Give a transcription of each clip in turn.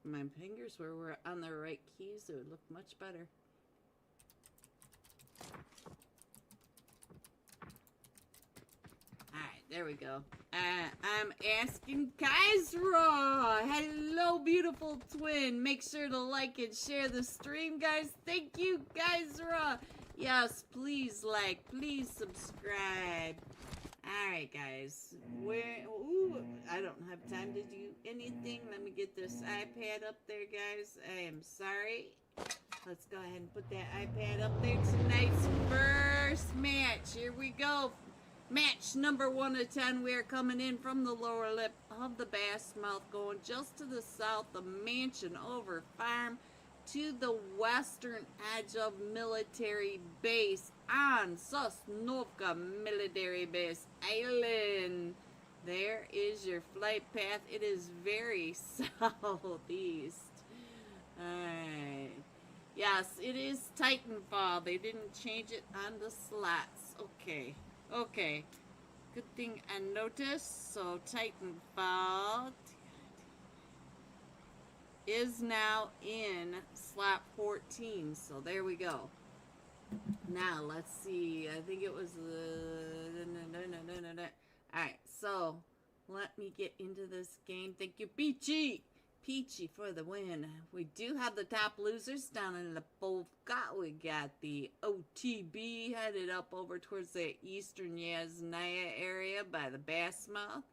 my fingers were on the right keys, it would look much better. Alright, there we go. I'm asking Kaisra. Hello, beautiful twin. Make sure to like and share the stream, guys. Thank you, Kaisra. Yes, please like, please subscribe. Alright, guys. Ooh, I don't have time to do anything. Let me get this iPad up there, guys. I am sorry. Let's go ahead and put that iPad up there. Tonight's first match. Here we go. Match number 1 of 10. We are coming in from the lower lip of the Bass Mouth, going just to the south, the Mansion Over Farm, to the western edge of Military Base on Sosnovka Military Base Island. There is your flight path. It is very southeast. Alright. Yes, it is Titanfall. They didn't change it on the slots. Okay. Okay. Good thing I noticed. So Titanfall is now in slot 14. So there we go. Now let's see. I think it was alright, so let me get into this game. Thank you, Peachy. Peachy for the win. We do have the top losers down in Lipovka. We got the OTB headed up over towards the eastern Yasnaya area by the Bass Mouth.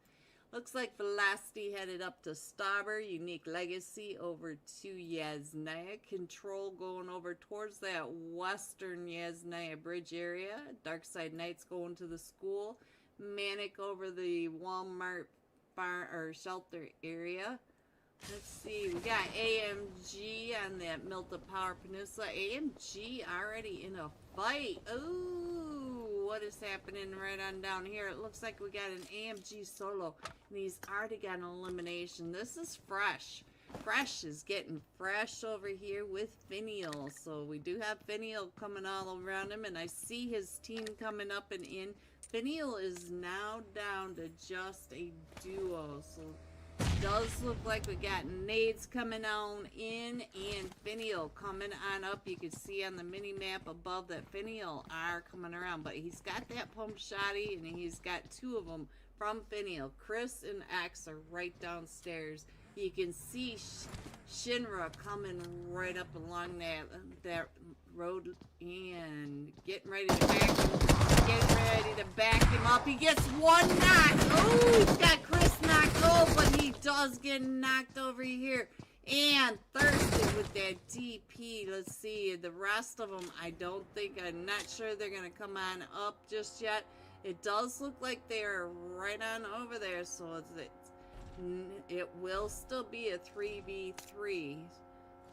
Looks like Velocity headed up to Stauber. Unique Legacy over to Yasnaya. Control going over towards that western Yasnaya bridge area. Darkside Knights going to the school. Manic over the Walmart farm or shelter area. Let's see, we got AMG on that Milta Power Peninsula. AMG already in a fight. Ooh, what is happening right on down here? It looks like we got an AMG solo, and he's already got an elimination. This is fresh. Fresh is getting fresh over here with Finial. So we do have Finial coming all around him, and I see his team coming up and in. Finial is now down to just a duo. So does look like we got nades coming on in and Finial coming on up. You can see on the mini map above that Finial are coming around, but he's got that pump shotty and he's got 2 of them from Finial. Chris and X are right downstairs. You can see Shinra coming right up along that road and getting ready to back him. Getting ready to back him up. He gets 1 knock. Oh, he's got Chris knocked over, but he does get knocked over here. And Thurston with that DP. Let's see. The rest of them, I'm not sure they're going to come on up just yet. It does look like they're right on over there, so it will still be a 3v3.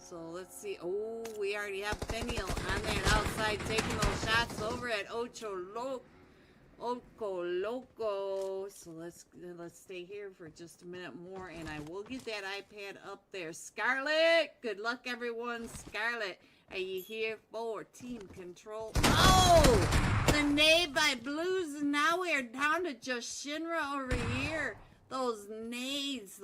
So let's see. Oh, we already have Finial on that outside taking those shots over at Ocho Loco. So let's stay here for just a minute more, and I will get that iPad up there. Scarlet, good luck, everyone. Scarlet, are you here for team control? Oh, the nade by Blues, and now we are down to just Shinra over here. Those nades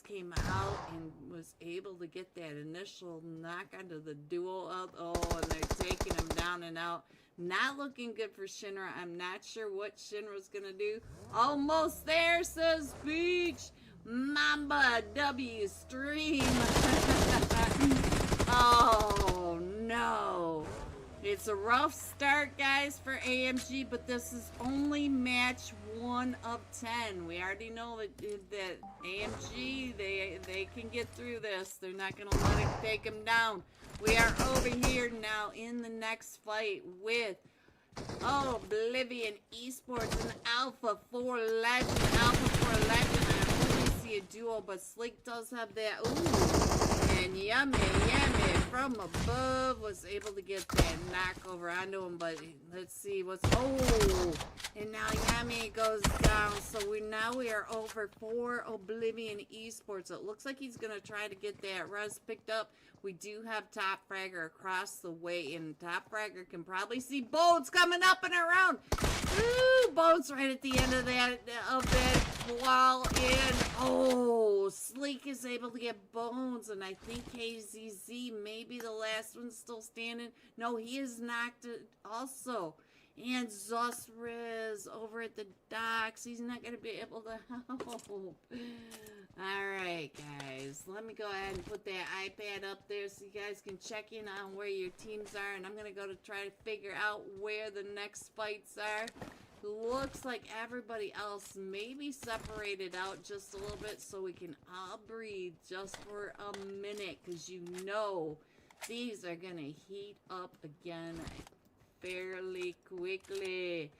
came out and was able to get that initial knock onto the duo out. Oh, and they're taking him down and out. Not looking good for Shinra. I'm not sure what Shinra's gonna do. Almost there, says Beach. Mamba W stream. Oh no. It's a rough start, guys, for AMG, but this is only match 1 of 10. We already know that AMG, they can get through this. They're not going to let it take them down. We are over here now in the next fight with Oblivion Esports and Alpha 4 Legend. Alpha 4 Legend, I only see a duo, but Slick does have that. Ooh. And Yummy from above was able to get that knock over onto him, but let's see what's. Oh, and now Yummy goes down. So we are over for Oblivion Esports. It looks like he's gonna try to get that res picked up. We do have Top Fragger across the way, and Top Fragger can probably see Bones coming up and around. Ooh, Bones right at the end of that fall in. Oh, Sleek is able to get bones, and I think KZZ, maybe the last one's still standing. No, he is knocked also. And Zosriz over at the docks. He's not going to be able to help. Alright, guys. Let me go ahead and put that iPad up there so you guys can check in on where your teams are. And I'm going to go to try to figure out where the next fights are. Looks like everybody else may be separated out just a little bit so we can all breathe just for a minute. Because you know these are going to heat up again fairly quickly.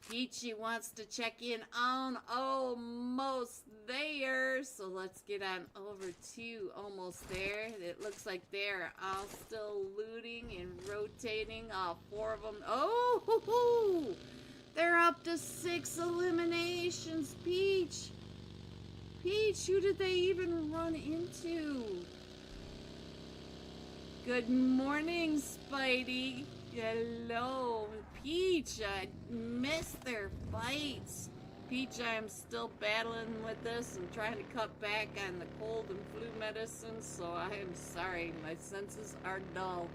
Peachy wants to check in on almost there. So let's get on over to almost there. It looks like they're all still looting and rotating. All four of them. Oh, hoo, hoo. They're up to 6 eliminations. Peach, who did they even run into? Good morning, Spidey. Hello, Peach. I missed their fights. Peach, I am still battling with this and trying to cut back on the cold and flu medicine, so I am sorry. My senses are dull.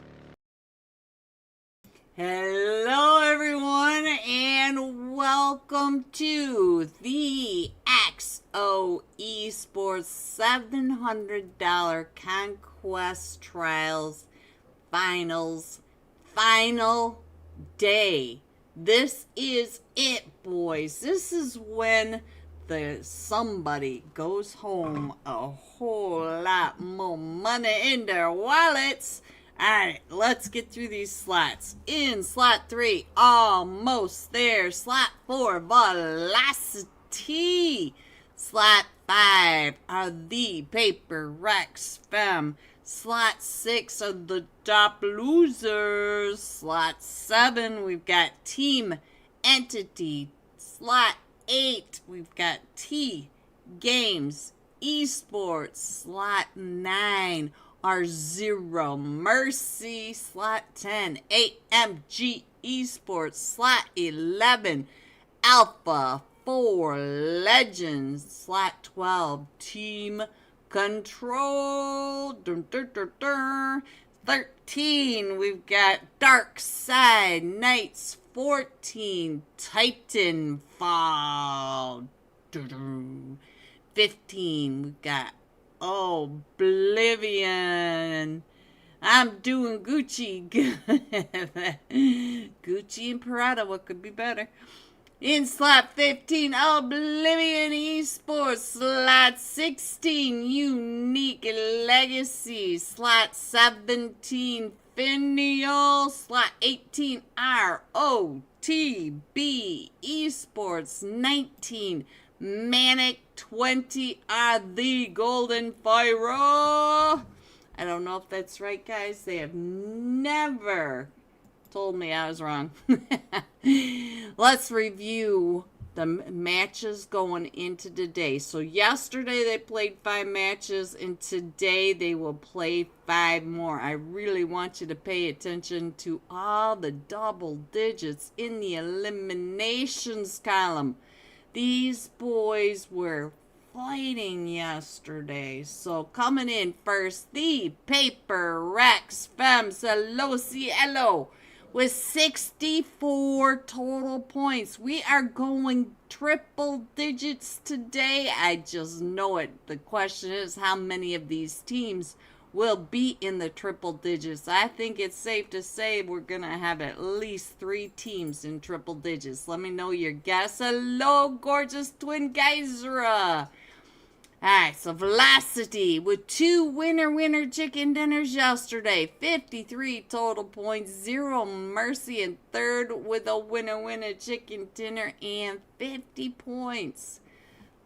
Hello, everyone, and welcome to the XO Esports $700 Conquest Trials Finals. Final day. This is it, boys. This is when somebody goes home a whole lot more money in their wallets. Alright, let's get through these slots. In slot 3, almost there. Slot 4, Velocity. Slot 5 are the Paper Rex Fem. Slot 6 are the top losers. Slot 7, we've got Team Entity. Slot 8, we've got T Games Esports. Slot 9 are Zero Mercy. Slot 10, AMG Esports. Slot 11, Alpha 4 Legends. Slot 12, Team Control. 13, we've got Dark Side Knights. 14, Titanfall. 15, we've got Oblivion. I'm doing Gucci. Gucci and Prada, what could be better? In slot 15, Oblivion Esports. Slot 16, Unique Legacy. Slot 17, Finial. Slot 18, ROTB Esports. 19, Manic. 20 are the Golden Fire. I don't know if that's right, guys. They have never told me I was wrong. Let's review the matches going into today. So yesterday they played 5 matches, and today they will play 5 more. I really want you to pay attention to all the double digits in the eliminations column. These boys were fighting yesterday. So coming in first, the Paper Rex Femmes. Hello, cielo. With 64 total points. We are going triple digits today. I just know it. The question is, how many of these teams will be in the triple digits? I think it's safe to say we're going to have at least 3 teams in triple digits. Let me know your guess. Hello, gorgeous twin Geisera. Alright, so Velocity with 2 winner chicken dinners yesterday. 53 total points. Zero Mercy in third with a winner chicken dinner and 50 points.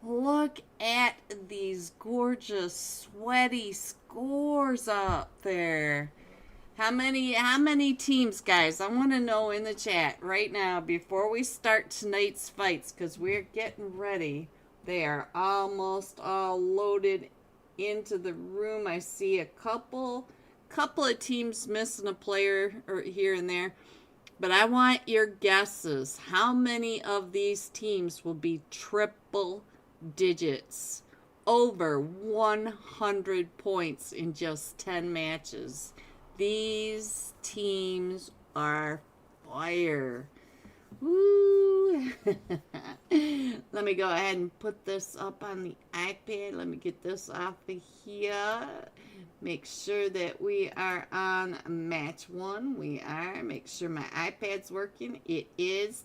Look at these gorgeous, sweaty scores up there. How many teams, guys? I want to know in the chat right now before we start tonight's fights, because we're getting ready. They are almost all loaded into the room. I see a couple of teams missing a player or here and there. But I want your guesses. How many of these teams will be triple digits. Over 100 points in just 10 matches. These teams are fire. Woo! Let me go ahead and put this up on the iPad. Let me get this off of here. Make sure that we are on match 1. We are. Make sure my iPad's working. It is.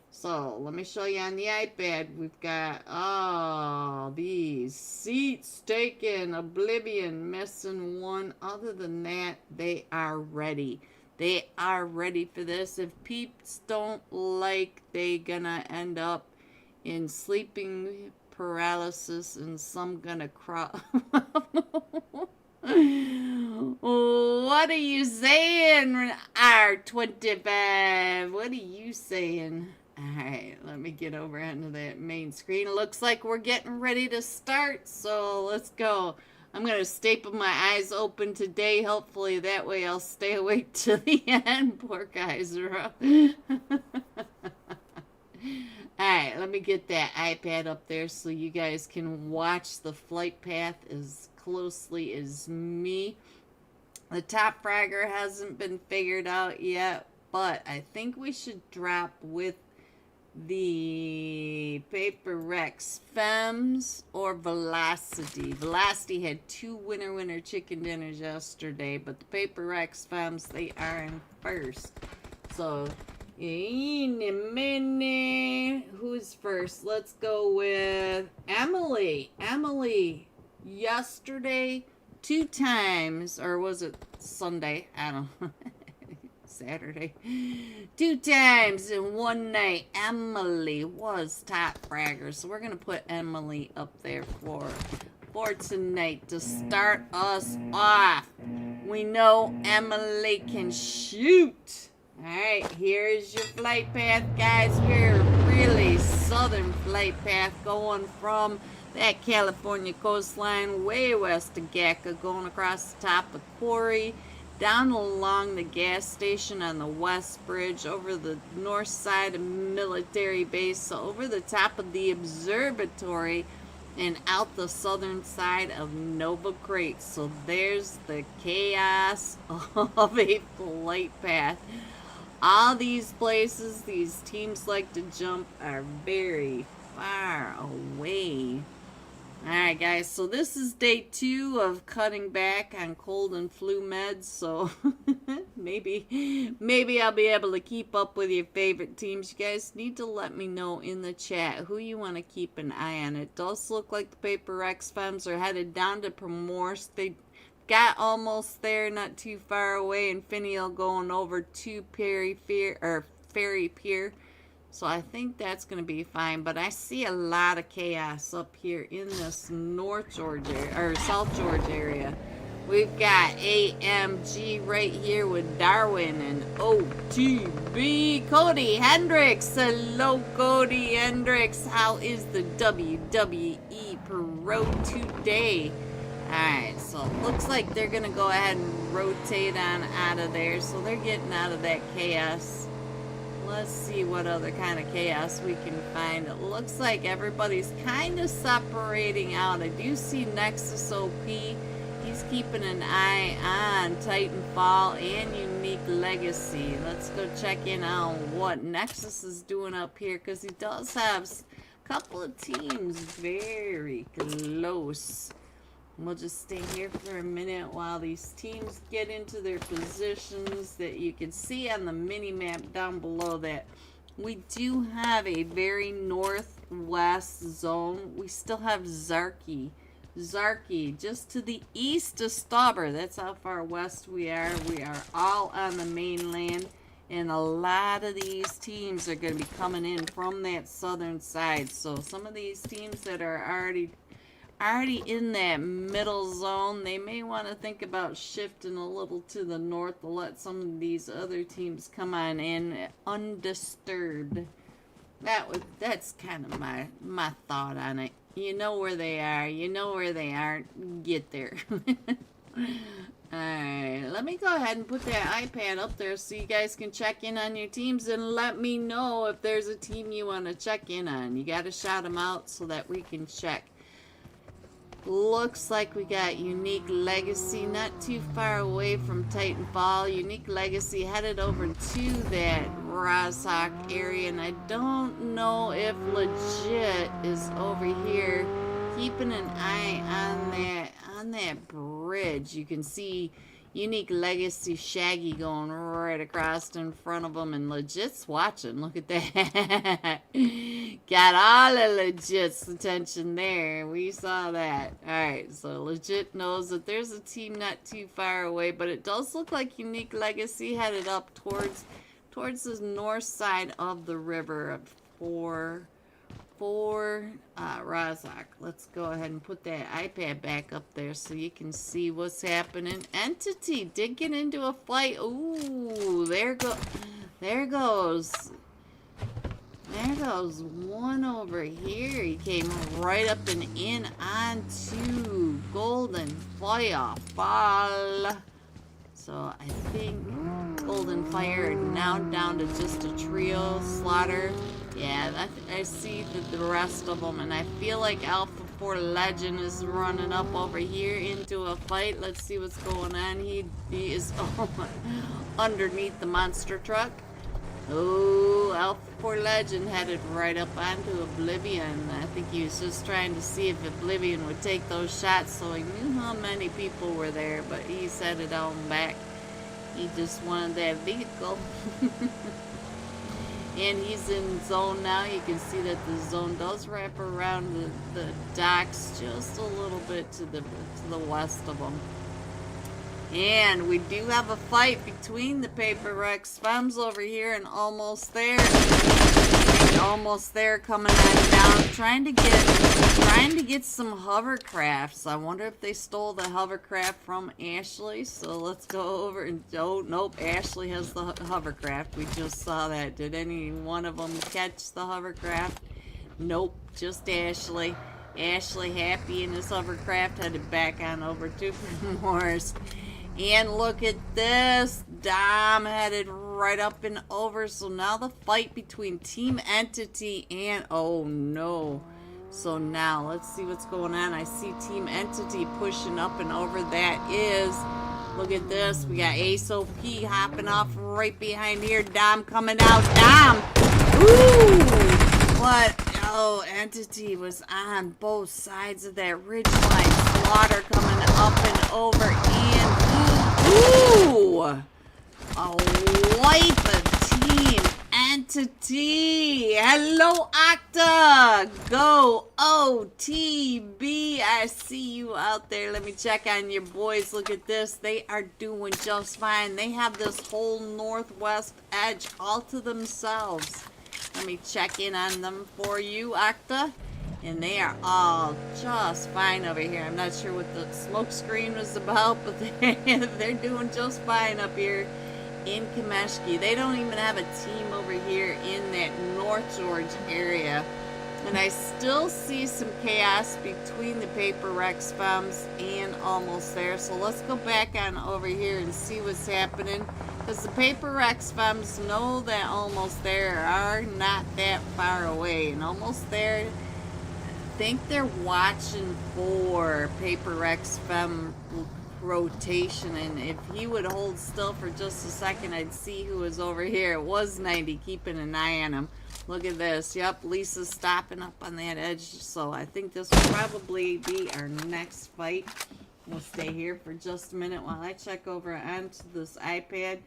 So let me show you on the iPad. We've got all these seats taken. Oblivion missing one. Other than that, they are ready. They are ready for this. If peeps don't like, they gonna end up in sleeping paralysis and some gonna cry. What are you saying, R25? What are you saying? Alright, let me get over onto that main screen. It looks like we're getting ready to start, so let's go. I'm going to staple my eyes open today. Hopefully that way I'll stay awake to the end. Poor guys are up. Alright, let me get that iPad up there so you guys can watch the flight path as closely as me. The top fragger hasn't been figured out yet, but I think we should drop with the Paper Rex Femmes or Velocity. Velocity had 2 winner chicken dinners yesterday, but the Paper Rex Femmes, they are in first. So, in a minute, who's first? Let's go with Emily. Emily, yesterday, 2 times, or was it Sunday? I don't know. Saturday. 2 times in one night, Emily was top fragger. So we're going to put Emily up there for tonight to start us off. We know Emily can shoot. Alright, here's your flight path, guys. We're really southern flight path going from that California coastline way west of Gacka, going across the top of Quarry, down along the gas station on the West Bridge, over the north side of Military Base, so over the top of the observatory, and out the southern side of Nova Crate. So there's the chaos of a flight path. All these places these teams like to jump are very far away. Alright guys, so this is day 2 of cutting back on cold and flu meds, so maybe I'll be able to keep up with your favorite teams. You guys need to let me know in the chat who you want to keep an eye on. It does look like the Paper Rex Femmes are headed down to Primorsk. They got almost there, not too far away, and Finial going over to Ferry Pier. So I think that's going to be fine, but I see a lot of chaos up here in this North Georgia, or South Georgia area. We've got AMG right here with Darwin and OTB. Cody Hendricks. Hello, Cody Hendricks. How is the WWE Pro today? Alright, so it looks like they're going to go ahead and rotate on out of there. So they're getting out of that chaos. Let's see what other kind of chaos we can find. It looks like everybody's kind of separating out. I do see Nexus OP. He's keeping an eye on Titanfall and Unique Legacy. Let's go check in on what Nexus is doing up here, because he does have a couple of teams very close. We'll just stay here for a minute while these teams get into their positions. That you can see on the mini map down below that we do have a very northwest zone. We still have Zarky just to the east of Stauber. That's how far west we are. We are all on the mainland, and a lot of these teams are going to be coming in from that southern side. So some of these teams that are already in that middle zone, they may want to think about shifting a little to the north to let some of these other teams come on in undisturbed. That's kind of my thought on it. You know where they are, you know where they aren't, get there. Alright, let me go ahead and put that iPad up there so you guys can check in on your teams and let me know if there's a team you want to check in on. You got to shout them out so that we can check. Looks like we got Unique Legacy not too far away from Titanfall. Unique Legacy headed over to that Rozhok area, and I don't know if Legit is over here keeping an eye on that bridge. You can see Unique Legacy Shaggy going right across in front of him, and Legit's watching. Look at that. Got all of Legit's attention there. We saw that. Alright, so Legit knows that there's a team not too far away, but it does look like Unique Legacy headed up towards the north side of the river for Rozhok. Let's go ahead and put that iPad back up there so you can see what's happening. Entity did get into a fight. Ooh, there goes one over here. He came right up and in onto Golden Firefall. So I think Golden Fire now down to just a trio. Slaughter. Yeah, I see the rest of them, and I feel like Alpha 4 Legend is running up over here into a fight. Let's see what's going on. He is underneath the monster truck. Oh, Alpha 4 Legend headed right up onto Oblivion. I think he was just trying to see if Oblivion would take those shots, so he knew how many people were there, but he set it on back. He just wanted that vehicle. And he's in zone now. You can see that the zone does wrap around the docks just a little bit to the west of them. And we do have a fight between the Paper Rex Femmes over here and Almost There. Almost There coming on down, trying to get some hovercrafts. I wonder if they stole the hovercraft from Ashley. So let's go over and nope, Ashley has the hovercraft. We just saw that. Did any one of them catch the hovercraft? Nope, just Ashley. Ashley happy in his hovercraft, headed back on over to Primorse. And look at this, Dom headed right up and over. So now the fight between Team Entity and, oh no. So now let's see what's going on. I see Team Entity pushing up and over. That is, look at this. We got Ace OP hopping off right behind here. Dom coming out. Dom! Ooh! What? Oh, Entity was on both sides of that ridgeline. Slaughter coming up and over, and ooh! A wipe of Team Entity. Hello, Octa. Go OTB. I see you out there. Let me check on your boys. Look at this. They are doing just fine. They have this whole northwest edge all to themselves. Let me check in on them for you, Octa. And they are all just fine over here. I'm not sure what the smoke screen was about, but they're doing just fine up here in Kameshki. They don't even have a team over here in that North George area. And I still see some chaos between the Paper Rex Femmes and Almost There. So let's go back on over here and see what's happening. Because the Paper Rex Femmes know that Almost There are not that far away. And Almost There, I think they're watching for Paper Rex Femme rotation, and if he would hold still for just a second, I'd see who was over here. It was 90, keeping an eye on him. Look at this. Yep, Lisa's stopping up on that edge, so I think this will probably be our next fight. We'll stay here for just a minute while I check over onto this iPad.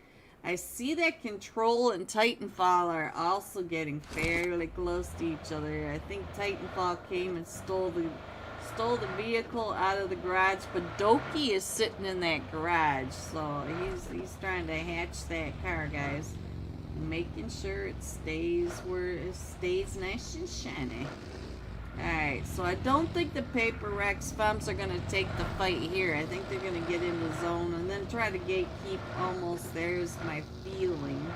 I see that Control and Titanfall are also getting fairly close to each other. I think Titanfall came and stole the vehicle out of the garage, but Doki is sitting in that garage, so he's trying to hatch that car, guys, making sure it stays where it stays nice and shiny. Alright, so I don't think the Paper Rex Femmes are going to take the fight here. I think they're going to get in the zone and then try to gatekeep Almost There is my feeling.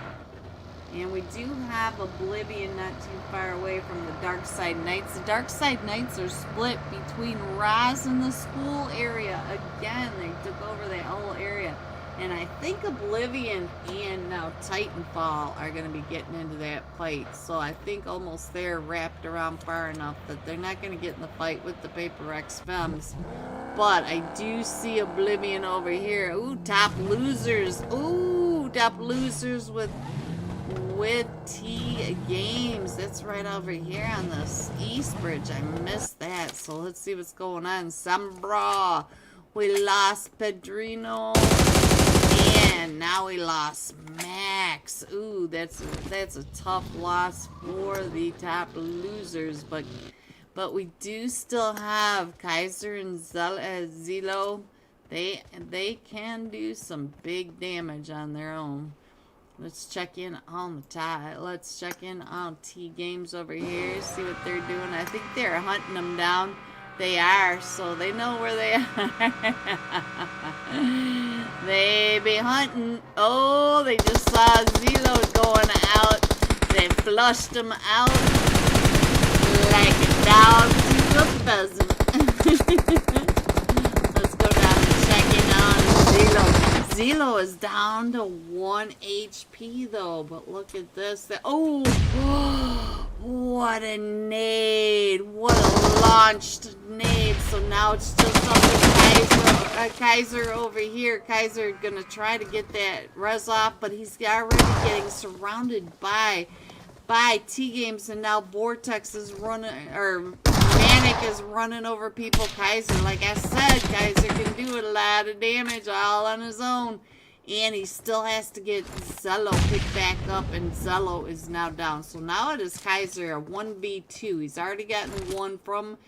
And we do have Oblivion not too far away from the Dark Side Knights. The Dark Side Knights are split between Roz and the school area. Again, they took over that whole area. And I think Oblivion and now Titanfall are going to be getting into that fight. So I think almost they're wrapped around far enough that they're not going to get in the fight with the Paper X Femmes. But I do see Oblivion over here. Ooh, top losers. Ooh, top losers with T Games. That's right over here on the East Bridge. I missed that. So let's see what's going on. Sambra. We lost Pedrino. And now we lost Max. Ooh, that's a tough loss for the top losers. But we do still have Kaiser and Zilo. They can do some big damage on their own. Let's check in on the tie. Let's check in on T Games over here. See what they're doing. I think they're hunting them down. They are, so they know where they are. They be hunting. Oh, they just saw Zilo going out. They flushed him out like a dog to a pheasant. Let's go down and check in on Zilo. Zilo is down to 1 HP though, but look at this. Oh, what a nade. What a launched nade. So now it's just up to Kaiser over here. Kaiser gonna try to get that res off, but he's already getting surrounded by T Games, and now Vortex is running, or Manic is running over people. Kaiser, like I said, Kaiser can do a lot of damage all on his own. And he still has to get Zello picked back up, and Zello is now down. So now it is Kaiser, a 1v2. He's already gotten one from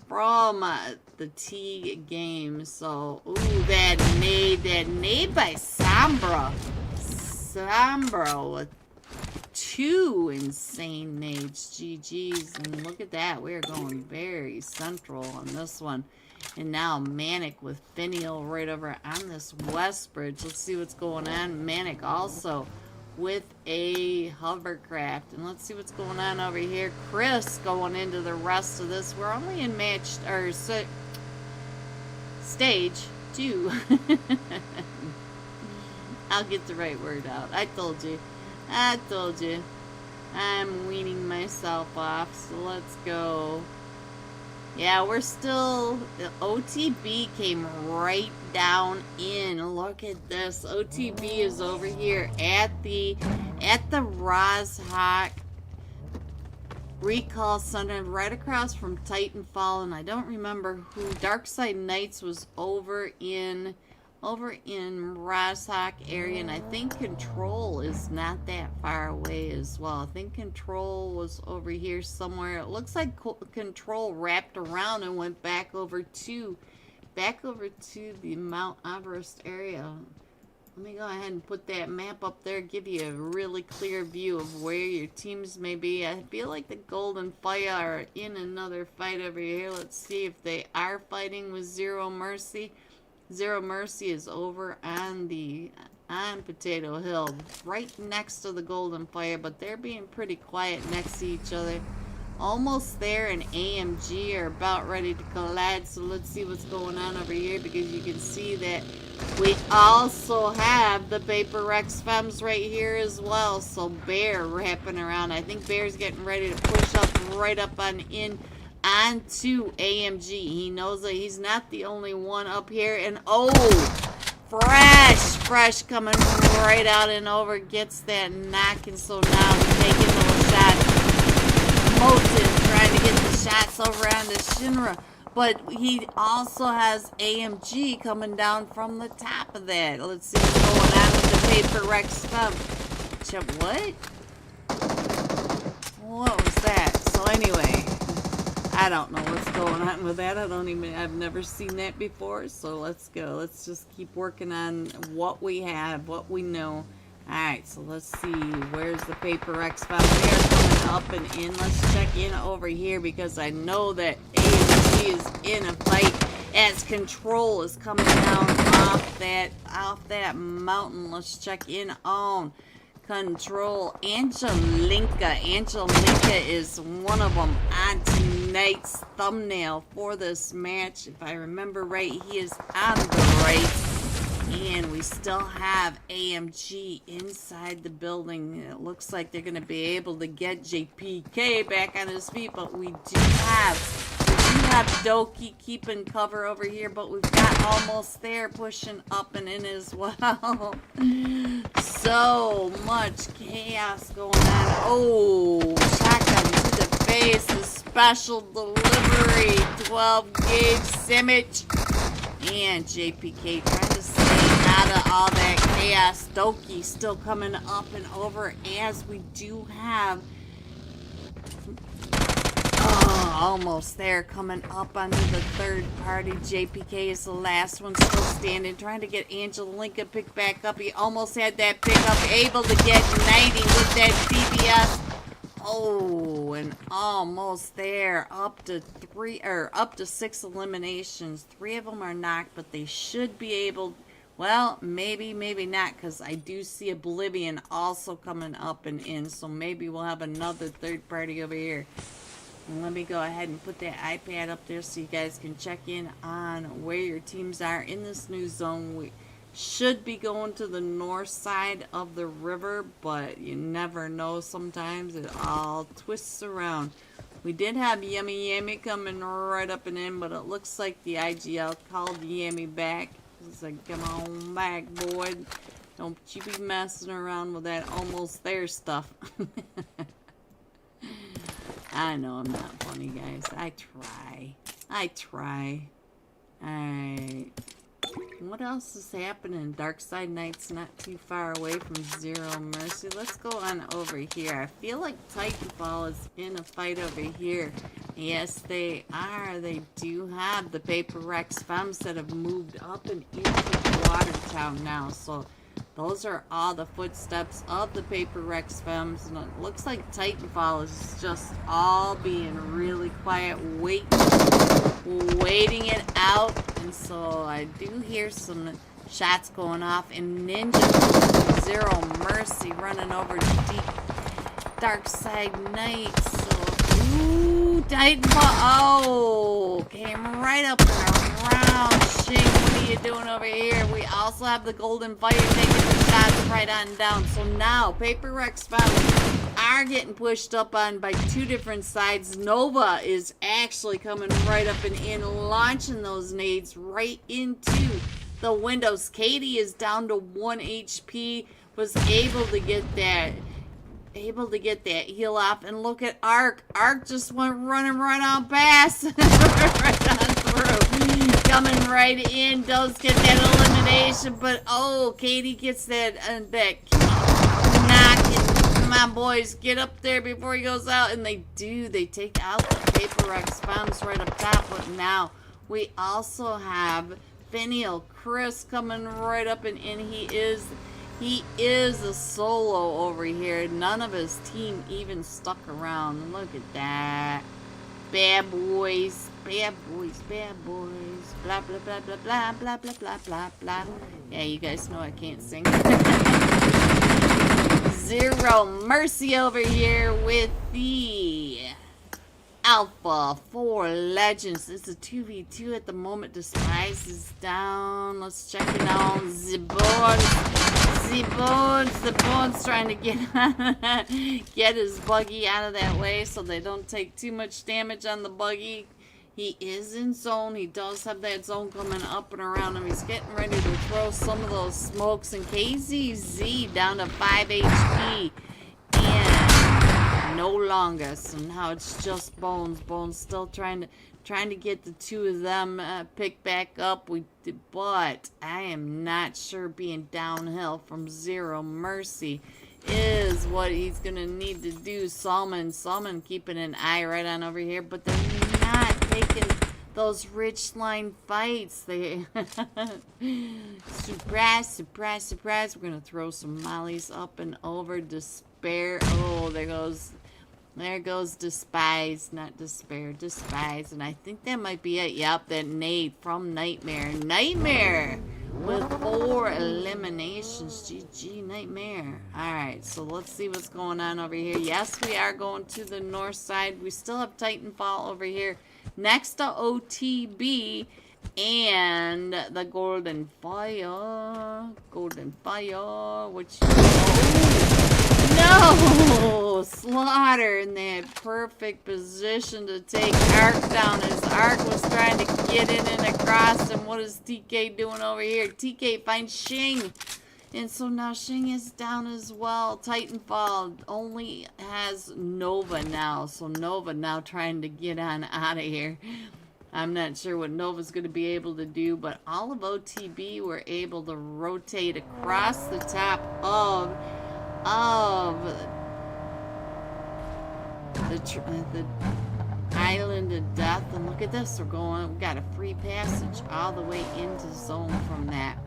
the T game. So, ooh, that nade by Sombra. Sombra with 2 insane nades. GG's. And look at that. We're going very central on this one. And now Manic with Finial right over on this west bridge. Let's see what's going on. Manic also with a hovercraft. And let's see what's going on over here. Chris going into the rest of this. We're only in stage 2. I'll get the right word out. I told you. I'm weaning myself off. So let's go. Yeah, we're still, the OTB came right down in. Look at this. OTB is over here at the Rozhawk Recall Center, right across from Titanfall, and I don't remember who. Darkside Knights was over in Rozhawk area, and I think Control is not that far away as well. I think Control was over here somewhere. It looks like Control wrapped around and went back over to the Mount Everest area. Let me go ahead and put that map up there, give you a really clear view of where your teams may be. I feel like the Golden Fire are in another fight over here. Let's see if they are fighting with Zero Mercy. Zero Mercy is over on Potato Hill, right next to the Golden Fire, but they're being pretty quiet next to each other. Almost there, and AMG are about ready to collide, so let's see what's going on over here, because you can see that we also have the Paper X Femmes right here as well. So Bear wrapping around. I think Bear's getting ready to push up right up on in onto AMG. He knows that he's not the only one up here. And oh, Fresh coming right out and over, gets that knock, and so now he's taking those shots. Moten trying to get the shots over onto Shinra, but he also has AMG coming down from the top of that. Let's see what's going on with the Paper Rex Femmes. What? What was that? So anyway, I don't know what's going on with that. I've never seen that before. So let's go. Let's just keep working on what we have, what we know. Alright, so let's see. Where's the Paper X Femmes? They are coming up and in. Let's check in over here, because I know that AMG is in a fight as Control is coming down off that mountain. Let's check in on control. Angelinka is one of them on tonight's thumbnail for this match. If I remember right, he is on the right. And we still have AMG inside the building. It looks like they're going to be able to get JPK back on his feet, but we do have Doki keeping cover over here, but we've got Almost There pushing up and in as well. So much chaos going on. Oh, shotgun to the face, the special delivery, 12 gauge Simic. And JPK trying to stay out of all that chaos. Doki still coming up and over as we do have Almost There coming up onto the third party. JPK is the last one still standing, trying to get Angelinka picked back up. He almost had that pickup, able to get 90 with that DBS. Oh, and Almost There, up to 6 eliminations. 3 of them are knocked, but they should be able, well, maybe not, because I do see Oblivion also coming up and in, so maybe we'll have another third party over here. And let me go ahead and put that iPad up there so you guys can check in on where your teams are in this new zone. We should be going to the north side of the river, but you never know. Sometimes it all twists around. We did have Yummy coming right up and in, but it looks like the IGL called Yummy back. It's like, come on back, boy. Don't you be messing around with that Almost There stuff. I know I'm not funny, guys. I try. Alright. What else is happening? Dark Side Knight's not too far away from Zero Mercy. Let's go on over here. I feel like Titanfall is in a fight over here. Yes, they are. They do have the Paper Rex Femmes that have moved up and into Watertown now. So those are all the footsteps of the Paper Rex Femmes. And it looks like Titanfall is just all being really quiet, waiting it out. And so I do hear some shots going off. And Ninja Zero Mercy running over to Dark Side Knight. So, ooh, Titanfall. Oh, came right up and around. Shing, what are you doing over here? We also have the Golden Fire taking the shots right on down. So now, Paper Rex Femmes are getting pushed up on by 2 different sides. Nova is actually coming right up and in, launching those nades right into the windows. Katie is down to 1 HP, was able to get that heal off. And look at Arc. Arc just went running right on past. Right on through. Coming right in. Does get that elimination. But, oh, Katie gets that knock. Come on, boys. Get up there before he goes out. And they do. They take out the Paper Rex Femmes right up top. But now we also have Finial Chris coming right up and in. He is a solo over here. None of his team even stuck around. Look at that. Bad boys. Bad boys. Bad boys. Blah, blah, blah, blah, blah, blah, blah, blah, blah, blah. Yeah, you guys know I can't sing. Zero Mercy over here with the Alpha 4 Legends. It's a 2v2 at the moment. Despise is down. Let's check it out. Zibon's trying to get his buggy out of that way so they don't take too much damage on the buggy. He is in zone. He does have that zone coming up and around him. He's getting ready to throw some of those smokes. And KZZ down to 5 HP. And no longer. So now it's just Bones. Bones still trying to get the 2 of them picked back up. But I am not sure being downhill from Zero Mercy is what he's going to need to do. Salmon keeping an eye right on over here. But they're not taking those rich line fights. They surprise, surprise, surprise. We're going to throw some mollies up and over. Despair. Oh, there goes Despise, not Despair, Despise. And I think that might be it. Yep, that nade from Nightmare. Nightmare with 4 eliminations. GG Nightmare. Alright, so let's see what's going on over here. Yes, we are going to the north side. We still have Titanfall over here next to OTB and the Golden Fire. Golden Fire, which... No! Slaughter in that perfect position to take Ark down as Ark was trying to get in and across. And what is TK doing over here? TK finds Shing. And so now Shing is down as well. Titanfall only has Nova now. So Nova now trying to get on out of here. I'm not sure what Nova's going to be able to do, but all of OTB were able to rotate across the top of the island of death. And look at this, we got a free passage all the way into zone from that.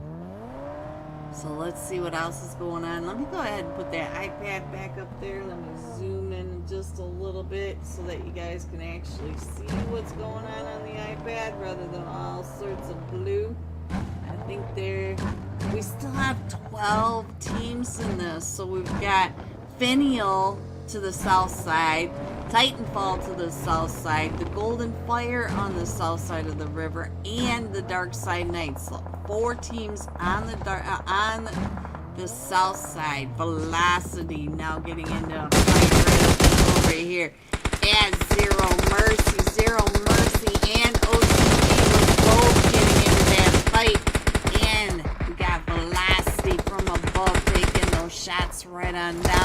So let's see what else is going on. Let me go ahead and put that iPad back up there. Let me zoom in just a little bit so that you guys can actually see what's going on the iPad rather than all sorts of blue. I think we still have 12 teams in this. So we've got Finial to the south side, Titanfall to the south side, the Golden Fire on the south side of the river, and the Dark Side Knights. So 4 teams on the south side. Velocity now getting into a fight right over here at Zero Mercy. Zero Mercy and OCD were both getting into that fight. And we got Velocity from above taking those shots right on down.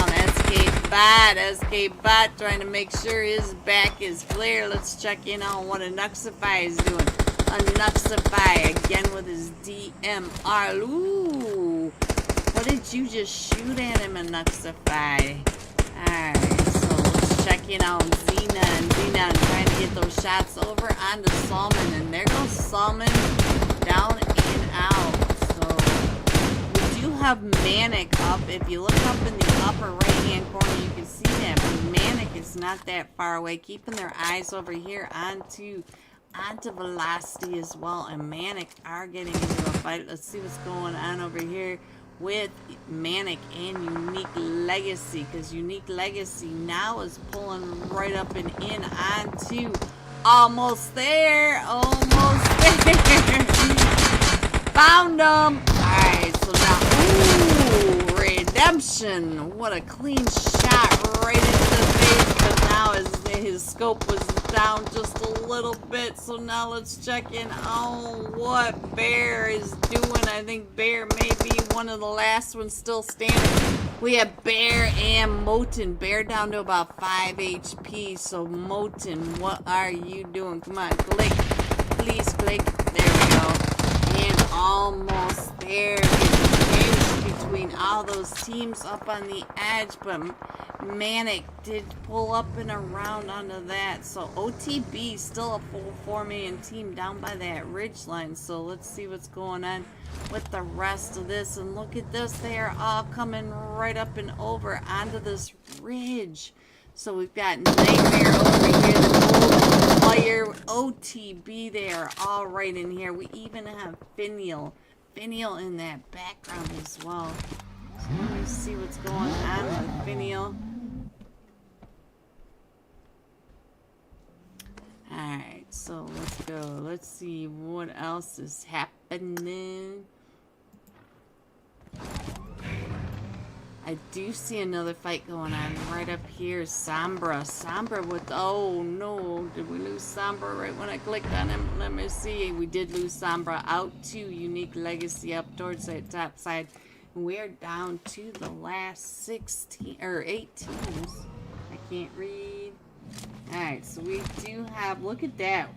SK Bot trying to make sure his back is clear. Let's check in on what Anuxify is doing. Anuxify again with his DMR. Ooh, what did you just shoot at him, Anuxify? Alright, so let's check in on Xena and Xena trying to get those shots over onto Salmon. And there goes Salmon down and out. So we do have Manic up. If you look up in the upper right hand corner, you can see that. But Manic is not that far away, keeping their eyes over here onto Velocity as well. And Manic are getting into a fight. Let's see what's going on over here with Manic and Unique Legacy, because Unique Legacy now is pulling right up and in onto almost there. Found them. Alright, so now, ooh, redemption. What a clean shot right into the face, but now his scope was down just a little bit. So now let's check in on what Bear is doing. I think Bear may be one of the last ones still standing. We have Bear and Moten. Bear down to about 5 HP. So Moten, what are you doing? Come on, click. Please click. There we go. And almost there. Between all those teams up on the edge, but Manic did pull up and around onto that. So OTB still a full 4-man team down by that ridge line. So let's see what's going on with the rest of this. And look at this, they are all coming right up and over onto this ridge. So we've got Nightmare over here, the Golden Fire, OTB, they are all right in here. We even have Finial in that background as well. So let me see what's going on with Finial. Alright, so let's go. Let's see what else is happening. I do see another fight going on right up here. Sombra with, oh no, did we lose Sombra right when I clicked on him? Let me see. We did lose Sombra out to Unique Legacy up towards that top side. We're down to the last 16 or 8 teams. I can't read. Alright, so we do have, look at that.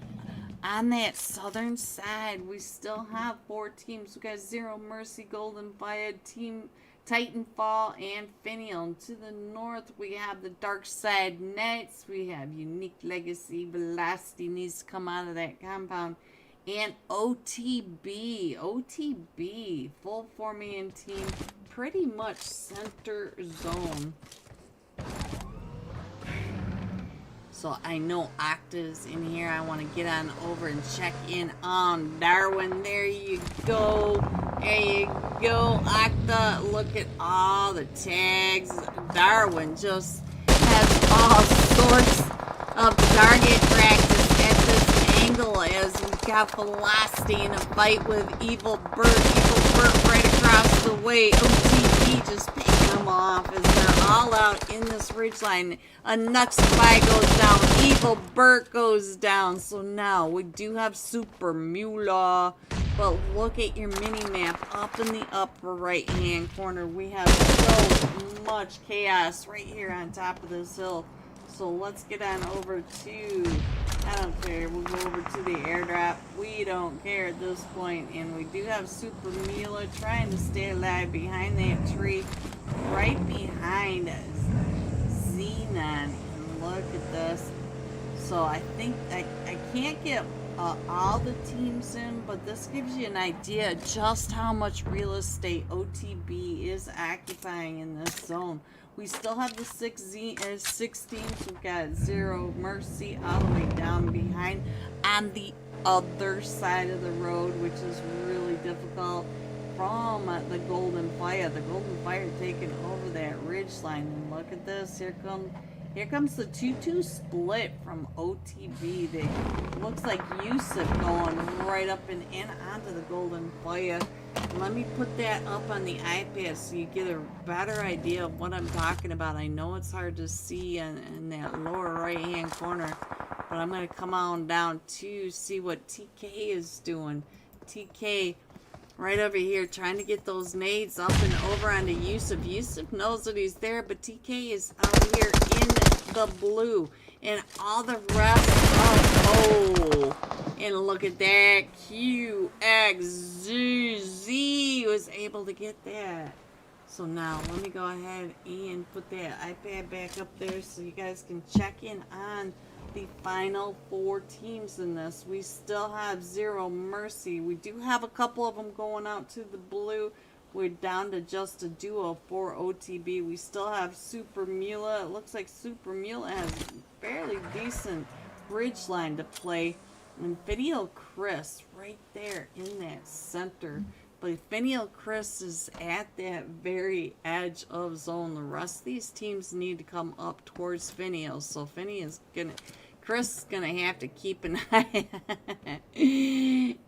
On that southern side, we still have 4 teams. We got Zero Mercy, Golden Fire, Team Titanfall, and Finial. To the north, we have the Dark Side Knights. We have Unique Legacy. Velocity needs to come out of that compound. And OTB. Full 4-man team. Pretty much center zone. So I know Octa's in here. I want to get on over and check in on Darwin. There you go. There you go, Octa. Look at all the tags. Darwin just has all sorts of target practice at this angle as we got Velocity in a fight with Evil Bert. Evil Bert right across the way. OTP just picking them off as they're all out in this ridgeline. A Nux Spy goes down. Evil Bert goes down. So now we do have Super Mula. But look at your mini-map up in the upper right-hand corner. We have so much chaos right here on top of this hill. So let's get on over to, I don't care, we'll go over to the airdrop. We don't care at this point. And we do have Super Mila trying to stay alive behind that tree. Right behind us. Xenon. And look at this. So I think I can't get all the teams in, but this gives you an idea just how much real estate OTB is occupying in this zone. We still have the 6 teams. We've got Zero Mercy all the way down behind on the other side of the road, which is really difficult from the Golden Fire. The Golden Fire taking over that ridge line. And look at this. Here comes the 2-2 split from OTB. They looks like Yusuf going right up and in onto the Golden Fire. Let me put that up on the iPad so you get a better idea of what I'm talking about. I know it's hard to see in that lower right hand corner, but I'm going to come on down to see what TK is doing. TK right over here trying to get those nades up and over onto Yusuf. Yusuf knows that he's there, but TK is out here in the blue. And all the rest of, and look at that, QXZZ was able to get that. So now, let me go ahead and put that iPad back up there so you guys can check in on the final 4 teams in this. We still have Zero Mercy. We do have a couple of them going out to the blue. We're down to just a duo for OTB. We still have Super Mula. It looks like Super Mula has fairly decent bridge line to play. And Finial Chris right there in that center. But Finial Chris is at that very edge of zone. The rest of these teams need to come up towards Finial. So Chris is gonna have to keep an eye.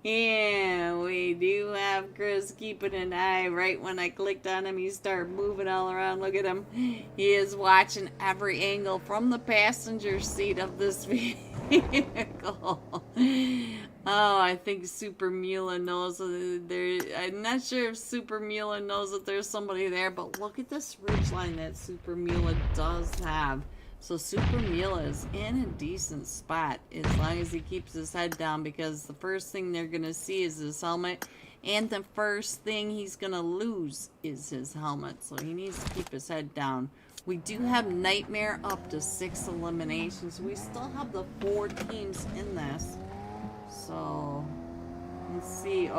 And we do have Chris keeping an eye. Right when I clicked on him, he started moving all around. Look at him. He is watching every angle from the passenger seat of this vehicle. Oh, I think Super Mula knows that there. I'm not sure if Super Mula knows that there's somebody there, but look at this ridgeline that Super Mula does have. So Super Mula is in a decent spot as long as he keeps his head down, because the first thing they're going to see is his helmet, and the first thing he's going to lose is his helmet. So he needs to keep his head down. We do have Nightmare up to 6 eliminations. We still have the 4 teams in this. So let's see.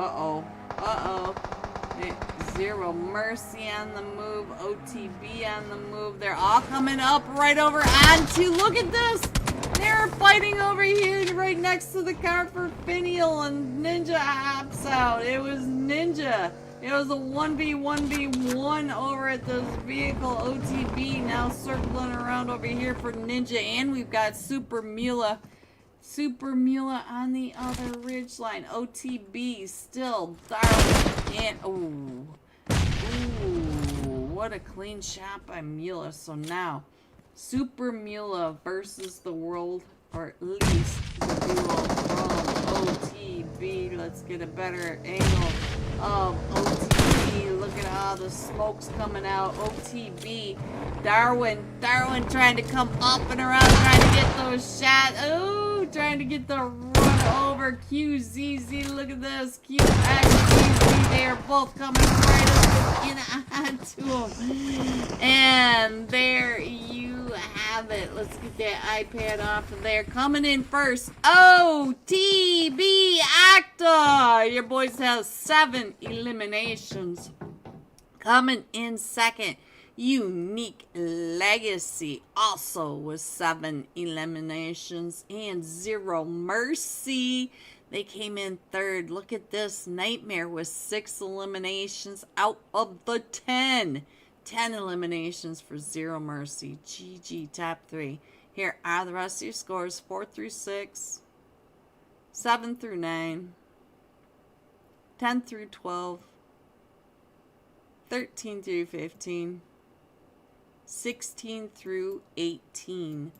Zero Mercy on the move, OTB on the move. They're all coming up right over onto, look at this. They're fighting over here right next to the car for Finial, and Ninja hops out. It was Ninja. It was a 1v1v1 over at this vehicle. OTB now circling around over here for Ninja, and we've got Super Mula. Super Mula on the other ridge line. OTB still darling, and what a clean shot by Mula. So now Super Mula versus the world, or at least the duo from OTB. Let's get a better angle of OTB. Look at all the smokes coming out. OTB, Darwin trying to come up and around, trying to get those shots. Oh, trying to get the run over. QZZ, look at this. QXZZ, they are both coming right up and onto them. And there you have it. Let's get that iPad off of there. Coming in first, OTB Acta. Your boys have 7 eliminations. Coming in second, Unique Legacy, also with 7 eliminations. And Zero Mercy, They came in third. Look at this. Nightmare with 6 eliminations out of the 10. 10 eliminations for Zero Mercy. GG, top 3. Here are the rest of your scores. 4 through 6. 7 through 9. 10 through 12. 13 through 15. 16 through 18.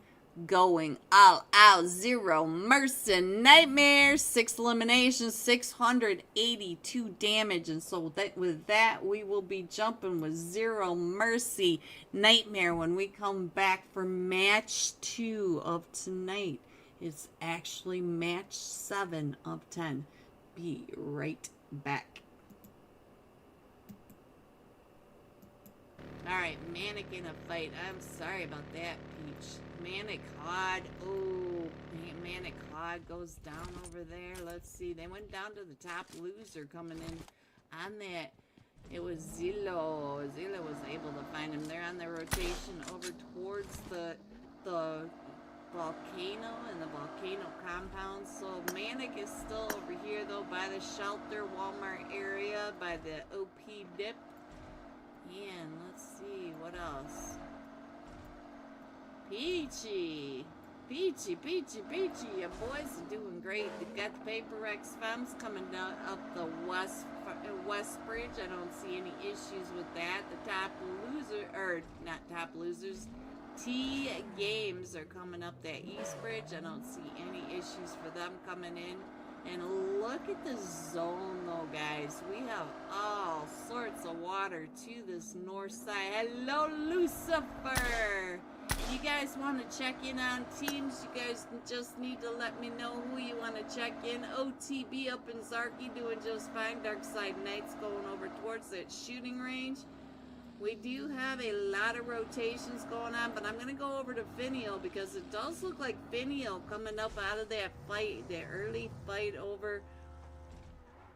Going all out. Zero Mercy. Nightmare. 6 eliminations. 682 damage. And so with that, we will be jumping with Zero Mercy Nightmare when we come back for match 2 of tonight. It's actually match 7 of 10. Be right back. Alright, Manic in a fight. I'm sorry about that, Peach. Manic Hod. Oh, Manic Hod goes down over there. Let's see. They went down to the top loser coming in on that. It was Zillow. Zillow was able to find him. They're on their rotation over towards the volcano and the volcano compound. So Manic is still over here, though, by the shelter, Walmart area, by the OP dip. And let's see, what else? Peachy, your boys are doing great. They've got the Paper X Femmes coming down up the West Bridge. I don't see any issues with that. The top loser, or not top losers, T Games are coming up that East Bridge. I don't see any issues for them coming in. And look at the zone, though, guys. We have all sorts of water to this north side. Hello, Lucifer. You guys want to check in on teams? You guys just need to let me know who you want to check in. OTB up in Zarky doing just fine. Dark Side Knights going over towards that shooting range. We do have a lot of rotations going on, but I'm going to go over to Finial because it does look like Finial coming up out of that fight, the early fight over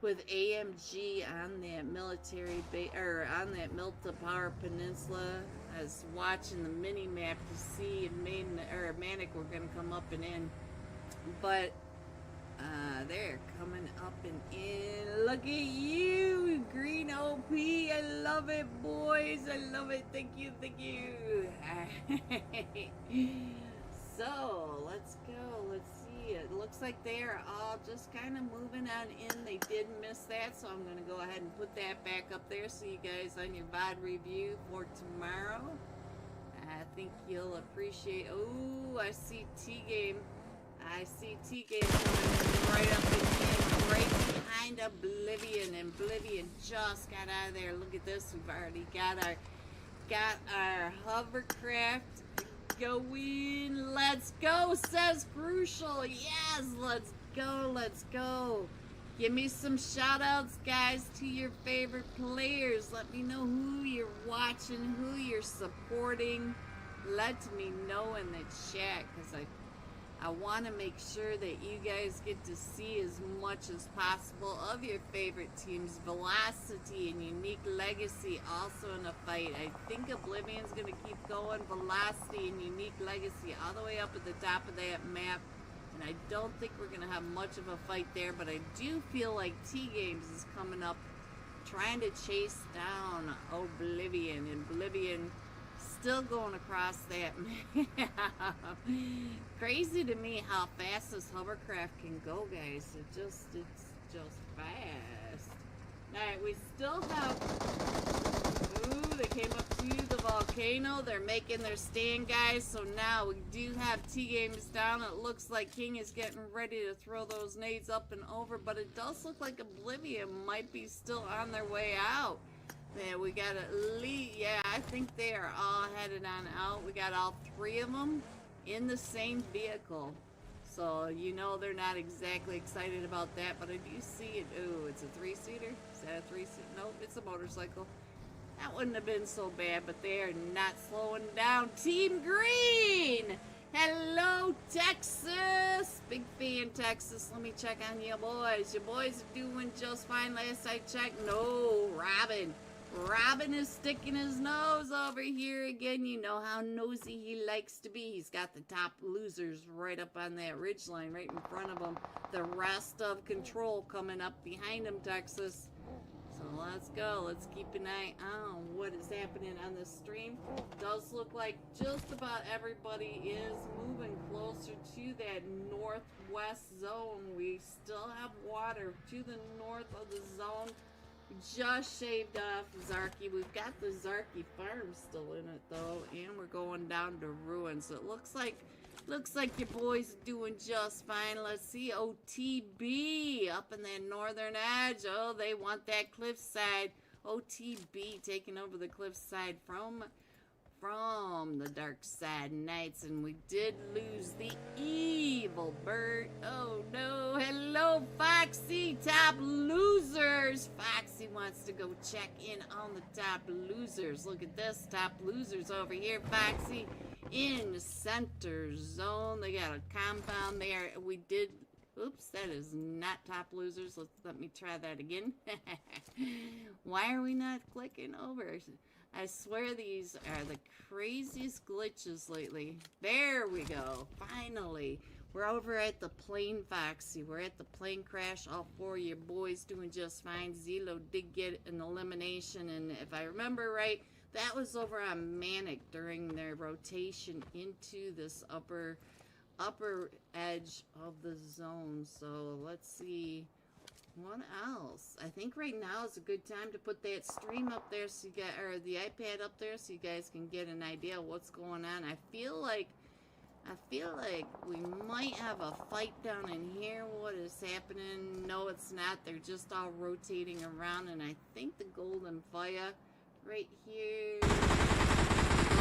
with AMG on that military base, or on that Milta Power Peninsula. I was watching the mini map to see if Manic were going to come up and in, but they're coming up and in. Look at you, Green OP. I love it, boys. I love it. Thank you. So, let's go. Let's see. It looks like they are all just kind of moving on in. They did miss that, so I'm going to go ahead and put that back up there so you guys on your VOD review for tomorrow. I think you'll appreciate. Oh, I see T-Game. Coming right up in here, right behind Oblivion. And Oblivion just got out of there. Look at this. We've already got our hovercraft going. Let's go, says Crucial. Yes, let's go. Give me some shout outs, guys, to your favorite players. Let me know who you're watching, who you're supporting. Let me know in the chat, because I want to make sure that you guys get to see as much as possible of your favorite teams. Velocity and Unique Legacy also in a fight. I think Oblivion's going to keep going. Velocity and Unique Legacy all the way up at the top of that map. And I don't think we're going to have much of a fight there, but I do feel like T-Games is coming up trying to chase down Oblivion. And Oblivion still going across that map. Crazy to me how fast this hovercraft can go, guys. It's just fast. Alright, we still have... Ooh, they came up to the volcano. They're making their stand, guys. So now we do have T-Games down. It looks like King is getting ready to throw those nades up and over, but it does look like Oblivion might be still on their way out. Yeah, we got at least, yeah, I think they are all headed on out. We got all 3 of them in the same vehicle. So, you know they're not exactly excited about that, but I do see it. Ooh, it's a 3-seater? Is that a 3-seater? Nope, it's a motorcycle. That wouldn't have been so bad, but they are not slowing down. Team Green! Hello, Texas! Big fan, Texas. Let me check on you boys. Your boys are doing just fine last I checked. No, Robin. Robin is sticking his nose over here again. You know how nosy he likes to be. He's got the top losers right up on that ridgeline, right in front of him. The rest of Control coming up behind him, Texas. So let's go. Let's keep an eye on what is happening on the stream. Does look like just about everybody is moving closer to that northwest zone. We still have water to the north of the zone. Just shaved off Zarky. We've got the Zarky farm still in it though, and we're going down to ruins. So it looks like your boys are doing just fine. Let's see, OTB up in that northern edge. Oh, they want that cliffside. OTB taking over the cliffside from the Dark Side Knights, and we did lose the evil bird. Oh no, hello Foxy, top losers. Foxy wants to go check in on the top losers. Look at this, top losers over here, Foxy, in the center zone. They got a compound there. We did, oops, that is not top losers. Let me try that again. Why are we not clicking over? I swear these are the craziest glitches lately. There we go. Finally. We're over at the plane, Foxy. We're at the plane crash. All four of your boys doing just fine. Zelo did get an elimination. And if I remember right, that was over on Manic during their rotation into this upper edge of the zone. So let's see. What else? I think right now is a good time to put that stream up there so you get, or the iPad up there so you guys can get an idea of what's going on. I feel like we might have a fight down in here. What is happening? No, it's not. They're just all rotating around, and I think the golden fire right here.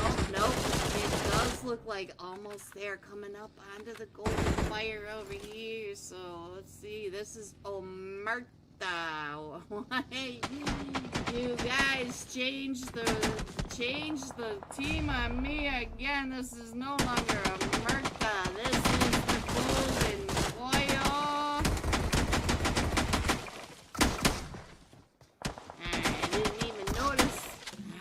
Oh, nope. It does look like almost there, coming up onto the golden fire over here. So let's see. This is Omerta. Why you guys changed the team on me again? This is no longer Omerta. This is the golden foil. I didn't even notice.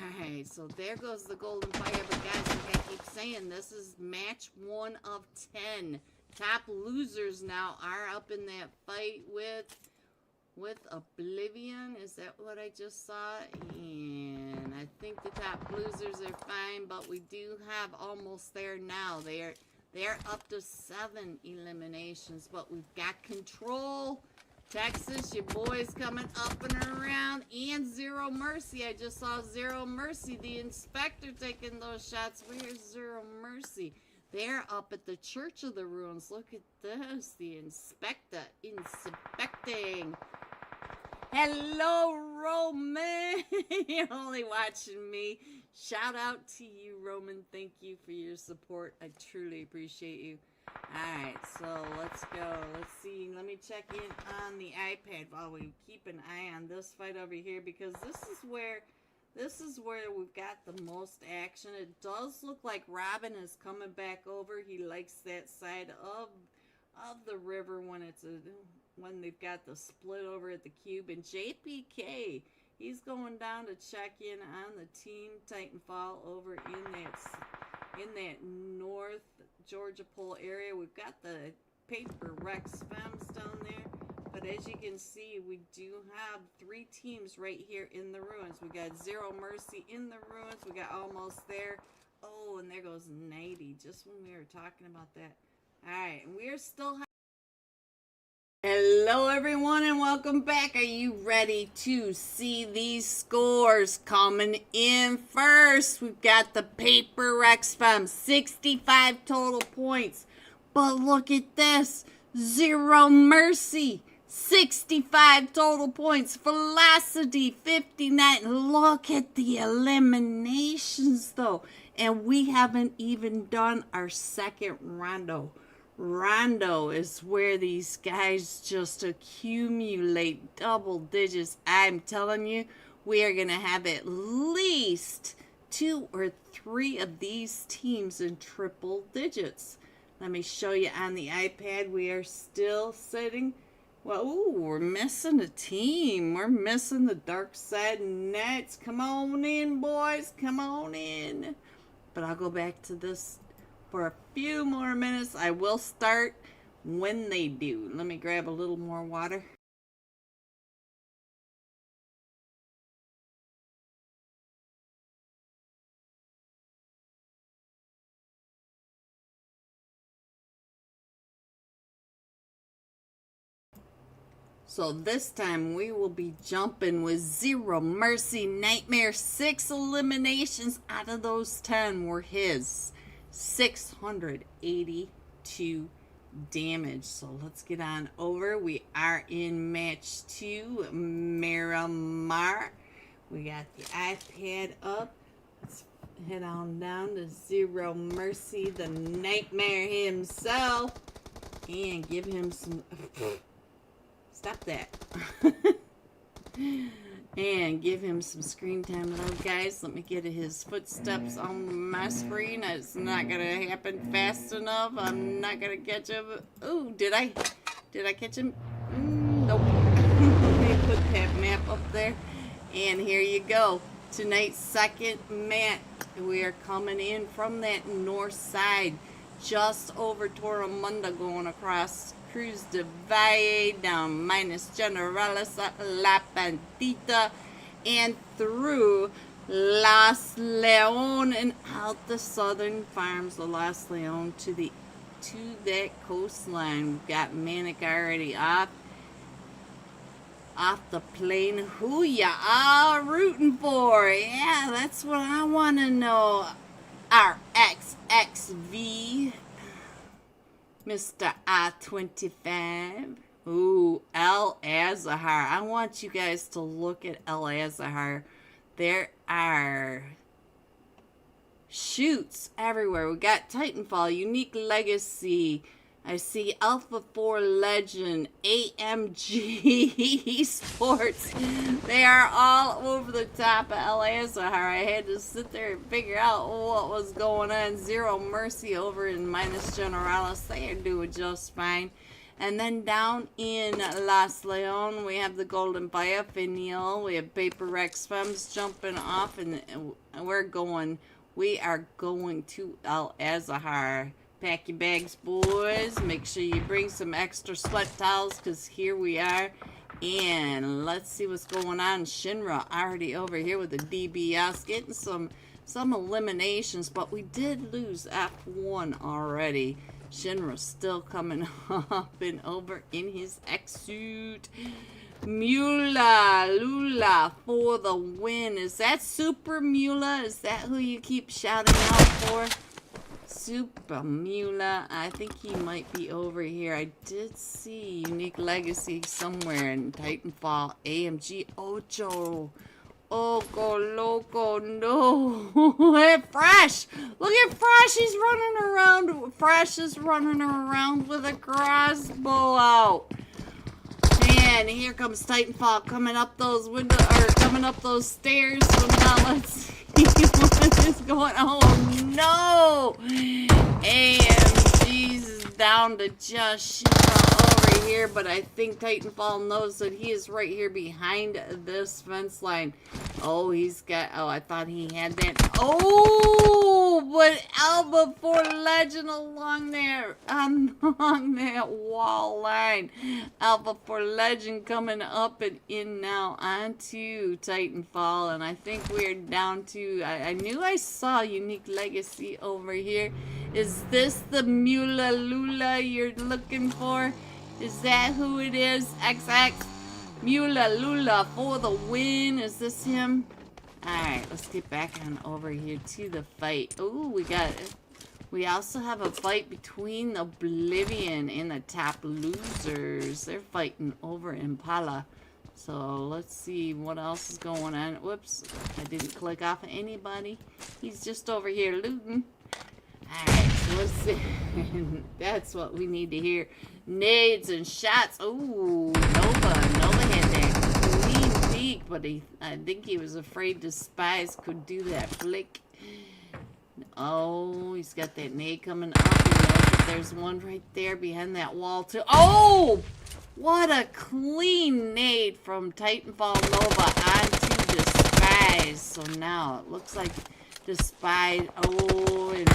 Alright, so there goes the golden fire. But guys, like I keep saying, this is match 1 of 10. Top losers now are up in that fight with Oblivion. Is that what I just saw? And I think the top losers are fine, but we do have almost there now. They're up to 7 eliminations, but we've got Control. Texas, your boys coming up and around, and Zero Mercy. I just saw Zero Mercy, the inspector, taking those shots. Where's Zero Mercy? They're up at the Church of the Ruins. Look at this, the inspector inspecting. Hello, Roman. You're only watching me. Shout out to you, Roman. Thank you for your support. I truly appreciate you. Alright, so let's go. Let's see. Let me check in on the iPad while we keep an eye on this fight over here, because this is where we've got the most action. It does look like Robin is coming back over. He likes that side of the river when they've got the split over at the cube. And JPK, he's going down to check in on the Team Titanfall over in that North Georgia Pole area. We've got the Paper Rex Femmes down there. But as you can see, we do have 3 teams right here in the ruins. We got Zero Mercy in the ruins. We got almost there. Oh, and there goes 90, just when we were talking about that. Alright, and we're still... Hello, everyone, and welcome back. Are you ready to see these scores coming in first? We've got the Paper Rex Femme, 65 total points. But look at this, Zero Mercy, 65 total points. Velocity, 59. Look at the eliminations, though. And we haven't even done our second rondo. Rondo is where these guys just accumulate double digits. I'm telling you, we are going to have at least 2 or 3 of these teams in triple digits. Let me show you on the iPad. We are still sitting Well, ooh, we're missing a team. We're missing the Dark Side Knights. Come on in, boys. Come on in. But I'll go back to this for a few more minutes. I will start when they do. Let me grab a little more water. So this time we will be jumping with Zero Mercy Nightmare. 6 eliminations out of those 10 were his. 682 damage. So let's get on over. We are in match 2, Miramar. We got the iPad up. Let's head on down to Zero Mercy, the Nightmare himself, and give him some... Stop that. And give him some screen time, little guys. Let me get his footsteps on my screen. It's not gonna happen fast enough. I'm not gonna catch him. Oh, did I catch him? Nope. Let me put that map up there. And here you go. Tonight's second match. We are coming in from that north side, just over Toromunda, going across Cruz de Valle, down Minas Generalis, La Pandita, and through Las Leon and out the southern farms of Las Leon to that coastline. We've got Manic already off the plane. Who ya all rooting for? Yeah, that's what I want to know. Our XXV. Mr. I-25. Ooh, El Azahar. I want you guys to look at El Azahar. There are shoots everywhere. We got Titanfall, Unique Legacy. I see Alpha 4 Legend, AMG Esports. They are all over the top of El Azahar. I had to sit there and figure out what was going on. Zero Mercy over in Minas Generalis. They are doing just fine. And then down in Las Leon, we have the Golden Biafinial. We have Paper Rex Femmes jumping off, and we are going to El Azahar. Pack your bags, boys. Make sure you bring some extra sweat towels, because here we are. And let's see what's going on. Shinra already over here with the DBS, getting some eliminations, but we did lose F1 already. Shinra still coming up and over in his X-suit. Lula for the win. Is that Super Mula? Is that who you keep shouting out for? Super Mula. I think he might be over here. I did see Unique Legacy somewhere in Titanfall. AMG Ocho. Oco Loco, no. Hey, Fresh! Look at Fresh! He's running around. Fresh is running around with a crossbow out. And here comes Titanfall coming up those windows, or coming up those stairs. So now let's see what is going on. Oh no! AMG's down to just Shira over here, but I think Titanfall knows that he is right here behind this fence line. Oh, I thought he had that. Oh, but Alpha 4 Legend along there, along that wall line. Alpha 4 Legend coming up and in now onto Titanfall, and I think we're down to, I knew I saw Unique Legacy over here. Is this the Mula Lula you're looking for? Is that who it is? XX Mula Lula for the win. Is this him? Alright, let's get back on over here to the fight. Oh, we also have a fight between Oblivion and the Top Losers. They're fighting over Impala. So let's see what else is going on. Whoops, I didn't click off of anybody. He's just over here looting. Alright, so let's see. That's what we need to hear. Nades and shots. Ooh, Nova had that clean peek, but I think he was afraid the spies could do that flick. Oh, he's got that nade coming up. There's one right there behind that wall too. Oh! What a clean nade from Titanfall Nova onto Despise. So now it looks like Despise. Oh, and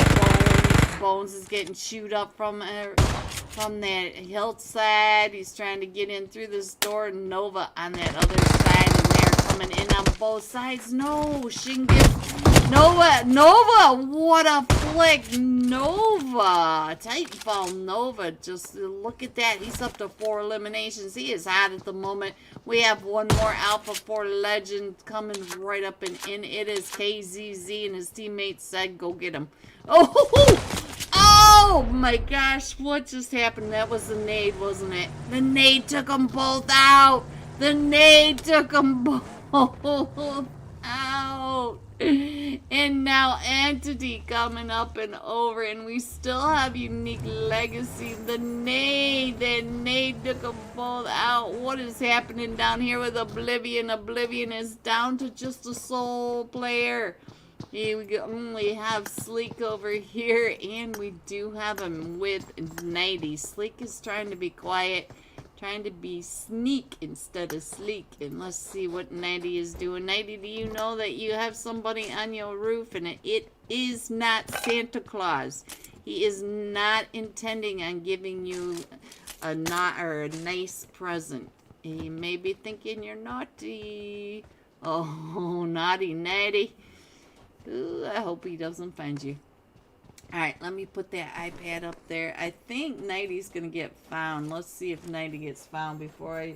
Bones is getting chewed up from that hillside. He's trying to get in through this door. Nova on that other side, and they're coming in on both sides. No, Shingi's Nova, what a flick. Nova, Titanfall Nova, just look at that. He's up to 4 eliminations. He is hot at the moment. We have one more Alpha 4 legend coming right up and in. It is KZZ, and his teammates said, go get him. Oh my gosh, what just happened? That was the nade, wasn't it? The nade took them both out. The nade took them both out. And now Entity coming up and over, and we still have Unique Legacy. The nade took them both out. What is happening down here with Oblivion? Oblivion is down to just a sole player. Here we only have Sleek over here, and we do have him with 90. Sleek is trying to be quiet, trying to be sneak instead of sleek. And let's see what 90 is doing. 90, do you know that you have somebody on your roof, and it is not Santa Claus? He is not intending on giving you a nice present. He may be thinking you're naughty. Oh, naughty 90. Ooh, I hope he doesn't find you. Alright, let me put that iPad up there. I think 90's gonna get found. Let's see if 90 gets found before I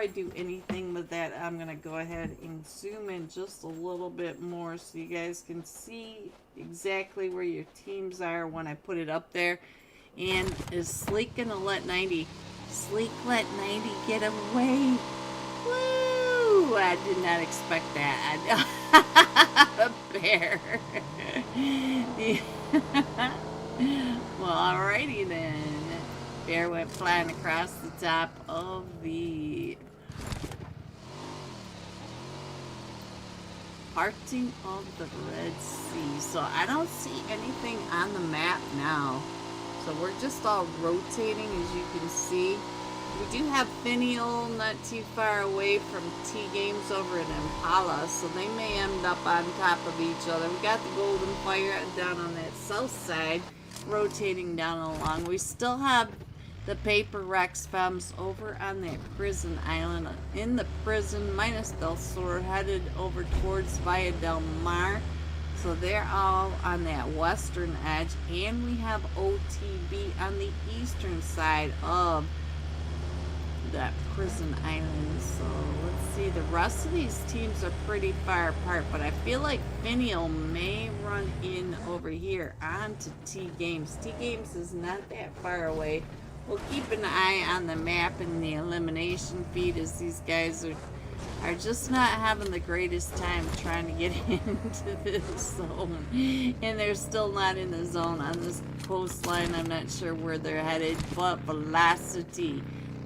do anything with that. I'm gonna go ahead and zoom in just a little bit more so you guys can see exactly where your teams are when I put it up there. And is Sleek gonna let 90? Sleek let 90 get away. Woo! I did not expect that. A bear. Well, alrighty then. Bear went flying across the top of the parting of the Red Sea. So I don't see anything on the map now. So we're just all rotating, as you can see. We do have Finial not too far away from T-Games over at Impala, so they may end up on top of each other. We got the Golden Fire down on that south side, rotating down along. We still have the Paper Rex Femmes over on that prison island, in the prison, minus Del Sur, headed over towards Via Del Mar. So they're all on that western edge, and we have OTB on the eastern side of that prison island. So let's see, the rest of these teams are pretty far apart, but I feel like Finial may run in over here onto T-Games. T-Games is not that far away. We'll keep an eye on the map and the elimination feed, as these guys are just not having the greatest time trying to get into this zone, and they're still not in the zone on this coastline. I'm not sure where they're headed, but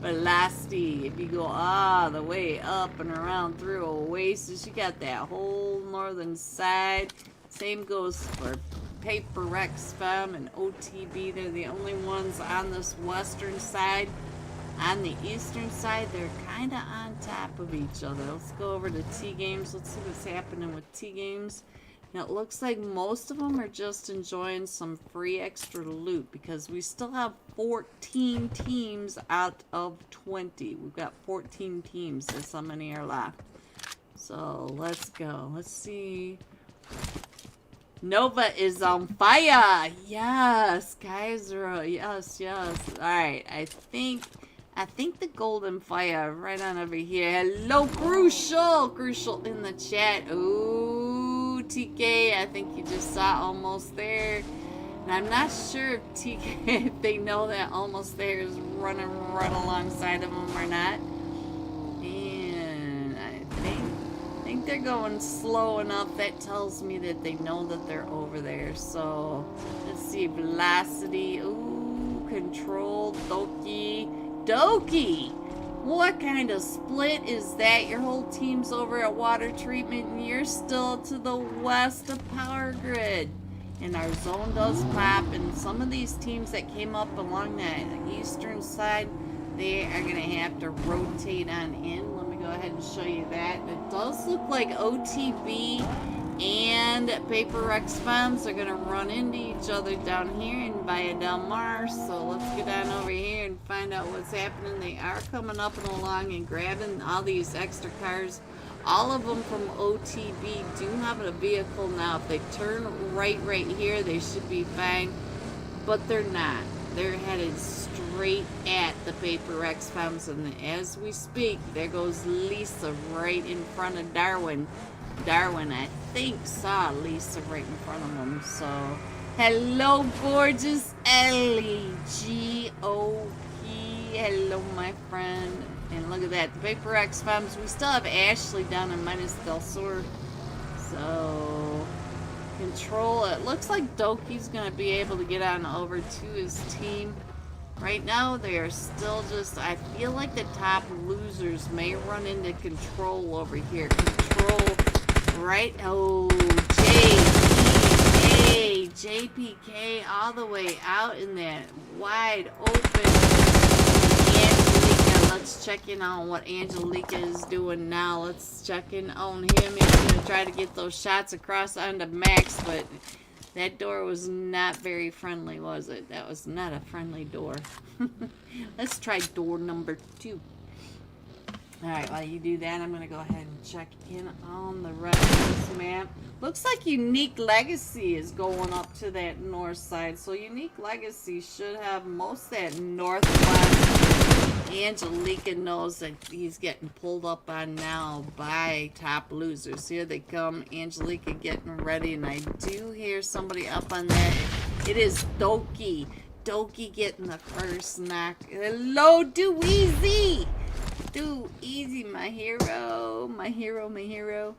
Velocity, if you go all the way up and around through Oasis, you got that whole northern side. Same goes for Paper Rex Femme and OTB. They're the only ones on this western side. On the eastern side, they're kind of on top of each other. Let's go over to T-Games. Let's see what's happening with T-Games. Now, it looks like most of them are just enjoying some free extra loot, because we still have 14 teams out of 20. We've got 14 teams. That's how many are left. So, let's go. Let's see. Nova is on fire. Yes, guys. Yes. Alright, I think the Golden Fire right on over here. Hello, Crucial in the chat. Ooh, TK, I think you just saw Almost There. And I'm not sure if TK, if they know that Almost There is running right alongside of them or not. And I think they're going slow enough. That tells me that they know that they're over there. So, let's see. Velocity. Ooh, Control. Doki! What kind of split is that? Your whole team's over at Water Treatment, and you're still to the west of Power Grid. And our zone does pop, and some of these teams that came up along that eastern side, They are going to have to rotate on in. Let me go ahead and show you that. It does look like OTB and Paper Rex Bombs are going to run into each other down here in Via Del Mar. So let's get on over here and find out what's happening. They are coming up and along and grabbing all these extra cars. All of them from OTB do have a vehicle now. If they turn right here, they should be fine. But they're not. They're headed straight at the Paper Rex Bombs. And as we speak, there goes Lisa right in front of Darwin. Darwin, I think, saw Lisa right in front of him. So, hello, gorgeous Ellie. G-O-P. Hello, my friend. And look at that. The Paper Rex Bombs. We still have Ashley down in Minus Del Sur. So, control. It looks like Doki's going to be able to get on over to his team. Right now, they are still just, I feel like the top losers may run into control over here. Control, right? Oh, JPK all the way out in that wide open. Angelica, let's check in on what Angelica is doing now. Let's check in on him. He's going to try to get those shots across onto Max, but that door was not very friendly, was it? That was not a friendly door. Let's try door number 2. Alright, while you do that, I'm going to go ahead and check in on the rest of this map. Looks like Unique Legacy is going up to that north side. So Unique Legacy should have most of that northwest. Angelica knows that he's getting pulled up on now by top losers. Here they come. Angelica getting ready. And I do hear somebody up on that. It is Doki. Doki getting the first knock. Hello, Do Easy. Do Easy, my hero. My hero, my hero.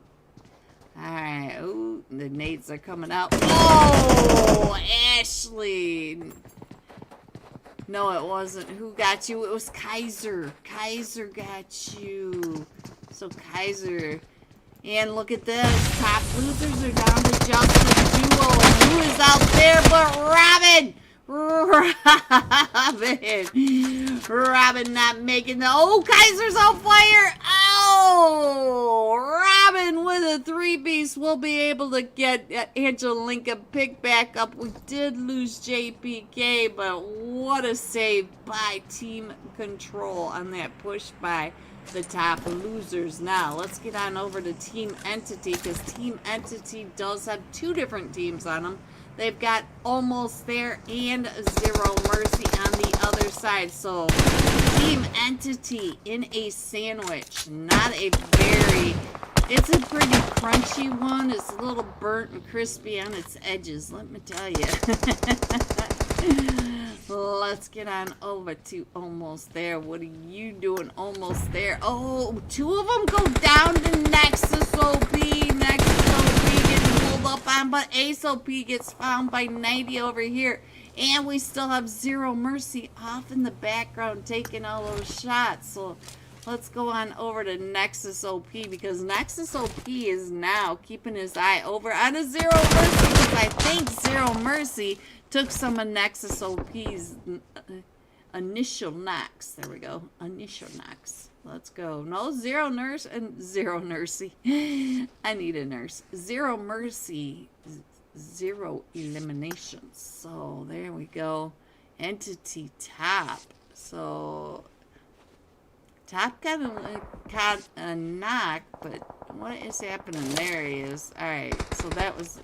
Alright. Oh, the nades are coming out. Oh, Ashley. No, it wasn't. Who got you? It was Kaiser. Kaiser got you. So, Kaiser. And look at this. Top losers are down to just the duo. Who is out there but Robin? Robin not making the... Oh, Kaiser's on fire! Oh! Robin with a 3-piece will be able to get Angelica picked back up. We did lose JPK, but what a save by Team Control on that push by the top losers. Now, let's get on over to Team Entity, because Team Entity does have 2 different teams on them. They've got Almost There and Zero Mercy on the other side. So, Team Entity in a sandwich. Not a very... It's a pretty crunchy one. It's a little burnt and crispy on its edges, let me tell you. Let's get on over to Almost There. What are you doing, Almost There? Oh, 2 of them go down to Nexus OP. Nexus OP getting pulled up on, but Ace OP gets found by 90 over here. And we still have Zero Mercy off in the background taking all those shots. So let's go on over to Nexus OP, because Nexus OP is now keeping his eye over on a Zero Mercy, because I think Zero Mercy took some of Nexus OP's initial knocks. There we go. Initial knocks. Let's go. No, Zero Nurse and Zero Nursey. I need a nurse. Zero Mercy. 0 eliminations. So, there we go. Entity top. So, top got a knock, but what is happening? There he is. Alright, so that was,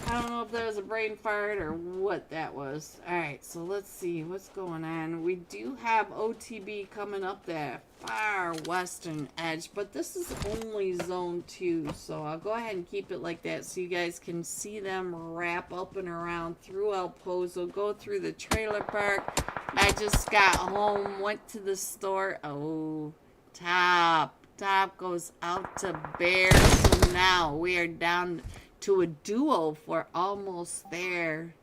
I don't know if that was a brain fart or what that was. Alright, so let's see what's going on. We do have OTB coming up that far western edge, but this is only zone 2, so I'll go ahead and keep it like that so you guys can see them wrap up and around through El Pozo, go through the trailer park. I just got home, went to the store. Oh, top goes out to Bear. So now we are down to a duo for Almost There.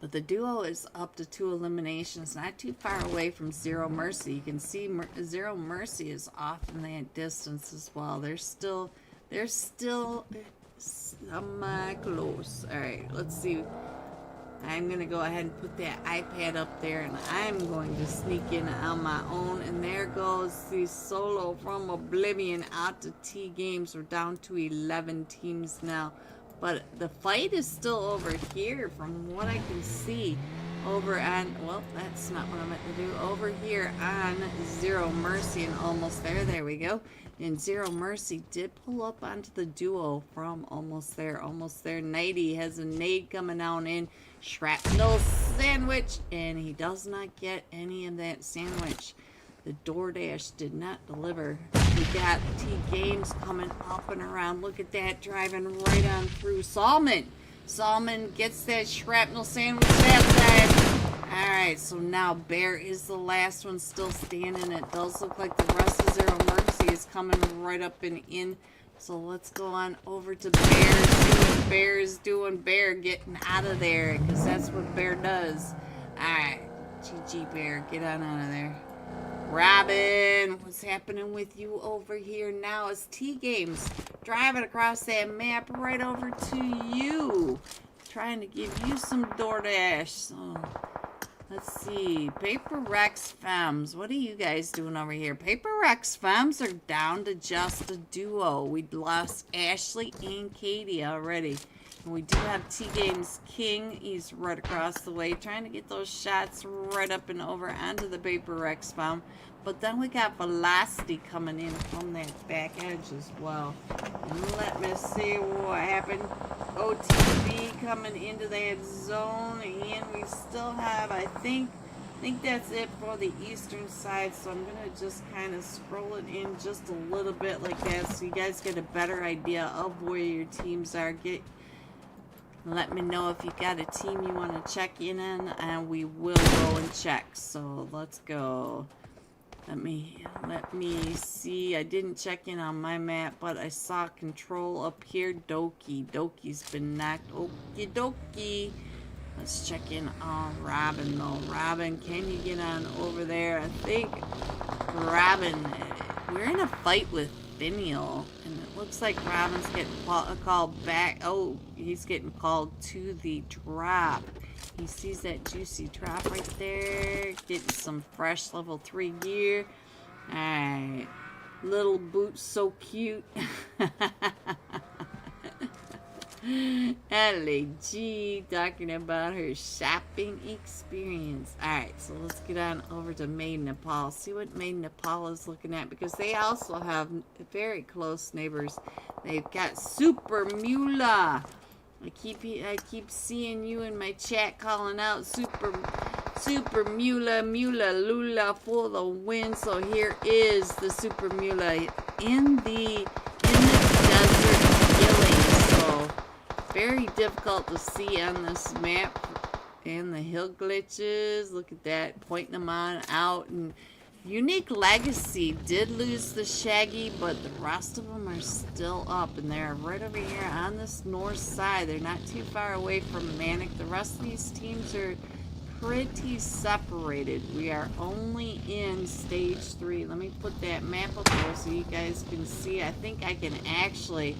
But the duo is up to 2 eliminations, not too far away from Zero Mercy. You can see Zero Mercy is off in that distance as well. They're still semi-close. All right, let's see. I'm going to go ahead and put that iPad up there, and I'm going to sneak in on my own. And there goes the solo from Oblivion out to T Games. We're down to 11 teams now. But the fight is still over here from what I can see. Over on, well, that's not what I meant to do. Over here on Zero Mercy, and almost there. There we go. And Zero Mercy did pull up onto the duo from almost there. Almost there. Nighty has a nade coming on in. Shrapnel sandwich. And he does not get any of that sandwich. The DoorDash did not deliver. We got T Games coming up and around. Look at that, driving right on through. Salmon gets that shrapnel sandwich that time. Alright, so now Bear is the last one still standing. It does look like the rest of Zero Mercy is coming right up and in. So let's go on over to Bear. See what Bear is doing. Bear getting out of there, because that's what Bear does. Alright, GG Bear, get on out of there. Robin, what's happening with you over here now? It's T Games driving across that map right over to you. Trying to give you some DoorDash. So, let's see. Paper Rex Femmes. What are you guys doing over here? Paper Rex Femmes are down to just a duo. We lost Ashley and Katie already. And we do have T Games King. He's right across the way, trying to get those shots right up and over onto the Paper Rex Femme. But then we got Velocity coming in from that back edge as well. And let me see what happened. OTB coming into that zone, and we still have, I think that's it for the eastern side. So I'm gonna just kind of scroll it in just a little bit like that, so you guys get a better idea of where your teams are. Let me know if you got a team you want to check in on, and we will go and check. So let's go. Let me see. I didn't check in on my map, but I saw Control up here. Doki's been knocked. Okie dokie. Let's check in on Robin though. Robin, can you get on over there? I think Robin, we're in a fight with Finial, and it looks like Robin's getting called back. Oh, he's getting called to the drop. He sees that juicy drop right there. Getting some fresh level 3 gear. Alright. Little boots, so cute. LAG talking about her shopping experience. Alright, so let's get on over to Made in Nepal. See what Made in Nepal is looking at, because they also have very close neighbors. They've got Super Mula. I keep seeing you in my chat calling out Super Mula Lula for the win. So here is the Super Mula in the desert killing. So very difficult to see on this map. And the hill glitches. Look at that, pointing them on out. And Unique Legacy did lose the Shaggy, but the rest of them are still up, and they're right over here on this north side. They're not too far away from Manic. The rest of these teams are pretty separated. We are only in stage 3. Let me put that map up there so you guys can see. I think I can actually,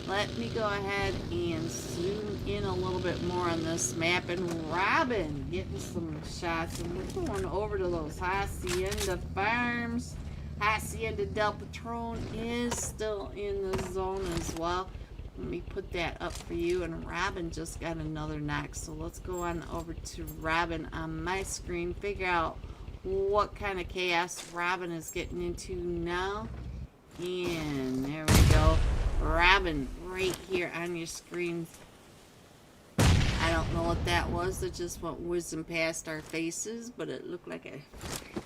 let me go ahead and zoom in a little bit more on this map. And Robin getting some shots. And we're going over to those Hacienda farms. Hacienda Del Patron is still in the zone as well. Let me put that up for you. And Robin just got another knock. So let's go on over to Robin on my screen. Figure out what kind of chaos Robin is getting into now. And there we go. Robin right here on your screen. I don't know what that was. It just went whizzing past our faces, but it looked like a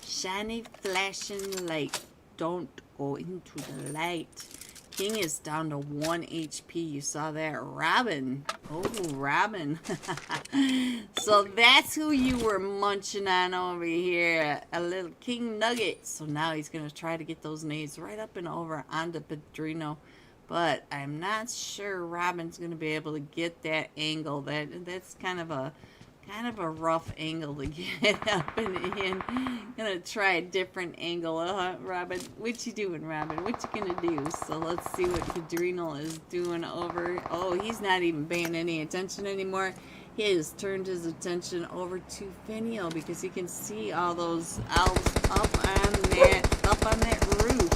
shiny flashing light. Don't go into the light. King is down to 1 HP. You saw that. Robin. Oh, Robin. So that's who you were munching on over here. A little King Nugget. So now he's going to try to get those nades right up and over onto Pedrino. But I'm not sure Robin's going to be able to get that angle. That's kind of a rough angle to get up and in. Gonna try a different angle, Robin. What you doing, Robin? What you gonna do? So let's see what Cadrenal is doing over. Oh, he's not even paying any attention anymore. He has turned his attention over to Finial because he can see all those elves up on that roof.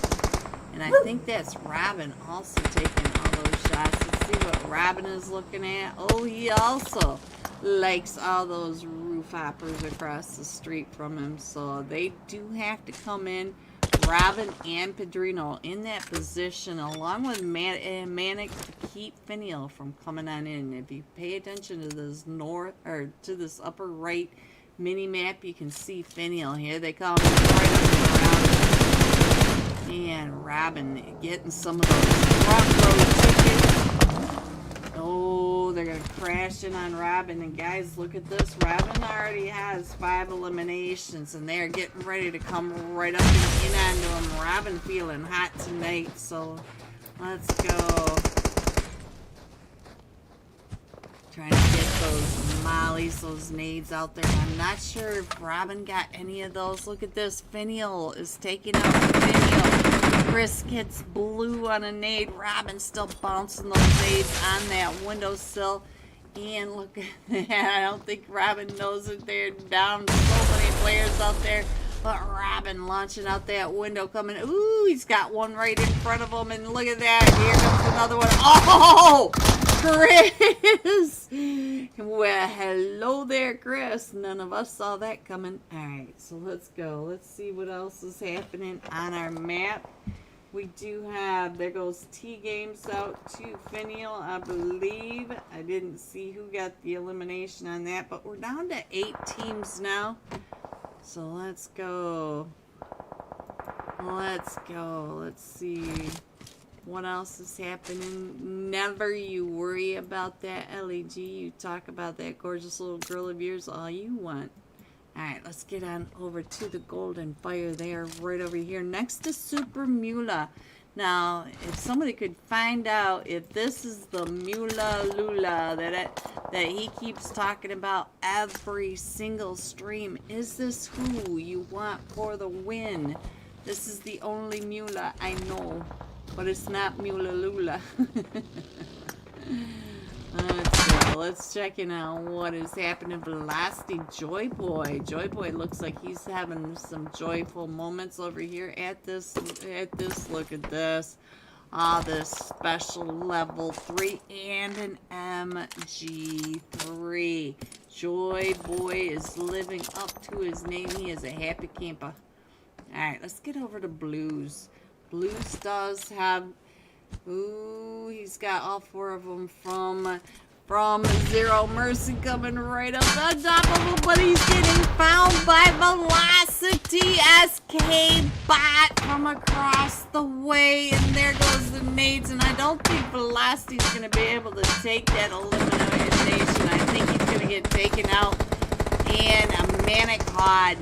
And I think that's Robin also taking all those shots. Let's see what Robin is looking at. Oh, he also likes all those roof hoppers across the street from him. So they do have to come in, Robin and Pedrino, in that position, along with Manic, to keep Finial from coming on in. If you pay attention to this to this upper right mini map, you can see Finial here. They come right up and around. And Robin getting some of those front row tickets. Oh, they're going to crash in on Robin. And guys, look at this. Robin already has 5 eliminations, and they're getting ready to come right up and in onto him. Robin feeling hot tonight, so let's go. Trying to get those mollies, those nades out there. I'm not sure if Robin got any of those. Look at this. Finial is taking out Finial. Chris gets blue on a nade. Robin still bouncing those nades on that windowsill. And look at that. I don't think Robin knows that they're down so many players out there. But Robin launching out that window, coming. Ooh, he's got one right in front of him. And look at that. Here comes another one. Oh! Chris! Well, hello there, Chris. None of us saw that coming. Alright, so let's go. Let's see what else is happening on our map. We do have, there goes T Games out to Finial, I believe. I didn't see who got the elimination on that, but we're down to 8 teams now. So let's go. Let's go. Let's see what else is happening. Never you worry about that, LEG. You talk about that gorgeous little girl of yours all you want. Alright, let's get on over to the Golden Fire there, right over here, next to Super Mula. Now, if somebody could find out if this is the Mula Lula that he keeps talking about every single stream, is this who you want for the win? This is the only Mula I know, but it's not Mula Lula. Let's check in on what is happening. Velocity Joy Boy. Joy Boy looks like he's having some joyful moments over here at this. Look at this. This special level 3 and an MG3. Joy Boy is living up to his name. He is a happy camper. Alright, let's get over to Blues. Blues does have... Ooh, he's got all 4 of them from Zero Mercy coming right up on top of him, but he's getting found by Velocity SK Bot from across the way, and there goes the nades, and I don't think Velocity's going to be able to take that elimination. I think he's going to get taken out, and a Manic Hod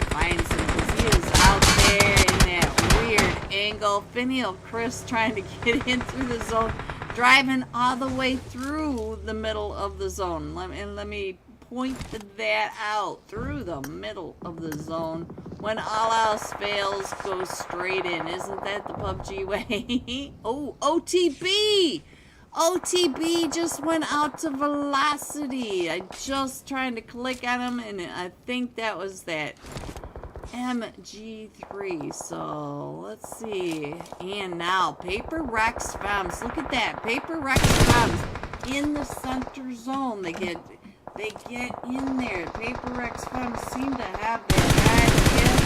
finds him because he is out there in that weird angle. Finial Chris trying to get in through the zone, driving all the way through the middle of the zone. Let me point that out. Through the middle of the zone. When all else fails, go straight in. Isn't that the PUBG way? Oh, OTB! OTB just went out to Velocity. I just trying to click on him, and I think that was that MG3. So let's see. And now Paper Rex Femmes. Look at that. Paper Rex Femmes in the center zone. They get in there. Paper Rex Femmes seem to have that IGL.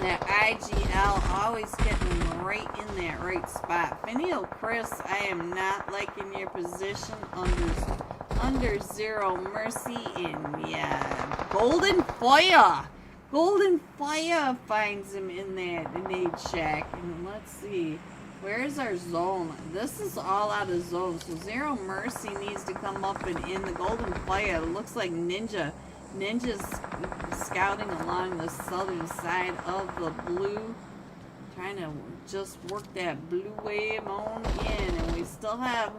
That IGL always getting right in that right spot. Finial Chris, I am not liking your position under Zero Mercy, and yeah, Golden Fire finds him in that nade shack. And let's see, where's our zone? This is all out of zone, so Zero Mercy needs to come up and in the Golden Fire. It looks like Ninja's scouting along the southern side of the blue, trying to just work that blue wave on in, and we still have,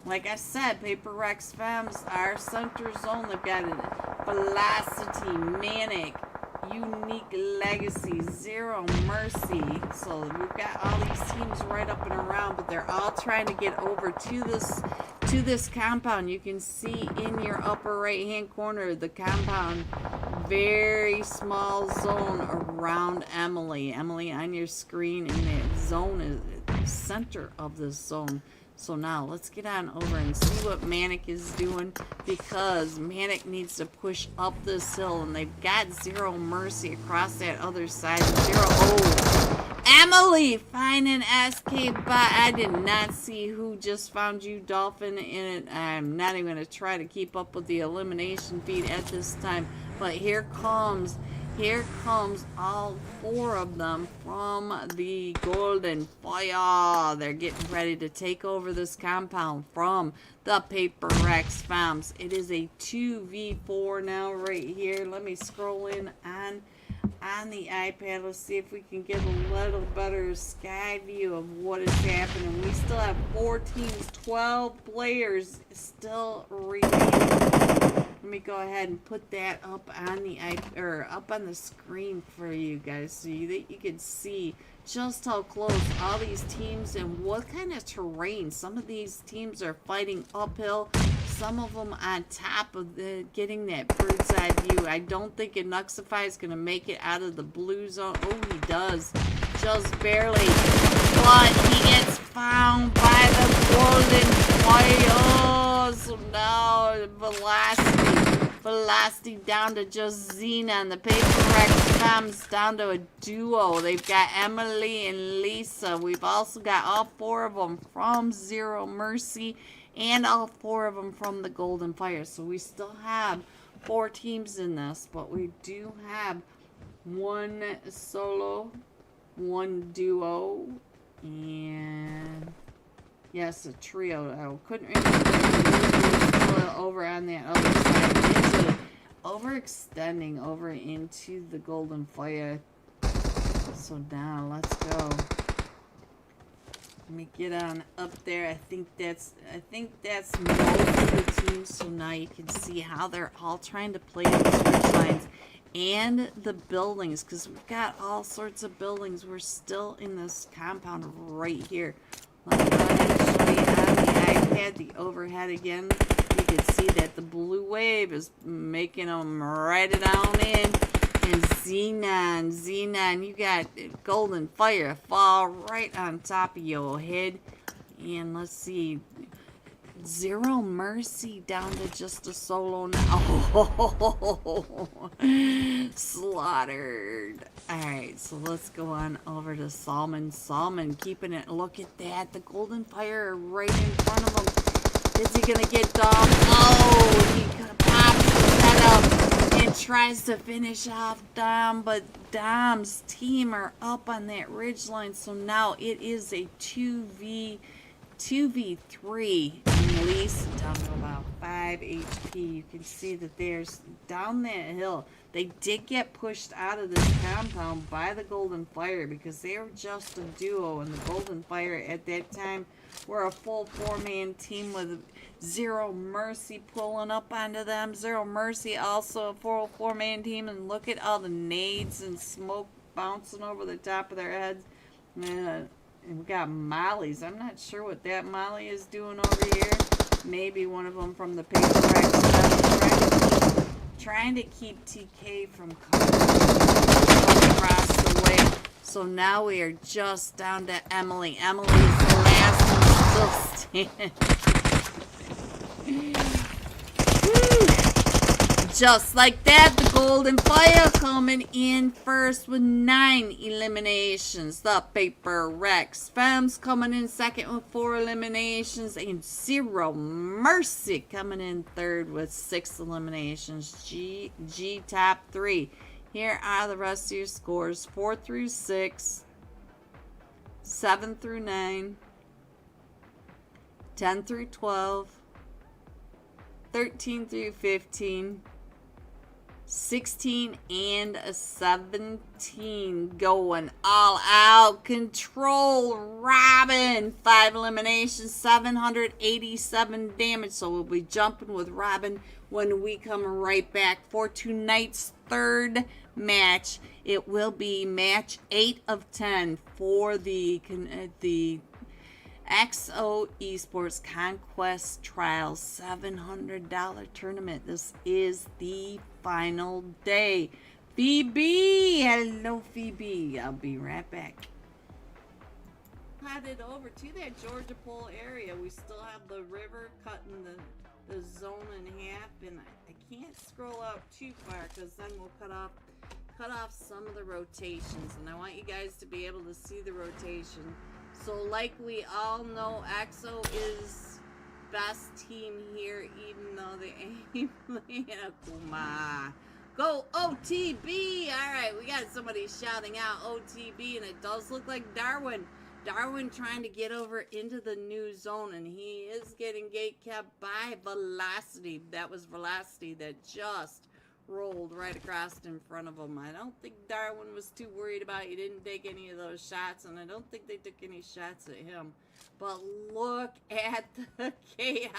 like I said, Paper Rex Femmes, our center zone. They've got a Velocity, Manic, Unique Legacy, Zero Mercy. So we've got all these teams right up and around, but they're all trying to get over to to this compound. You can see in your upper right hand corner the compound, very small zone around Emily. Emily on your screen, and that zone is the center of this zone. So now let's get on over and see what Manic is doing, because Manic needs to push up this hill, and they've got Zero Mercy across that other side. Emily, find an SK bot. I did not see who just found you, Dolphin, in it. I'm not even going to try to keep up with the elimination feed at this time. But here comes all 4 of them from the Golden Fire. They're getting ready to take over this compound from the Paper Rex Farms. It is a 2v4 now right here. Let me scroll in on the iPad. Let's see if we can get a little better sky view of what is happening. We still have 4 teams, 12 players still remaining. Let me go ahead and put that up on the up on the screen for you guys, so that you can see just how close all these teams and what kind of terrain. Some of these teams are fighting uphill, some of them on top of getting that bird's eye view. I don't think Enuxify is going to make it out of the blue zone. Oh, he does, just barely, but he gets found by the Golden Fire. So now velocity down to just Xena, and the Paper Rex comes down to a duo. They've got Emily and Lisa. We've also got all 4 of them from Zero Mercy, and all 4 of them from the Golden Fire. So we still have 4 teams in this, but we do have 1 solo, 1 duo, and yes, a trio. I couldn't remember over on that other side. Overextending over into the Golden Fire. So now let's go. Let me get on up there. I think that's most of the teams. So now you can see how they're all trying to play the switch lines and the buildings, because we've got all sorts of buildings. We're still in this compound right here. Let me go ahead and show you on the iPad the overhead again. You can see that the blue wave is making them right down in. And Xenon, you got Golden Fire fall right on top of your head. And let's see, Zero Mercy down to just a solo now. Oh, slaughtered. Alright, so let's go on over to Salmon. Salmon keeping it. Look at that. The Golden Fire right in front of him. Is he going to get Dom? Oh, he pops his head up and tries to finish off Dom, but Dom's team are up on that ridge line. So now it is a 2v3. And Lisa down to about 5 HP. You can see that there's down that hill. They did get pushed out of this compound by the Golden Fire because they were just a duo, and the Golden Fire at that time were a full 4-man team with Zero Mercy pulling up onto them. Zero Mercy also a full 4-man team, and look at all the nades and smoke bouncing over the top of their heads. And we got Molly's. I'm not sure what that Molly is doing over here. Maybe one of them from the Paper Rex. Trying to keep TK from coming across the way. So now we are just down to Emily. Emily's the last one still standing. Just like that, the Golden Fire coming in first with 9 eliminations. The Paper Rex Femmes coming in second with 4 eliminations. And Zero Mercy coming in third with 6 eliminations. G top 3. Here are the rest of your scores. 4 through 6. 7 through 9. 10 through 12. 13 through 15. 16 and 17 going all out. Control Robin, 5 eliminations, 787 damage. So we'll be jumping with Robin when we come right back for tonight's 3rd match. It will be match 8 of 10 for the XO Esports Conquest Trials $700 tournament. This is the final day. Phoebe! Hello, Phoebe. I'll be right back. Headed over to that Georgia Pole area. We still have the river cutting the zone in half, and I can't scroll out too far because then we'll cut off some of the rotations, and I want you guys to be able to see the rotation. So like we all know, XO is best team here, even though they ain't playing Akuma. Go OTB! Alright, we got somebody shouting out OTB, and it does look like Darwin. Darwin trying to get over into the new zone, and he is getting gate kept by Velocity. That was Velocity that just rolled right across in front of him. I don't think Darwin was too worried about it. He didn't take any of those shots, and I don't think they took any shots at him. But look at the chaos.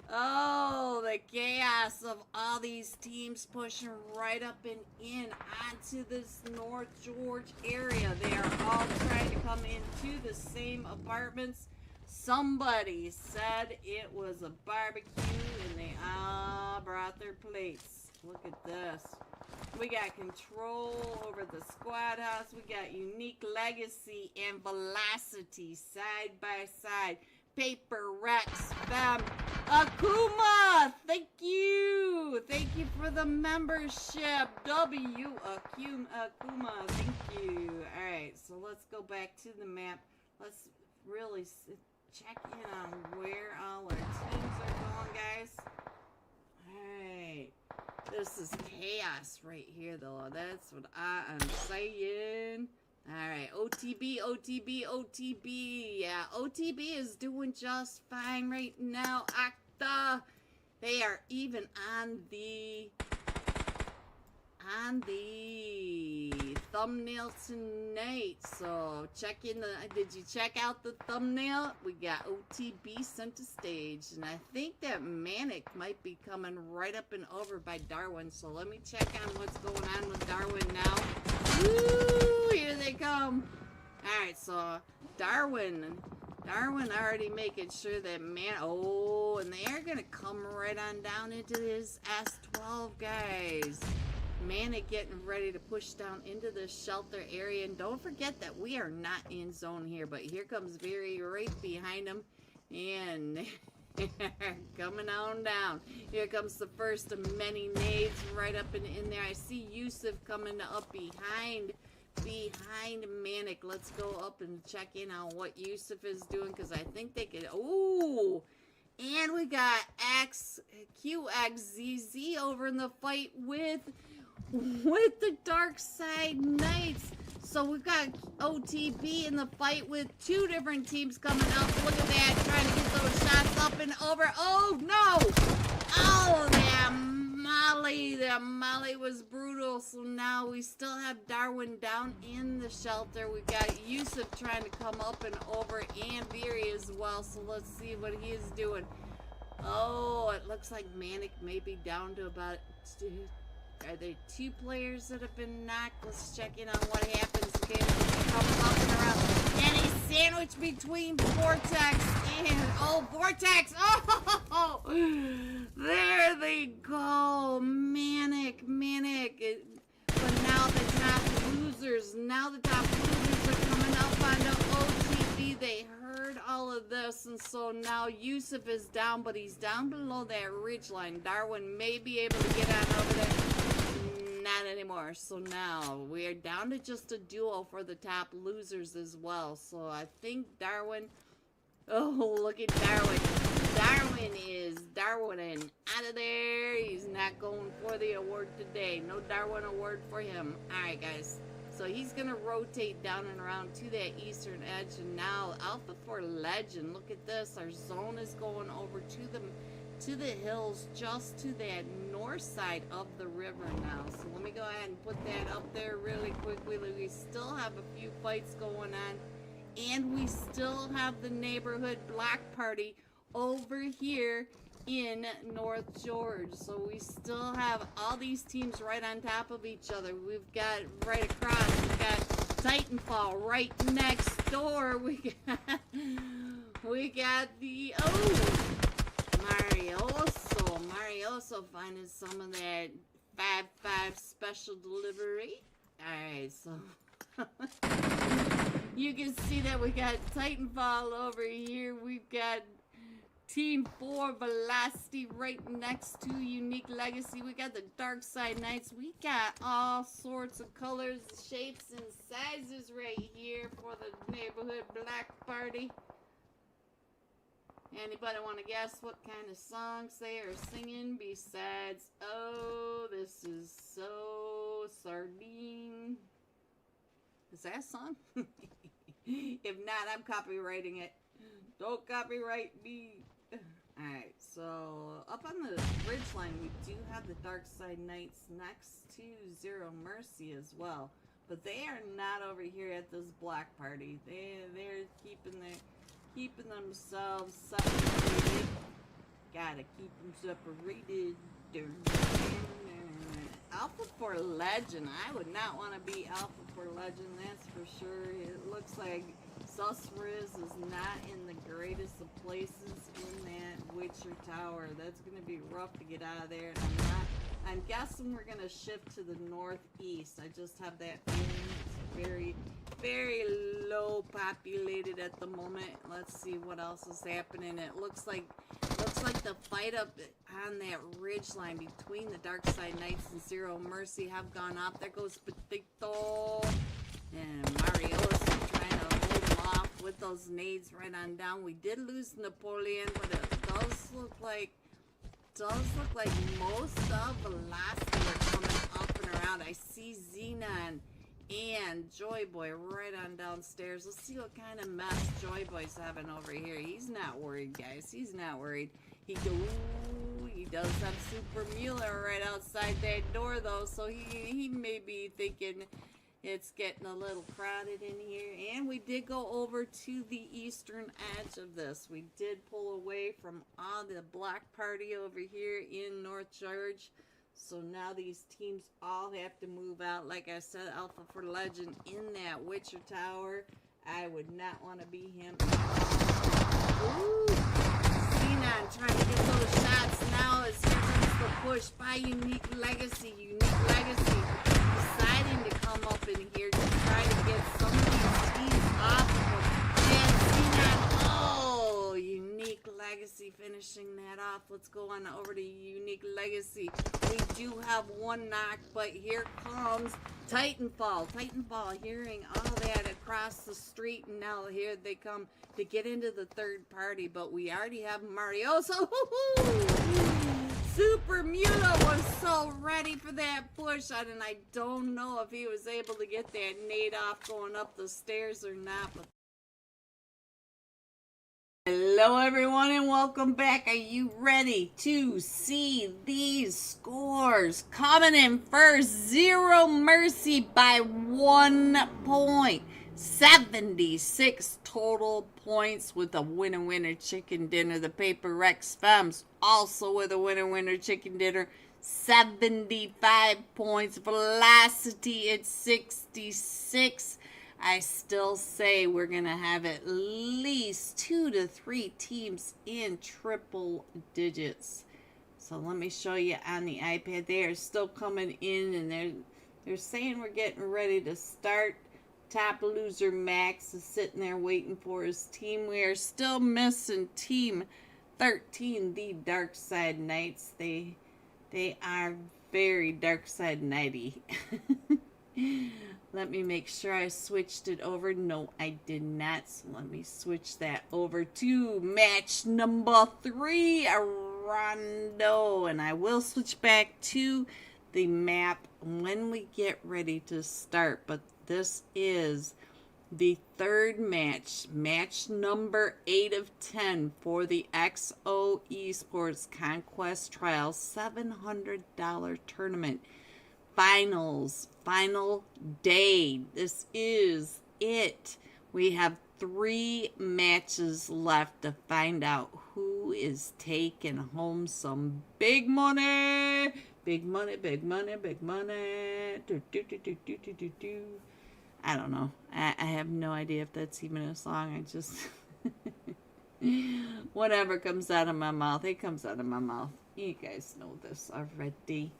Oh, the chaos of all these teams pushing right up and in onto this North George area. They are all trying to come into the same apartments. Somebody said it was a barbecue, and they all brought their plates. Look at this. We got control over the squad house. We got Unique Legacy and Velocity side by side. Paper Rex, Fem, Akuma. Thank you. Thank you for the membership. Akuma. Thank you. All right, so let's go back to the map. Let's really check in on where all our teams are going, guys. Alright. This is chaos right here, though. That's what I am saying. Alright. OTB, OTB, OTB. Yeah, OTB is doing just fine right now. Acta. They are even on the thumbnail tonight, so check in did you check out the thumbnail? We got OTB center stage, and I think that Manic might be coming right up and over by Darwin, so let me check on what's going on with Darwin now. Woo, here they come. Alright, so Darwin already making sure that and they are gonna come right on down into this S12, guys. Manic getting ready to push down into the shelter area, and don't forget that we are not in zone here, but here comes Very right behind him, and coming on down. Here comes the first of many nades right up in there. I see Yusuf coming up behind Manic. Let's go up and check in on what Yusuf is doing, because I think they could. Ooh, and we got QXZZ over in the fight with the Dark Side Knights. So we've got OTB in the fight with two different teams coming up. Look at that, trying to get those shots up and over. Oh no! Oh, that Molly was brutal. So now we still have Darwin down in the shelter. We've got Yusuf trying to come up and over, and Beery as well. So let's see what he is doing. Oh, it looks like Manic may be down to about Are there two players that have been knocked? Let's check in on what happens. Okay, coming up and around. And he's sandwiched between Vortex and Vortex! Oh, there they go. Manic. But now the top losers are coming up onto OTB. They heard all of this, and so now Yusuf is down, but he's down below that ridge line. Darwin may be able to get on over there. Not anymore. So now we are down to just a duo for the top losers as well. So I think Darwin. Oh, look at Darwin. Darwin is Darwin out of there. He's not going for the award today. No Darwin award for him. Alright, guys. So he's going to rotate down and around to that eastern edge. And now Alpha for Legend. Look at this. Our zone is going over to the hills, just to that north side of the river now. So let me go ahead and put that up there really quickly. We still have a few fights going on, and we still have the neighborhood block party over here in North George. So we still have all these teams right on top of each other. We've got right across, we've got Titanfall right next door. We got the Marioso finding some of that 5-5 special delivery. Alright, so you can see that we got Titanfall over here. We've got Team 4 Velocity right next to Unique Legacy. We got the Dark Side Knights. We got all sorts of colors, shapes, and sizes right here for the neighborhood black party. Anybody want to guess what kind of songs they are singing besides, oh, this is so sardine? Is that a song? If not, I'm copywriting it. Don't copyright me. Alright, so up on the ridgeline, we do have the Dark Side Knights next to Zero Mercy as well. But they are not over here at this black party. They're keeping themselves separated. Gotta keep them separated. Alpha for Legend. I would not want to be Alpha for Legend, that's for sure. It looks like Susriz is not in the greatest of places in that Witcher Tower. That's going to be rough to get out of there. And I'm guessing we're going to shift to the northeast. I just have that feeling. It's very, very low populated at the moment. Let's see what else is happening. It looks like the fight up on that ridge line between the Dark Side Knights and Zero Mercy have gone up. There goes Petito and Mario's trying to hold him off with those nades right on down. We did lose Napoleon, but it does look like most of Velocity are coming up and around. I see Xenon and Joy Boy right on downstairs. Let's see what kind of mess Joy Boy's having over here. He's not worried, guys. He's not worried. He does have Super Mueller right outside that door, though, so he may be thinking it's getting a little crowded in here. And we did go over to the eastern edge of this. We did pull away from all the black party over here in North George. So now these teams all have to move out. Like I said, Alpha for Legend in that Witcher Tower. I would not want to be him. Ooh! Xenon trying to get those shots now as here comes the push by Unique Legacy. Unique Legacy deciding to come up in here to try to get some of these teams off of them. And Xenon, oh! Unique Legacy finishing that off. Let's go on over to Unique Legacy. We do have one knock, but here comes Titanfall. Titanfall hearing all that across the street, and now here they come to get into the third party, but we already have Mario. So, Super Muto was so ready for that push, and I don't know if he was able to get that nade off going up the stairs or not, but hello everyone and welcome back. Are you ready to see these scores? Coming in first, Zero Mercy by 1 point. 76 total points with a winner chicken dinner. The Paper Rex Femmes also with a winner chicken dinner. 75 points. Velocity at 66. I still say we're going to have at least 2 to 3 teams in triple digits. So let me show you on the iPad. They are still coming in, and they're saying we're getting ready to start. Top loser Max is sitting there waiting for his team. We are still missing Team 13, the Dark Side Knights. They are very Dark Side Nighty. Let me make sure I switched it over. No, I did not. So let me switch that over to match number 3, Rondo. And I will switch back to the map when we get ready to start. But this is the third match. Match number 8 of 10 for the XO Esports Conquest Trial $700 tournament. Finals, final day. This is it. We have 3 matches left to find out who is taking home some big money. Big money, big money, big money. I don't know. I have no idea if that's even a song. I just whatever comes out of my mouth, it comes out of my mouth. You guys know this already.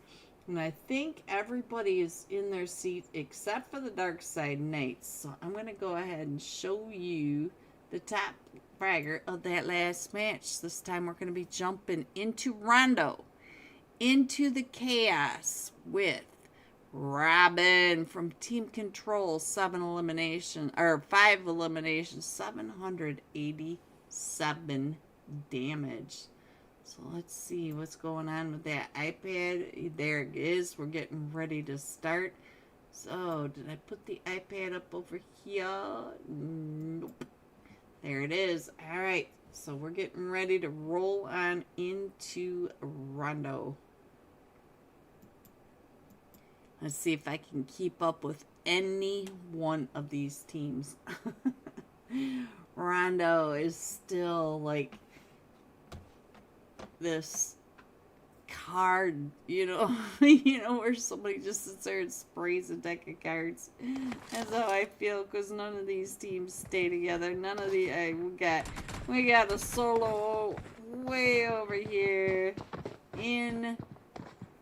And I think everybody is in their seat except for the Dark Side Knights. So I'm going to go ahead and show you the top fragger of that last match. This time we're going to be jumping into Rondo, into the chaos with Robin from Team Control. 5 eliminations, 787 damage. So let's see what's going on with that iPad. There it is. We're getting ready to start. So, did I put the iPad up over here? Nope. There it is. All right. So, we're getting ready to roll on into Rondo. Let's see if I can keep up with any one of these teams. Rondo is still like this card, you know, where somebody just sits there and sprays a deck of cards. That's how I feel, because none of these teams stay together. None of the we got a solo way over here in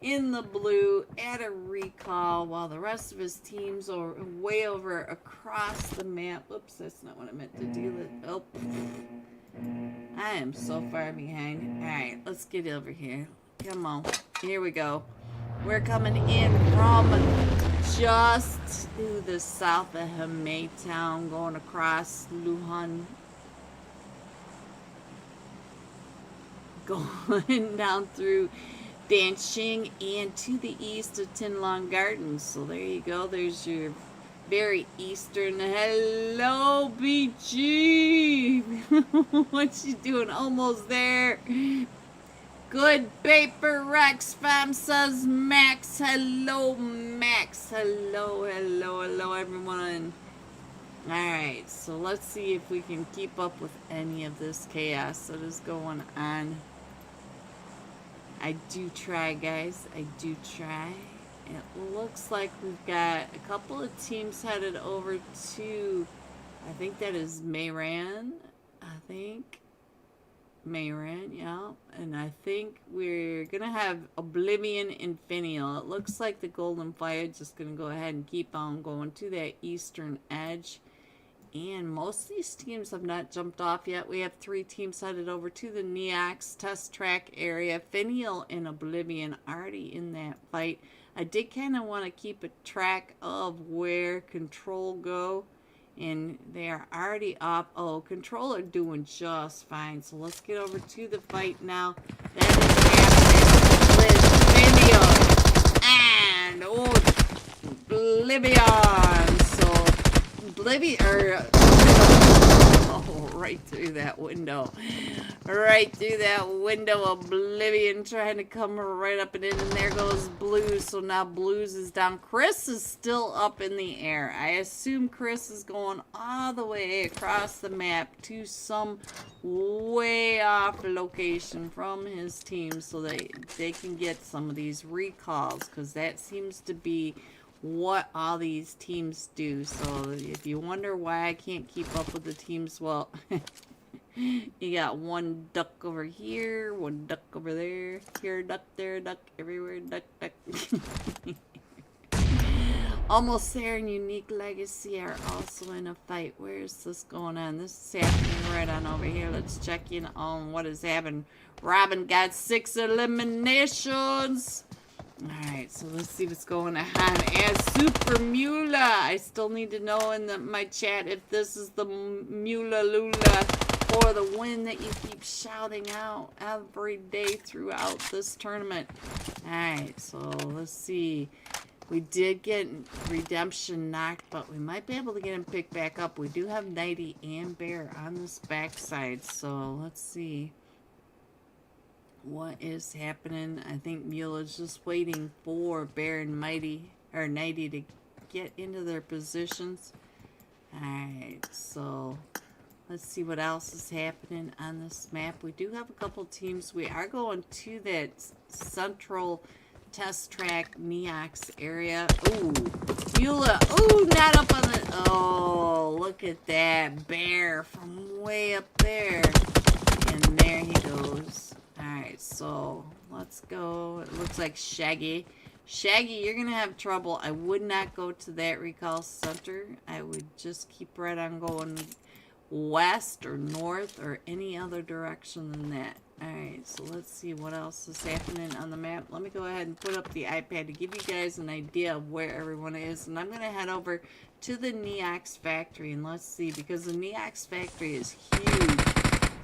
the blue at a recall, while the rest of his teams are way over across the map. Oops, that's not what I meant to do. Oh, I am so far behind. Alright, let's get over here. Come on. Here we go. We're coming in from just to the south of Town, going across Luhan. Going down through Danqing and to the east of Tinlong Gardens. So there you go. There's your very eastern. Hello, BG. What you doing? Almost there. Good paper. Rex Fam says Max. Hello, Max. Hello, everyone. Alright, so let's see if we can keep up with any of this chaos that is going on. I do try, guys. I do try. It looks like we've got a couple of teams headed over to, I think that is Mayran. Mayran, yeah. And I think we're going to have Oblivion and Finial. It looks like the Golden Fire is just going to go ahead and keep on going to that eastern edge. And most of these teams have not jumped off yet. We have 3 teams headed over to the Neox test track area. Finial and Oblivion already in that fight. I did kind of want to keep a track of where Control go. And they are already up. Oh, Control are doing just fine. So let's get over to the fight now. That is happening with Finial and Oblivion. So Oblivion, oh, right through that window. Right through that window. Oblivion trying to come right up and in. And there goes Blues. So now Blues is down. Chris is still up in the air. I assume Chris is going all the way across the map to some way off location from his team so that they can get some of these recalls. Because that seems to be what all these teams do. So if you wonder why I can't keep up with the teams, well, you got one duck over here, one duck over there, here duck, there duck, everywhere duck, duck. Almost there and Unique Legacy are also in a fight. Where is this going on? This is happening right on over here. Let's check in on what is happening. Robin got 6 eliminations. Alright, so let's see what's going on. As Super Mula, I still need to know in my chat if this is the Mula Lula or the win that you keep shouting out every day throughout this tournament. Alright, so let's see. We did get Redemption knocked, but we might be able to get him picked back up. We do have Nighty and Bear on this backside, so let's see what is happening. I think Mula's just waiting for Bear and Nighty to get into their positions. Alright, so let's see what else is happening on this map. We do have a couple teams. We are going to that central test track Neox area. Ooh, Beulah. Ooh, not up on the... Oh, look at that bear from way up there. And there he goes. Alright, so let's go. It looks like Shaggy. Shaggy, you're going to have trouble. I would not go to that recall center. I would just keep right on going west or north or any other direction than that. Alright, so let's see what else is happening on the map. Let me go ahead and put up the iPad to give you guys an idea of where everyone is. And I'm going to head over to the Neox factory and let's see, because the Neox factory is huge.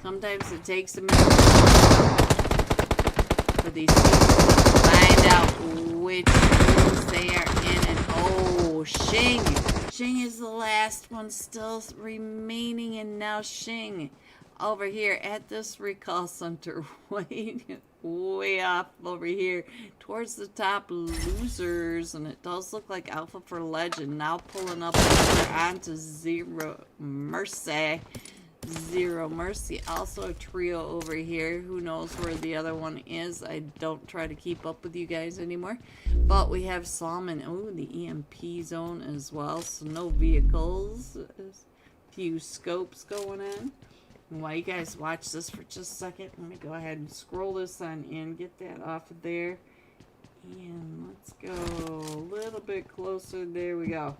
Sometimes it takes a minute for these people to find out which rooms they are in. And oh, Shing! Shing is the last one still remaining, and now Shing over here at this recall center, way off over here towards the top losers, and it does look like Alpha for Legend now pulling up onto Zero Mercy. Zero Mercy, also a trio over here. Who knows where the other one is? I don't try to keep up with you guys anymore. But we have Salmon. Oh, the EMP zone as well. So no vehicles. Few scopes going on. And while you guys watch this for just a second, let me go ahead and scroll this on in. Get that off of there. And let's go a little bit closer. There we go.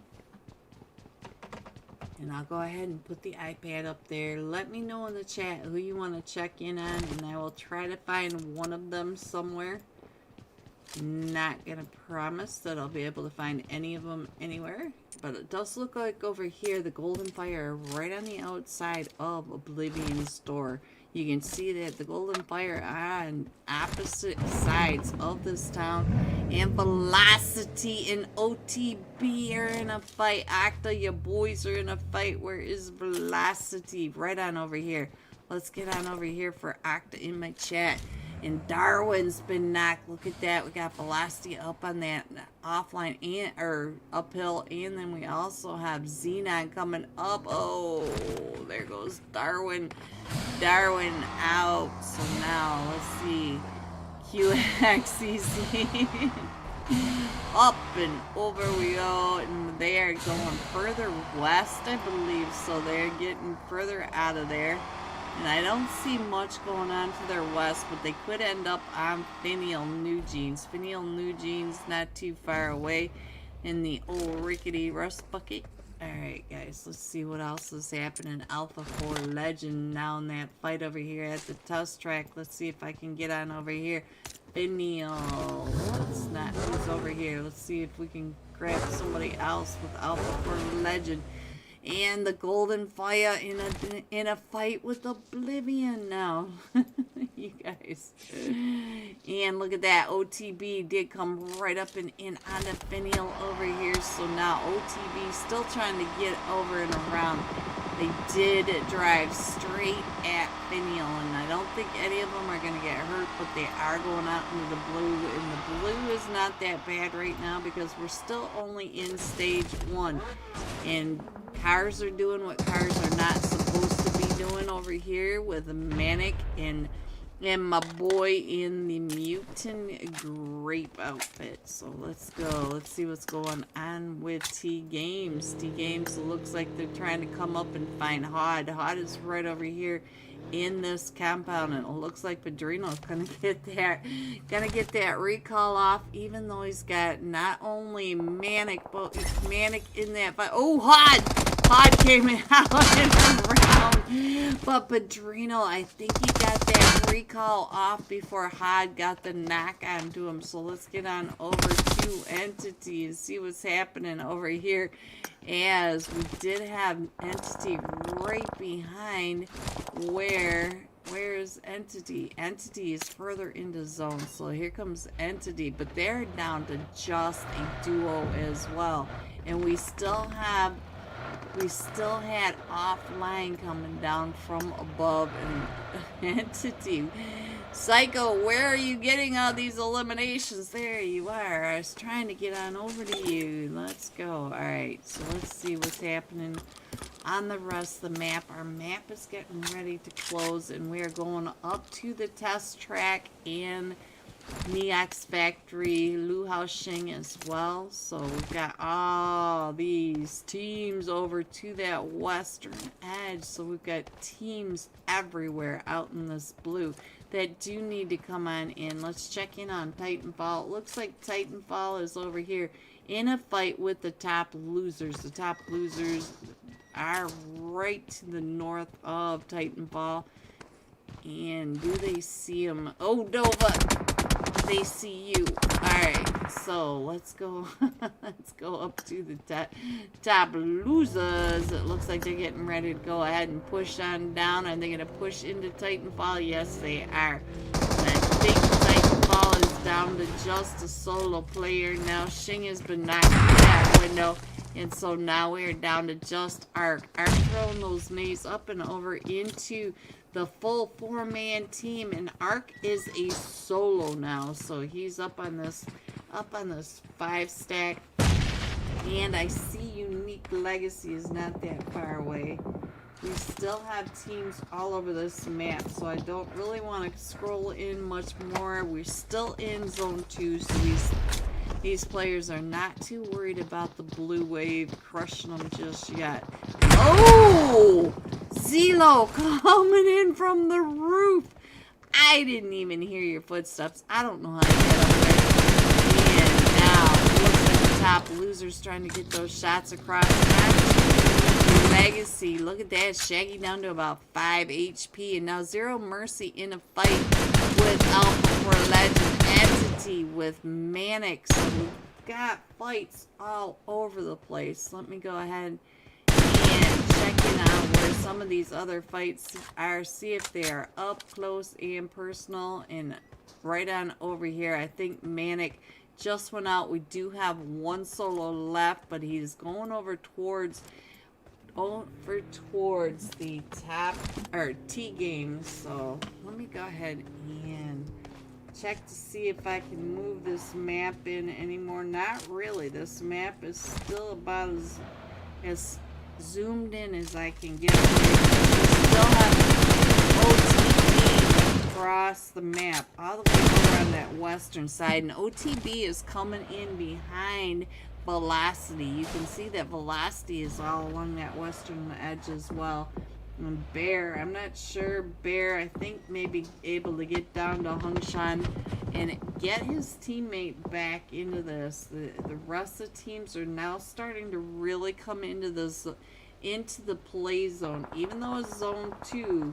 And I'll go ahead and put the iPad up there. Let me know in the chat who you want to check in on, and I will try to find one of them somewhere. Not going to promise that I'll be able to find any of them anywhere, but it does look like over here, the Golden Fire right on the outside of Oblivion's door. You can see that the Golden Fire on opposite sides of this town. And Velocity and OTB are in a fight. Octa, your boys are in a fight. Where is Velocity? Right on over here. Let's get on over here for Octa in my chat. And Darwin's been knocked. Look at that. We got Velocity up on that offline and or uphill. And then we also have Xenon coming up. Oh, there goes Darwin. Darwin out. So now let's see. QXCC. Up and over we go. And they are going further west, I believe. So they're getting further out of there. And I don't see much going on to their west, but they could end up on Finial New Jeans. Finial New Jeans not too far away in the old rickety rust bucket. Alright guys, let's see what else is happening. Alpha 4 Legend now in that fight over here at the test track. Let's see if I can get on over here. Finial, let's not, who's over here? Let's see if we can grab somebody else with Alpha 4 Legend. And the Golden Fire in a fight with Oblivion now. You guys. And look at that. OTB did come right up and in on the Finial over here. So now OTB still trying to get over and around. They did drive straight at Finial. And I don't think any of them are going to get hurt. But they are going out into the blue. And the blue is not that bad right now because we're still only in stage 1. And cars are doing what cars are not supposed to be doing over here with Manic and my boy in the mutant grape outfit. So let's go. Let's see what's going on with T Games. T Games looks like they're trying to come up and find Hod. Hod is right over here in this compound, and it looks like Padrino's gonna get that recall off, even though he's got not only Manic, but Manic in that fight. Oh, Hod came out and around, but Padrino, I think he got that recall off before Hod got the knock onto him. So let's get on over to Entity and see what's happening over here, as we did have Entity right behind. Where's Entity? Entity is further into zone, so here comes Entity, but they're down to just a duo as well. And we still had offline coming down from above, and Entity. Psycho, where are you getting all these eliminations? There you are. I was trying to get on over to you. Let's go. Alright, so let's see what's happening on the rest of the map. Our map is getting ready to close, and we are going up to the test track and Neox Factory, Luhao Xing as well. So we've got all these teams over to that western edge. So we've got teams everywhere out in this blue that do need to come on in. Let's check in on Titanfall. It looks like Titanfall is over here in a fight with the top losers. The top losers are right to the north of Titanfall. And do they see them? Oh, Nova! They see you. Alright, so let's go. Let's go up to the top losers. It looks like they're getting ready to go ahead and push on down. Are they going to push into Titanfall? Yes, they are. And I think Titanfall is down to just a solo player now. Xing has been knocked through that window. And so now we are down to just Ark. Ark throwing those nades up and over into the full 4-man team, and Ark is a solo now, so he's up on this 5-stack. And I see Unique Legacy is not that far away. We still have teams all over this map, so I don't really want to scroll in much more. We're still in zone 2, so these players are not too worried about the blue wave crushing them just yet. Oh! Zelo coming in from the roof. I didn't even hear your footsteps. I don't know how to get up there. And now, it looks like the top loser's trying to get those shots across. Legacy, look at that. Shaggy down to about 5 HP. And now Zero Mercy in a fight with Alpha 4 Legend Entity with Manic. So we've got fights all over the place. Let me go ahead and check in on where some of these other fights are. See if they are up close and personal. And right on over here, I think Manic just went out. We do have one solo left, but he's going over towards the top or T game. So let me go ahead and check to see if I can move this map in anymore. Not really. This map is still about as zoomed in as I can get. We still have OTB across the map, all the way over on that western side, and OTB is coming in behind Velocity. You can see that Velocity is all along that western edge as well. And Bear, I'm not sure. Bear, I think, maybe able to get down to Hongshan and get his teammate back into this. The rest of the teams are now starting to really come into the play zone. Even though it's zone 2,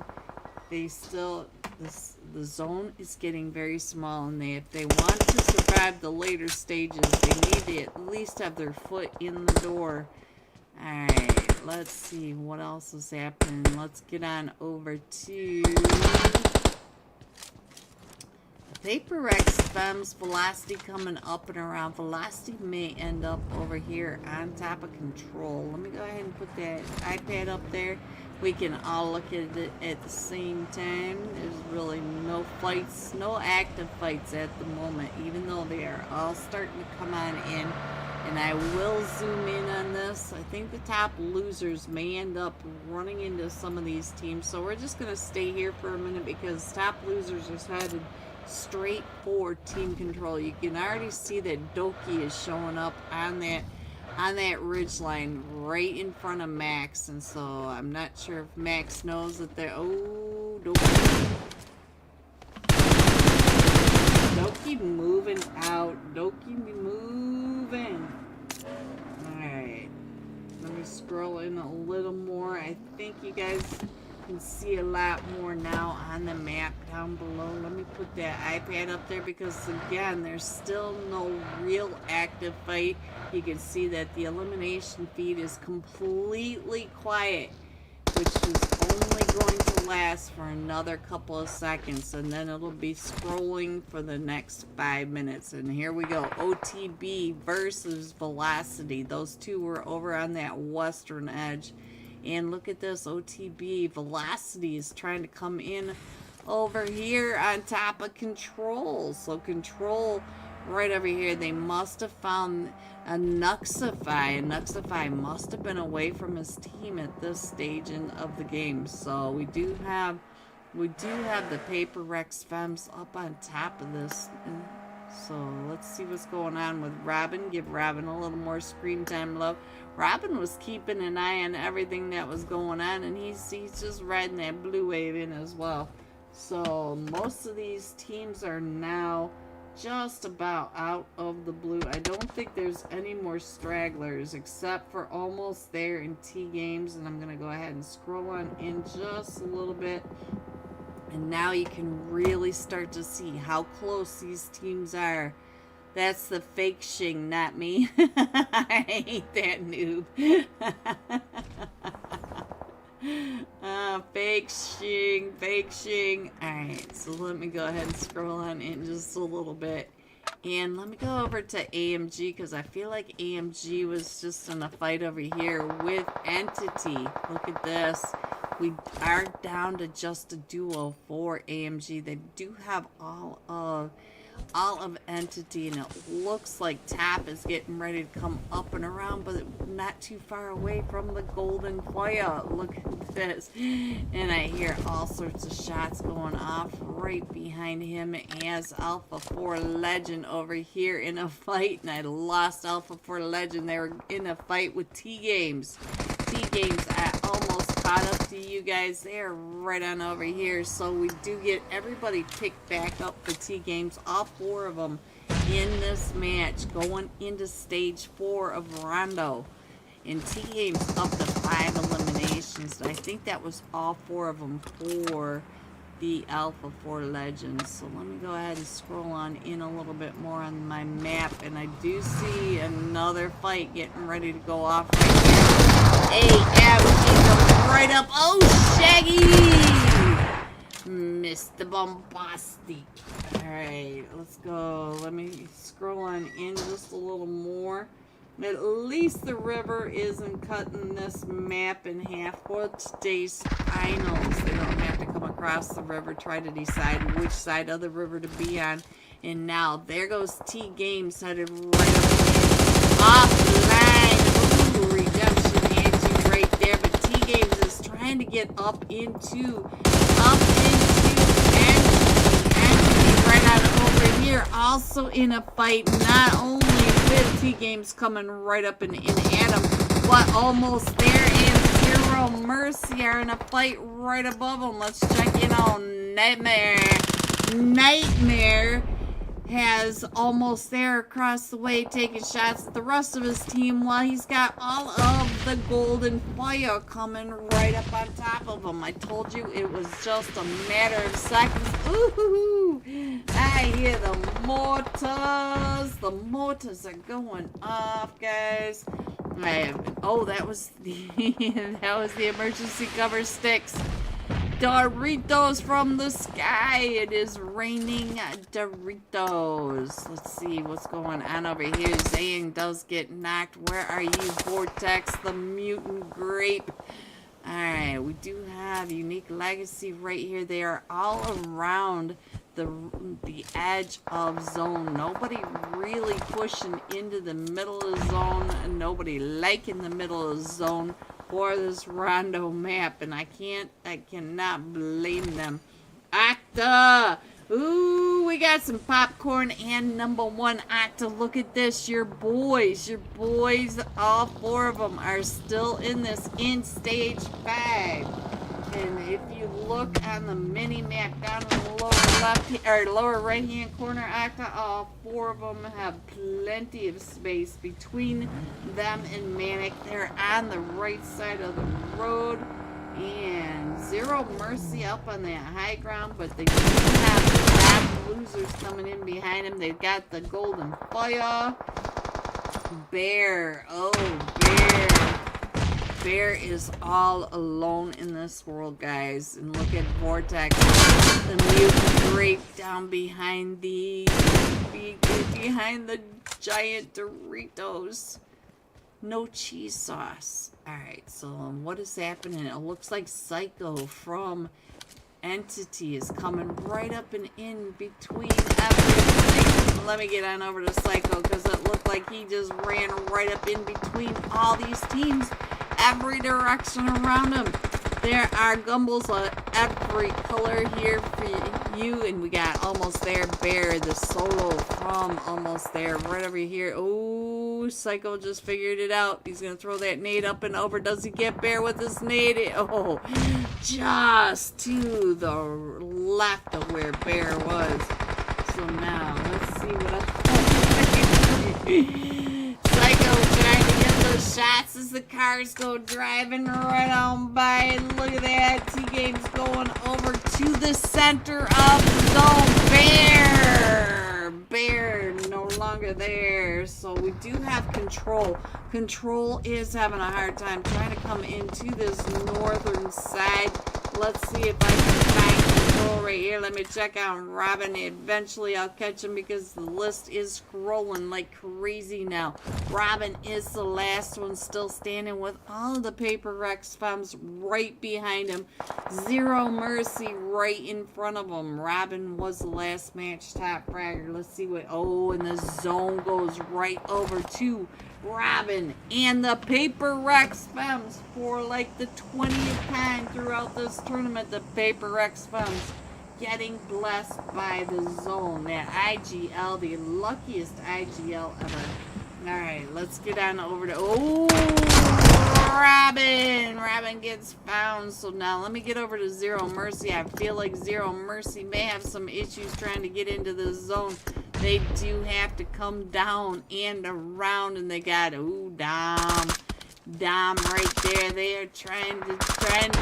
they still the zone is getting very small, and if they want to survive the later stages, they need to at least have their foot in the door. Alright, let's see what else is happening. Let's get on over to Paper Rex Fems. Velocity coming up and around. Velocity may end up over here on top of Control. Let me go ahead and put that iPad up there. We can all look at it at the same time. There's really no fights, no active fights at the moment, even though they are all starting to come on in. And I will zoom in on this. I think the top losers may end up running into some of these teams. So we're just going to stay here for a minute because top losers are headed straight for team control. You can already see that Doki is showing up on that ridge line right in front of Max. And so I'm not sure if Max knows that they're... Oh, Doki. Doki moving out. Doki moving. Alright. Let me scroll in a little more. I think you guys can see a lot more now on the map down below. Let me put that iPad up there because, again, there's still no real active fight. You can see that the elimination feed is completely quiet, which is only going to last for another couple of seconds, and then it'll be scrolling for the next 5 minutes. And here we go. OTB versus Velocity. Those two were over on that western edge. And look at this, OTB. Velocity is trying to come in over here on top of Control. So Control right over here, they must have found a Nuxify. And Nuxify must have been away from his team at this stage of the game. So we do have We do have the Paper Rex Femmes up on top of this. So let's see what's going on with Robin. Give Robin a little more screen time love. Robin was keeping an eye on everything that was going on, and he's just riding that blue wave in as well. So most of these teams are now just about out of the blue. I don't think there's any more stragglers except for almost there in T games. And I'm going to go ahead and scroll on in just a little bit. And now you can really start to see how close these teams are. That's the fake shing, not me. I hate that noob. Fake shing, fake shing. Alright, so let me go ahead and scroll on in just a little bit. And let me go over to AMG because I feel like AMG was just in a fight over here with Entity. Look at this. We are down to just a duo for AMG. They do have all of Entity, and it looks like Tap is getting ready to come up and around, but not too far away from the golden fire. Look at this. And I hear all sorts of shots going off right behind him as Alpha 4 Legend over here in a fight, and I lost Alpha 4 Legend. They were in a fight with T Games. T Games, I almost caught up to you guys. They're right on over here. So we do get everybody picked back up for T Games, all 4 of them in this match, going into stage 4 of Rondo. And T Games up to 5 eliminations. I think that was all 4 of them for the Alpha 4 Legends. So let me go ahead and scroll on in a little bit more on my map. And I do see another fight getting ready to go off right here. AMG right up. Oh, Shaggy! Mr. Bombastic. Alright, let's go. Let me scroll on in just a little more. At least the river isn't cutting this map in half for today's finals. They don't have to come across the river, try to decide which side of the river to be on. And now, there goes T Games headed right up offline. Ooh, redemption Angie right there. But T Games is trying to get up into Angie right out over here. Also in a fight, not only with T Games coming right up and at him, but almost there, and Zero Mercy are in a fight right above him. Let's check in on Nightmare. Nightmare has almost there across the way taking shots at the rest of his team while he's got all of the golden fire coming right up on top of him. I told you it was just a matter of seconds. Ooh, I hear the mortars. The mortars are going off, guys. Oh, that was the emergency cover sticks. Doritos from the sky. It is raining Doritos. Let's see what's going on over here. Zaying does get knocked. Where are you, Vortex, the mutant grape? Alright, we do have Unique Legacy right here. They are all around the edge of zone. Nobody really pushing into the middle of the zone. Nobody liking the middle of the zone for this Rondo map, and I cannot blame them. Octa! Ooh, we got some popcorn and number 1 Octa. Look at this, your boys, all 4 of them are still in this in stage 5. And if you look on the mini map down in the lower left or lower right hand corner, Octa, all 4 of them have plenty of space between them and Manic. They're on the right side of the road. And Zero Mercy up on that high ground, but they do have bad losers coming in behind him. They've got the golden fire. Bear, oh Bear. Bear is all alone in this world, guys. And look at Vortex, the mutant grape down behind the giant Doritos. No cheese sauce. Alright, so what is happening? It looks like Psycho from Entity is coming right up and in between everything. Let me get on over to Psycho because it looked like he just ran right up in between all these teams. Every direction around him. There are gumballs of every color here for you. And we got almost there. Bear, the solo from almost there. Right over here. Oh, Psycho just figured it out. He's going to throw that nade up and over. Does he get Bear with his nade? Oh, just to the left of where Bear was. So now, let's see what else. Psycho trying to get those shots as the cars go driving right on by. Look at that. T-Game's going over to the center of the zone. Bear no longer there. So we do have Control. Control is having a hard time trying to come into this northern side. Let's see if I can find Control right here. Let me check out Robin. Eventually I'll catch him because the list is scrolling like crazy now. Robin is the last one still standing with all of the Paper Rex Femmes right behind him. Zero Mercy right in front of him. Robin was the last match top fragger. Let's see what... Oh, and the zone goes right over to Robin and the Paper Rex Femmes for like the 20th time throughout this tournament. The Paper Rex Femmes getting blessed by the zone. That IGL, the luckiest IGL ever. Alright, let's get on over to... Oh, Robin! Robin gets found. So now let me get over to Zero Mercy. I feel like Zero Mercy may have some issues trying to get into the zone. They do have to come down and around, and they got, ooh, Dom right there. They are trying to find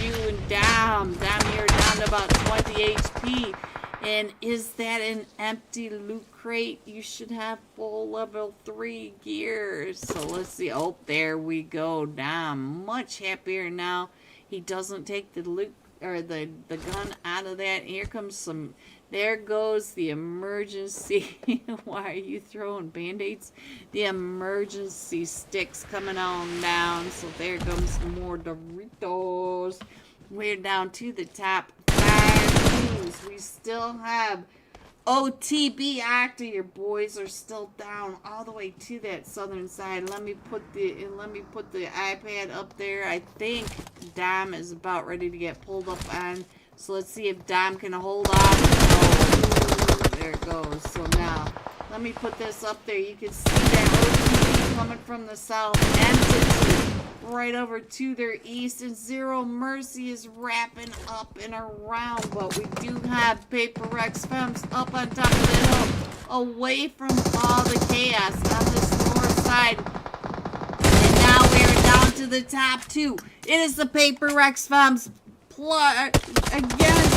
you, and Dom, you're down to about 20 HP. And is that an empty loot crate? You should have full level 3 gear. So let's see. Oh, there we go. Dom, much happier now. He doesn't take the loot or the gun out of that. Here comes some. There goes the emergency. Why are you throwing band-aids? The emergency sticks coming on down. So there comes some more Doritos. We're down to the top 5 teams. We still have OTB active. Your boys are still down all the way to that southern side. Let me put the iPad up there. I think Dom is about ready to get pulled up on. So let's see if Dom can hold on. Oh, there it goes. So now, let me put this up there. You can see that OTB coming from the south. Entity right over to their east. And Zero Mercy is wrapping up and around. But we do have Paper Rex Femmes up on top of the hill. Away from all the chaos on this north side. And now we are down to the top 2. It is the Paper Rex Femmes against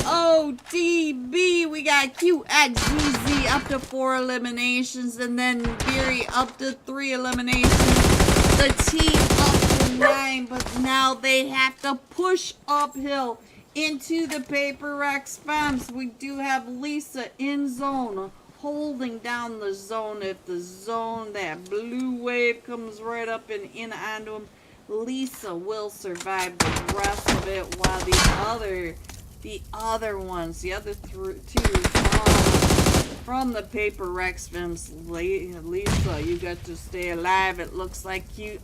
EOTB. We got QXZZ up to 4 eliminations, and then Beery up to 3 eliminations. The team up to 9, but now they have to push uphill into the Paper Rex Femmes. We do have Lisa in zone, holding down the zone. If the zone, that blue wave comes right up and in onto him, Lisa will survive the rest of it, while the other ones, the other two from the Paper Rex Femmes. Lisa, you got to stay alive. It looks like you.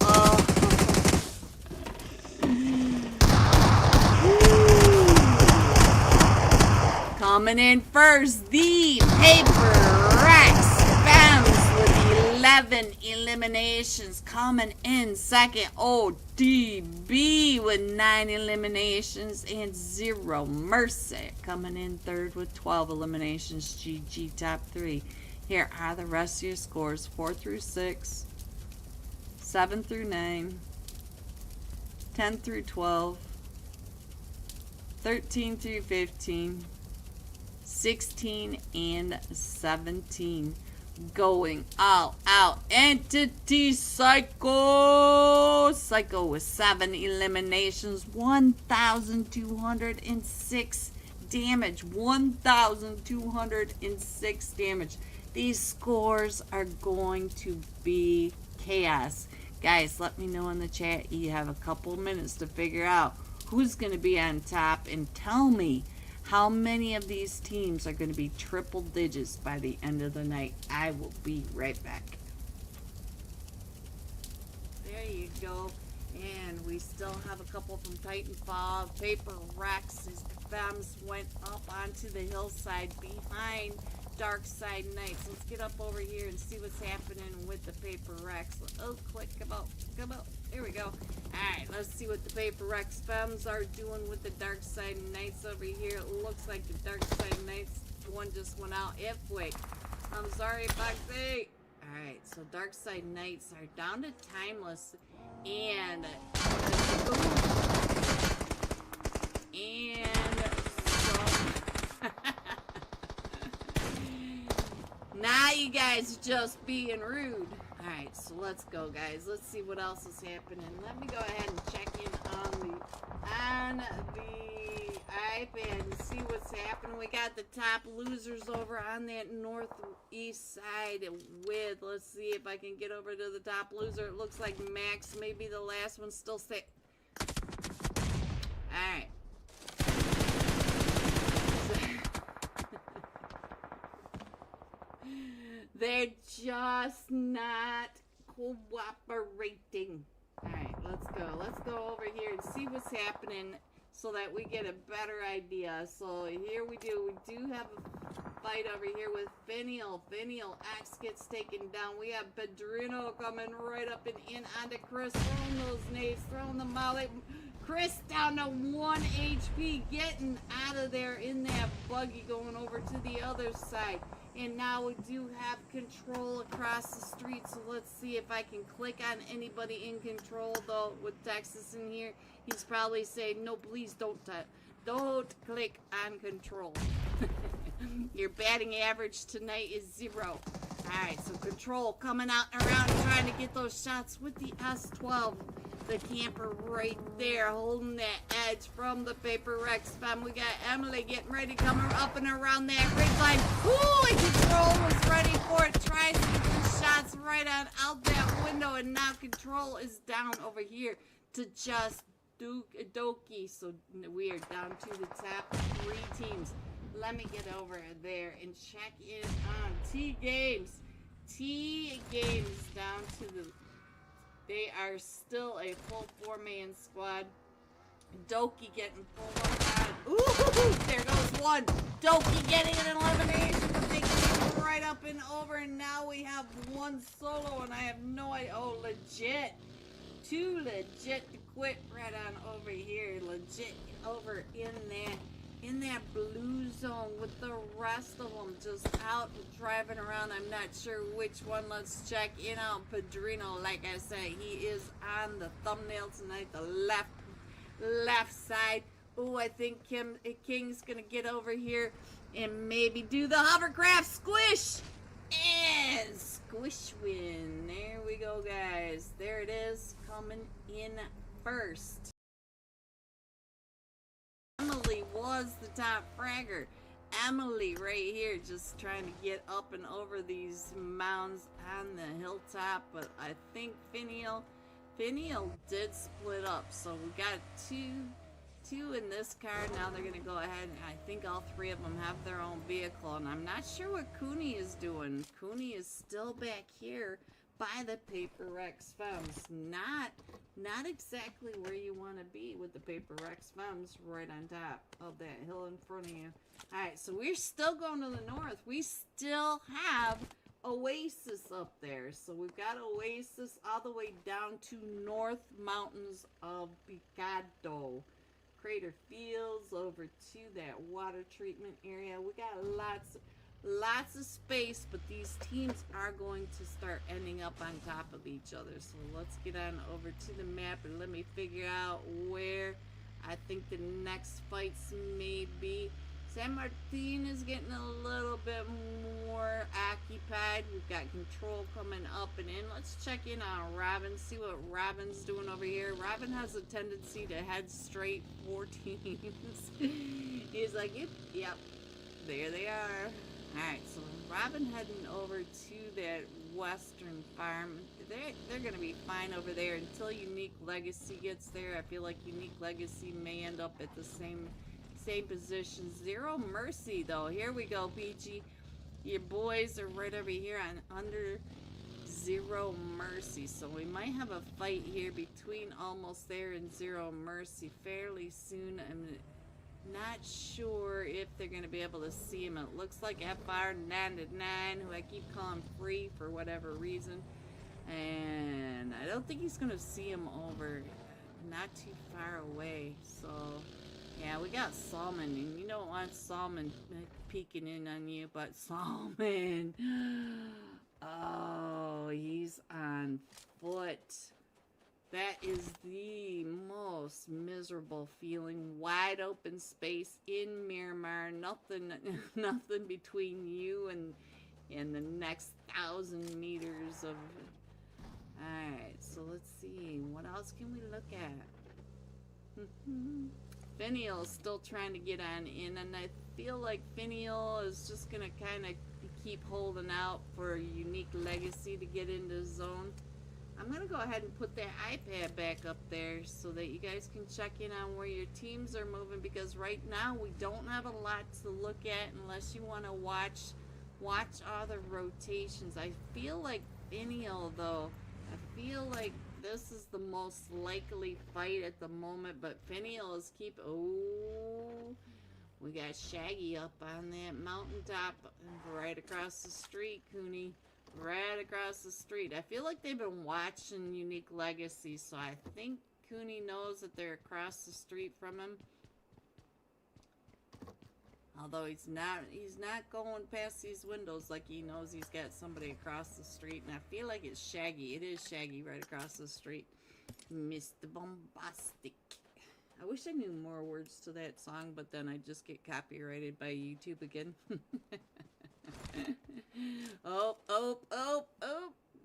Coming in first, the Paper Rex Femmes with 11 eliminations. Coming in second, ODB with 9 eliminations, and Zero Mercy coming in third with 12 eliminations. GG top 3. Here are the rest of your scores: 4 through 6, 7 through 9, 10 through 12, 13 through 15, 16, and 17. Going all out. Entity Psycho. Psycho with 7 eliminations, 1,206 damage. 1,206 damage. These scores are going to be chaos. Guys, let me know in the chat. You have a couple minutes to figure out who's going to be on top, and tell me how many of these teams are going to be triple digits by the end of the night. I will be right back. There you go. And we still have a couple from Titanfall. Paper Rex, his femmes went up onto the hillside behind Dark Side Knights. Let's get up over here and see what's happening with the Paper Rex. Oh, quick, come out. There we go. Alright, let's see what the Paper Rex femmes are doing with the Dark Side Knights over here. It looks like the Dark Side Knights one just went out. Wait. I'm sorry, Foxy. Alright, so Dark Side Knights are down to Timeless. And now you guys just being rude. Alright, so let's go, guys. Let's see what else is happening. Let me go ahead and check in on the iPad and see what's happening. We got the top losers over on that northeast side with, let's see if I can get over to the top loser. It looks like Max may be the last one still stay. Alright. They're just not cooperating. Alright, let's go. Let's go over here and see what's happening so that we get a better idea. So here we do have a fight over here with Finial. X gets taken down. We have Pedrino coming right up and in onto Chris, throwing those nades, throwing the molly. Chris down to 1 HP, getting out of there in that buggy, going over to the other side. And now we do have control across the street, so let's see if I can click on anybody in control, though, with Texas in here. He's probably saying, no, please don't click on control. Your batting average tonight is 0. Alright, so control coming out and around trying to get those shots with the S12. The camper right there holding that edge from the Paper Rex fam. We got Emily getting ready, coming up and around that ridge line. Ooh, and Control was ready for it. Tries to get the shots right on out that window, and now Control is down over here to just Doki. So we are down to the top 3 teams. Let me get over there and check in on T-Games. T-Games down to the... They are still a full 4-man squad. Doki getting full on. Ooh, there goes one. Doki getting an elimination, but they came right up and over, and now we have one solo, and I have no idea. Oh, legit. 2 legit to quit right on over here. Legit over in that blue zone with the rest of them just out driving around. I'm not sure which one. Let's check in on Pedrino. Like I said, he is on the thumbnail tonight, the left side. Ooh, I think King's gonna get over here and maybe do the hovercraft squish. And squish win. There we go, guys. There it is, coming in first. Emily was the top fragger. Emily right here just trying to get up and over these mounds on the hilltop, but I think Finial did split up, so we got two in this car. Now they're gonna go ahead, and I think all 3 of them have their own vehicle, and I'm not sure what Cooney is doing. Cooney is still back here by the Paper Rex femmes. Not exactly where you want to be with the Paper Rex femmes, right on top of that hill in front of you. Alright, so we're still going to the north. We still have Oasis up there. So we've got Oasis all the way down to North Mountains of Picado. Crater Fields over to that water treatment area. We got lots of space, but these teams are going to start ending up on top of each other. So let's get on over to the map and let me figure out where I think the next fights may be. San Martin is getting a little bit more occupied. We've got Control coming up and in. Let's check in on Robin, see what Robin's doing over here. Robin has a tendency to head straight for teams. He's like, yep, there they are. Alright, so Robin heading over to that western farm. They're going to be fine over there until Unique Legacy gets there. I feel like Unique Legacy may end up at the same position. Zero Mercy, though. Here we go, Peachy. Your boys are right over here on under Zero Mercy. So we might have a fight here between Almost There and Zero Mercy fairly soon. I'm not sure if they're going to be able to see him. It looks like FR99, who I keep calling Free for whatever reason. And I don't think he's going to see him over not too far away. So, yeah, we got Salmon. And you don't want Salmon peeking in on you, but Salmon... Oh, he's on foot. That is the most miserable feeling. Wide open space in Miramar. Nothing between you and the next 1,000 meters of... Alright, so let's see. What else can we look at? Finial's still trying to get on in, and I feel like Finial is just going to kind of keep holding out for a Unique Legacy to get into zone. I'm going to go ahead and put that iPad back up there so that you guys can check in on where your teams are moving, because right now we don't have a lot to look at unless you want to watch all the rotations. I feel like Finial, though, I feel like this is the most likely fight at the moment, but Finial is oh, we got Shaggy up on that mountaintop right across the street, Cooney. Right across the street. I feel like they've been watching Unique Legacy, so I think Cooney knows that they're across the street from him. Although he's not going past these windows like he knows he's got somebody across the street. And I feel like it's Shaggy. It is Shaggy right across the street. Mr. Bombastic. I wish I knew more words to that song, but then I just get copyrighted by YouTube again. Oh,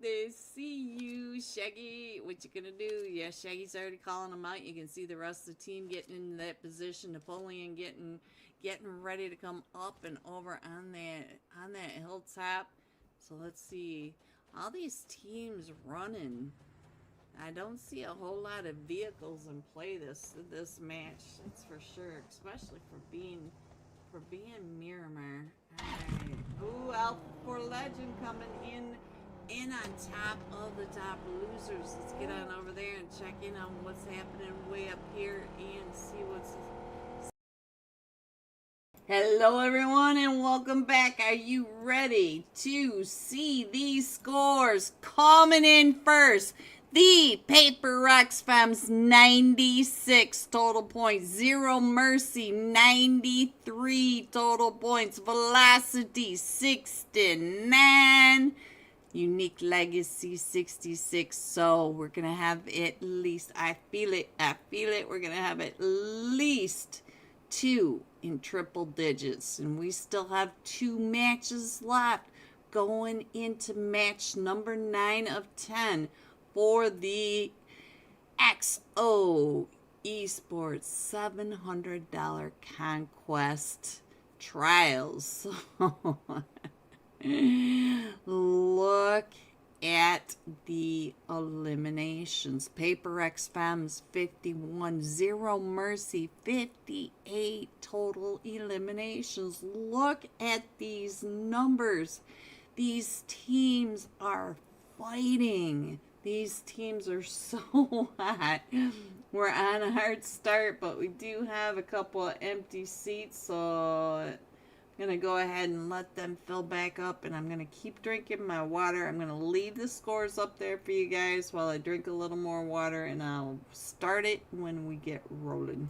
they see you, Shaggy. What you gonna do? Yeah, Shaggy's already calling them out. You can see the rest of the team getting in that position. Napoleon getting ready to come up and over on that hilltop. So let's see. All these teams running. I don't see a whole lot of vehicles in play this match. That's for sure, especially for being Miramar. Alright. Ooh, Alpha for Legend coming in on top of the top losers. Let's get on over there and check in on what's happening way up here and see what's... Hello everyone and welcome back. Are you ready to see these scores? Coming in first, the Paper Rex Femmes 96 total points, Zero Mercy 93 total points, Velocity 69, Unique Legacy 66. So we're gonna have at least, I feel it, we're gonna have at least 2 in triple digits, and we still have 2 matches left going into match number 9 of 10 for the XO Esports $700 Conquest trials. Look at the eliminations. Paper X Femmes 51, Zero Mercy 58 total eliminations. Look at these numbers. These teams are fighting. These teams are so hot. We're on a hard start, but we do have a couple of empty seats, so I'm going to go ahead and let them fill back up, and I'm going to keep drinking my water. I'm going to leave the scores up there for you guys while I drink a little more water, and I'll start it when we get rolling.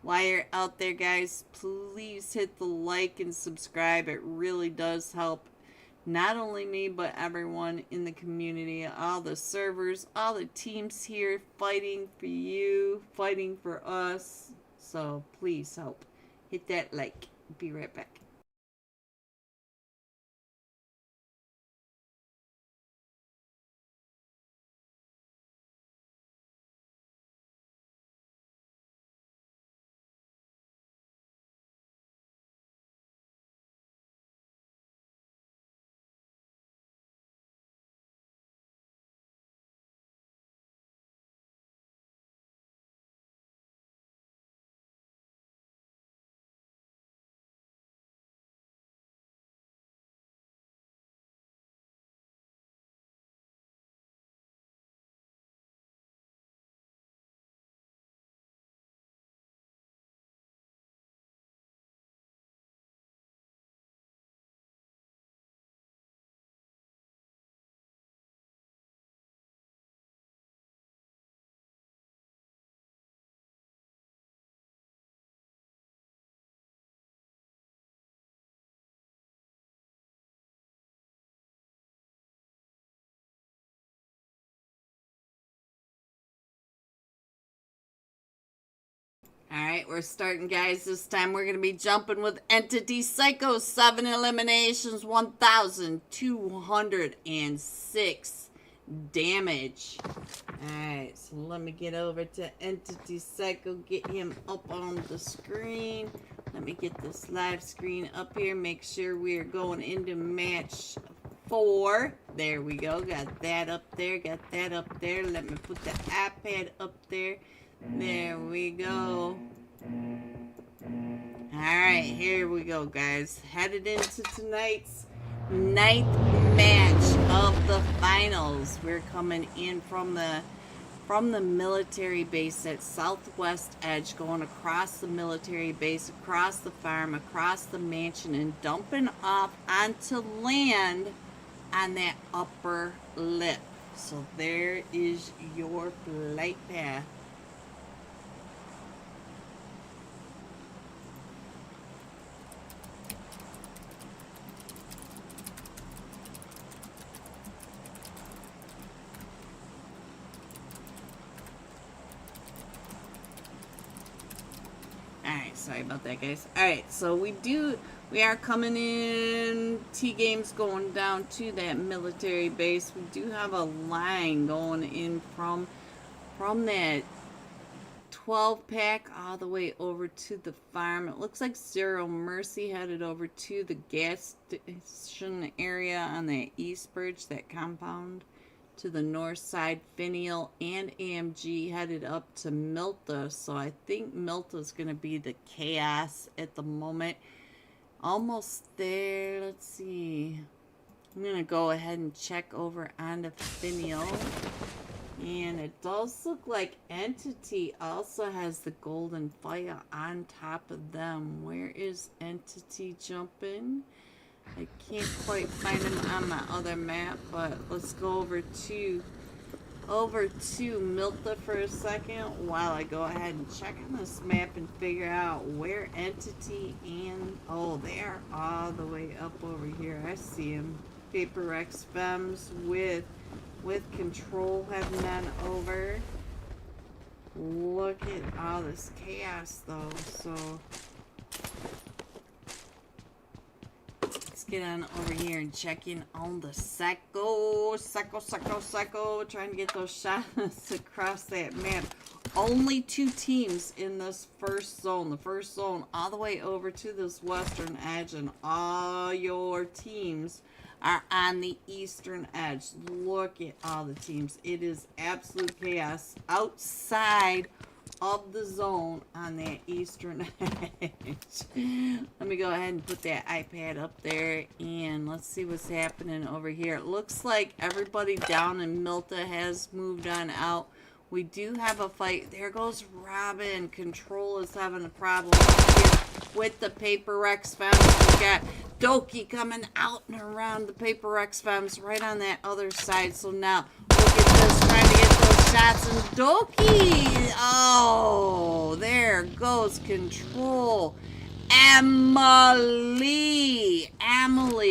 While you're out there, guys, please hit the like and subscribe. It really does help not only me, but everyone in the community, all the servers, all the teams here fighting for you, fighting for us. So please help. Hit that like. Be right back. Alright, we're starting, guys. This time we're going to be jumping with Entity Psycho. 7 eliminations, 1,206 damage. Alright, so let me get over to Entity Psycho, get him up on the screen. Let me get this live screen up here, make sure we're going into match 4. There we go, got that up there, got that up there. Let me put the iPad up there. There we go. Alright, here we go, guys. Headed into tonight's 9th match of the finals. We're coming in from the military base at southwest edge, going across the military base, across the farm, across the mansion, and dumping off onto land on that upper lip. So there is your flight path. Alright, sorry about that, guys. Alright, so we are coming in. T-Game's going down to that military base. We do have a line going in from that 12-pack all the way over to the farm. It looks like Zero Mercy headed over to the gas station area on that East Bridge, that compound. To the north side, Finial and AMG headed up to Milta. So I think Milta's going to be the chaos at the moment. Almost there. Let's see. I'm going to go ahead and check over onto Finial. And it does look like Entity also has the Golden Fire on top of them. Where is Entity jumping? I can't quite find him on my other map, but let's go over to Milta for a second while I go ahead and check on this map and figure out where Entity and... oh, they are all the way up over here. I see him. Paper X Fems with Control heading on over. Look at all this chaos, though, so... get on over here and check in on the Psycho, trying to get those shots across that map. Only 2 teams in this first zone. The first zone all the way over to this western edge, and all your teams are on the eastern edge. Look at all the teams. It is absolute chaos outside of the zone on that eastern edge. Let me go ahead and put that iPad up there, and let's see what's happening over here. It looks like everybody down in Milta has moved on out. We do have a fight. There goes Robin. Control is having a problem here with the Paper Rex Fems. We got Doki coming out and around the Paper Rex Fems right on that other side. So now look at this, trying to get those shots, and Doki. Oh, there goes Control. Emily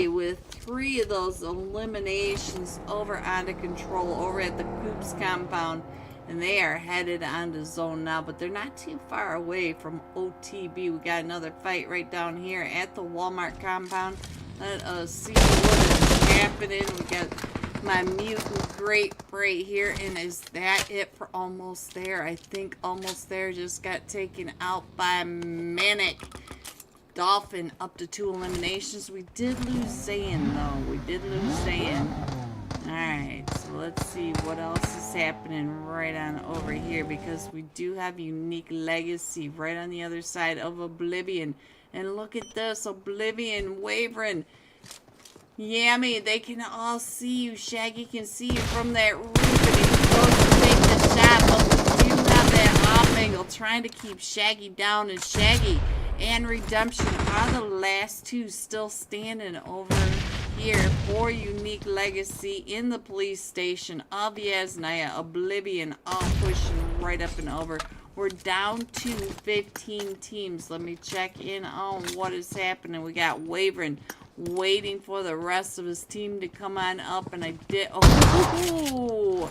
with 3 of those eliminations over onto Control over at the Coops compound. And they are headed onto zone now, but they're not too far away from OTB. We got another fight right down here at the Walmart compound. Let us see what is happening. We got my mutant grape right here, and is that it for almost there? I think almost there. Just got taken out by Manic. Dolphin up to 2 eliminations. We did lose Zayn, though. We did lose Zayn. Alright, so let's see what else is happening right on over here, because we do have Unique Legacy right on the other side of Oblivion. And look at this, Oblivion wavering. Yummy, they can all see you. Shaggy can see you from that roof, and he goes to take the shot, but we do have that off angle trying to keep Shaggy down, and Shaggy and Redemption are the last 2 still standing over here for Unique Legacy in the police station of Yasnaya. Oblivion all pushing right up and over. We're down to 15 teams. Let me check in on what is happening. We got Wavering waiting for the rest of his team to come on up, and I did. Oh,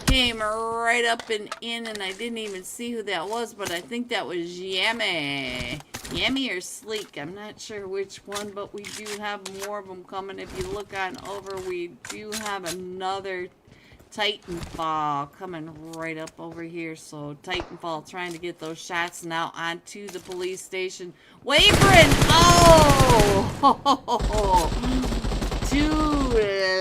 came right up and in, and I didn't even see who that was, but I think that was Yummy. Yummy or Sleek, I'm not sure which one, but we do have more of them coming. If you look on over, we do have another Titanfall coming right up over here. So Titanfall trying to get those shots now onto the police station. Wavering! Oh! Too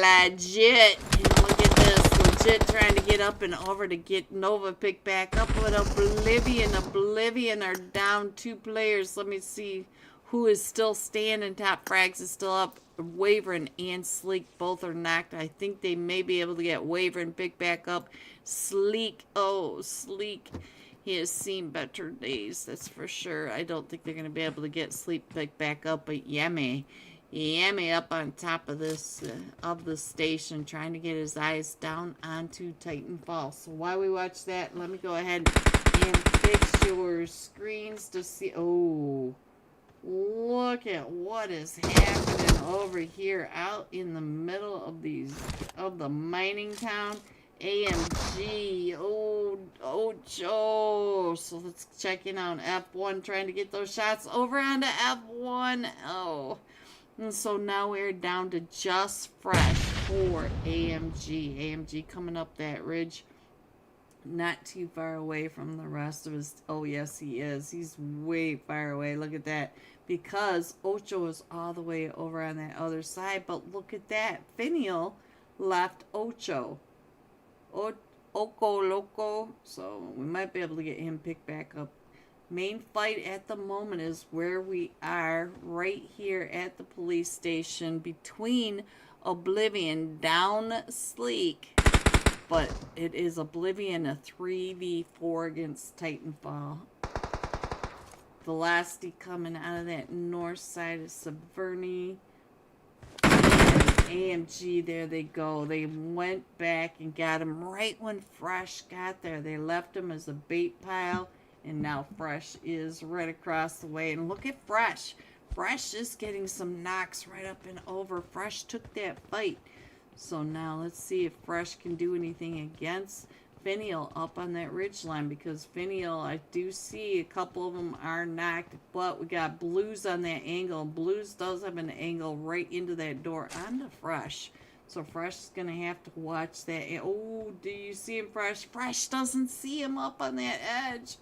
legit. And look at this. Legit trying to get up and over to get Nova picked back up with Oblivion. Oblivion are down 2 players. Let me see who is still standing. Top Frags is still up. Wavering and Sleek both are knocked. I think they may be able to get Wavering picked back up. Sleek, oh, Sleek, he has seen better days, that's for sure. I don't think they're going to be able to get Sleek picked back up, but Yummy up on top of this, of the station, trying to get his eyes down onto Titanfall. So while we watch that, let me go ahead and fix your screens to see. Oh, look at what is happening over here out in the middle of the mining town. AMG, oh, Joe. So let's check in on F1, trying to get those shots over onto F1. Oh, and so now we're down to just Fresh for AMG. AMG coming up that ridge. Not too far away from the rest of us. Oh, yes, he is. He's way far away. Look at that. Because Ocho is all the way over on that other side. But look at that. Finial left Ocho. Oko Loco. So we might be able to get him picked back up. Main fight at the moment is where we are. Right here at the police station. Between Oblivion down Sleek. But it is Oblivion, a 3v4 against Titanfall. Velocity coming out of that north side of Severny. And AMG, there they go. They went back and got him right when Fresh got there. They left him as a bait pile. And now Fresh is right across the way. And look at Fresh. Fresh is getting some knocks right up and over. Fresh took that fight. So now let's see if Fresh can do anything against Finial up on that ridge line, because Finial, I do see a couple of them are knocked, but we got Blues on that angle. Blues does have an angle right into that door onto Fresh. So Fresh is going to have to watch that. Oh, do you see him, Fresh? Fresh doesn't see him up on that edge.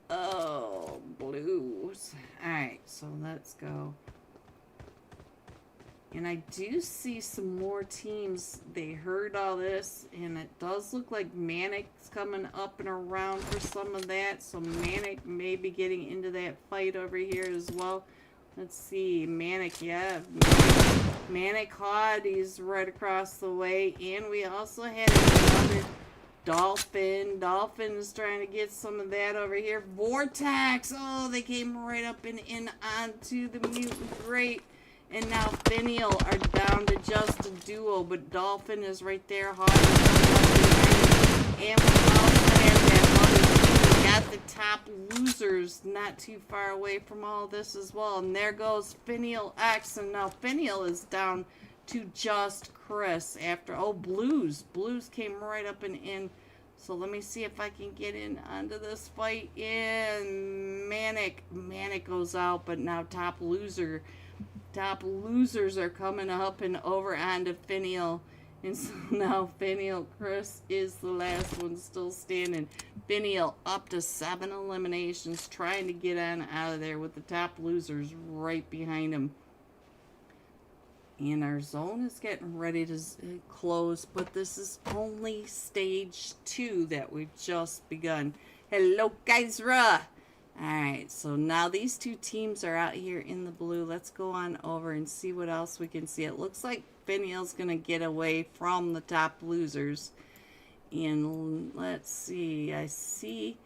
Oh, Blues. All right, so let's go. And I do see some more teams. They heard all this, and it does look like Manic's coming up and around for some of that. So Manic may be getting into that fight over here as well. Let's see. Manic, yeah. Manic Hod, he's right across the way. And we also had another Dolphin. Dolphin is trying to get some of that over here. Vortex! Oh, they came right up and in onto the mutant grate. And now Finial are down to just a duo, but Dolphin is right there. Hard. And we also have that other team. We got the top losers not too far away from all this as well. And there goes Finial X. And now Finial is down to just Chris after. Oh, Blues. Blues came right up and in. So let me see if I can get in onto this fight. And Manic. Manic goes out, but now top losers are coming up and over onto Finial. And so now Finial, Chris is the last one still standing. Finial up to 7 eliminations, trying to get on out of there with the top losers right behind him. And our zone is getting ready to close, but this is only stage 2 that we've just begun. Hello, guys, Alright, so now these two teams are out here in the blue. Let's go on over and see what else we can see. It looks like Finial's going to get away from the top losers. And let's see. I see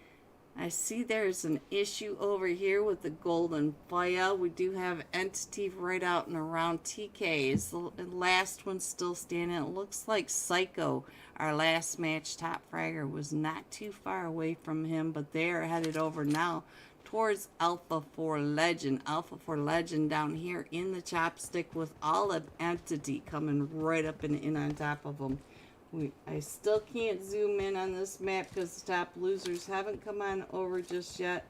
there's an issue over here with the Golden Fire. We do have Entity right out and around. TK is the last one still standing. It looks like Psycho, our last match top fragger, was not too far away from him, but they are headed over now towards Alpha 4 Legend. Alpha 4 Legend down here in the chopstick with all of Entity coming right up and in on top of them. I still can't zoom in on this map because the top losers haven't come on over just yet.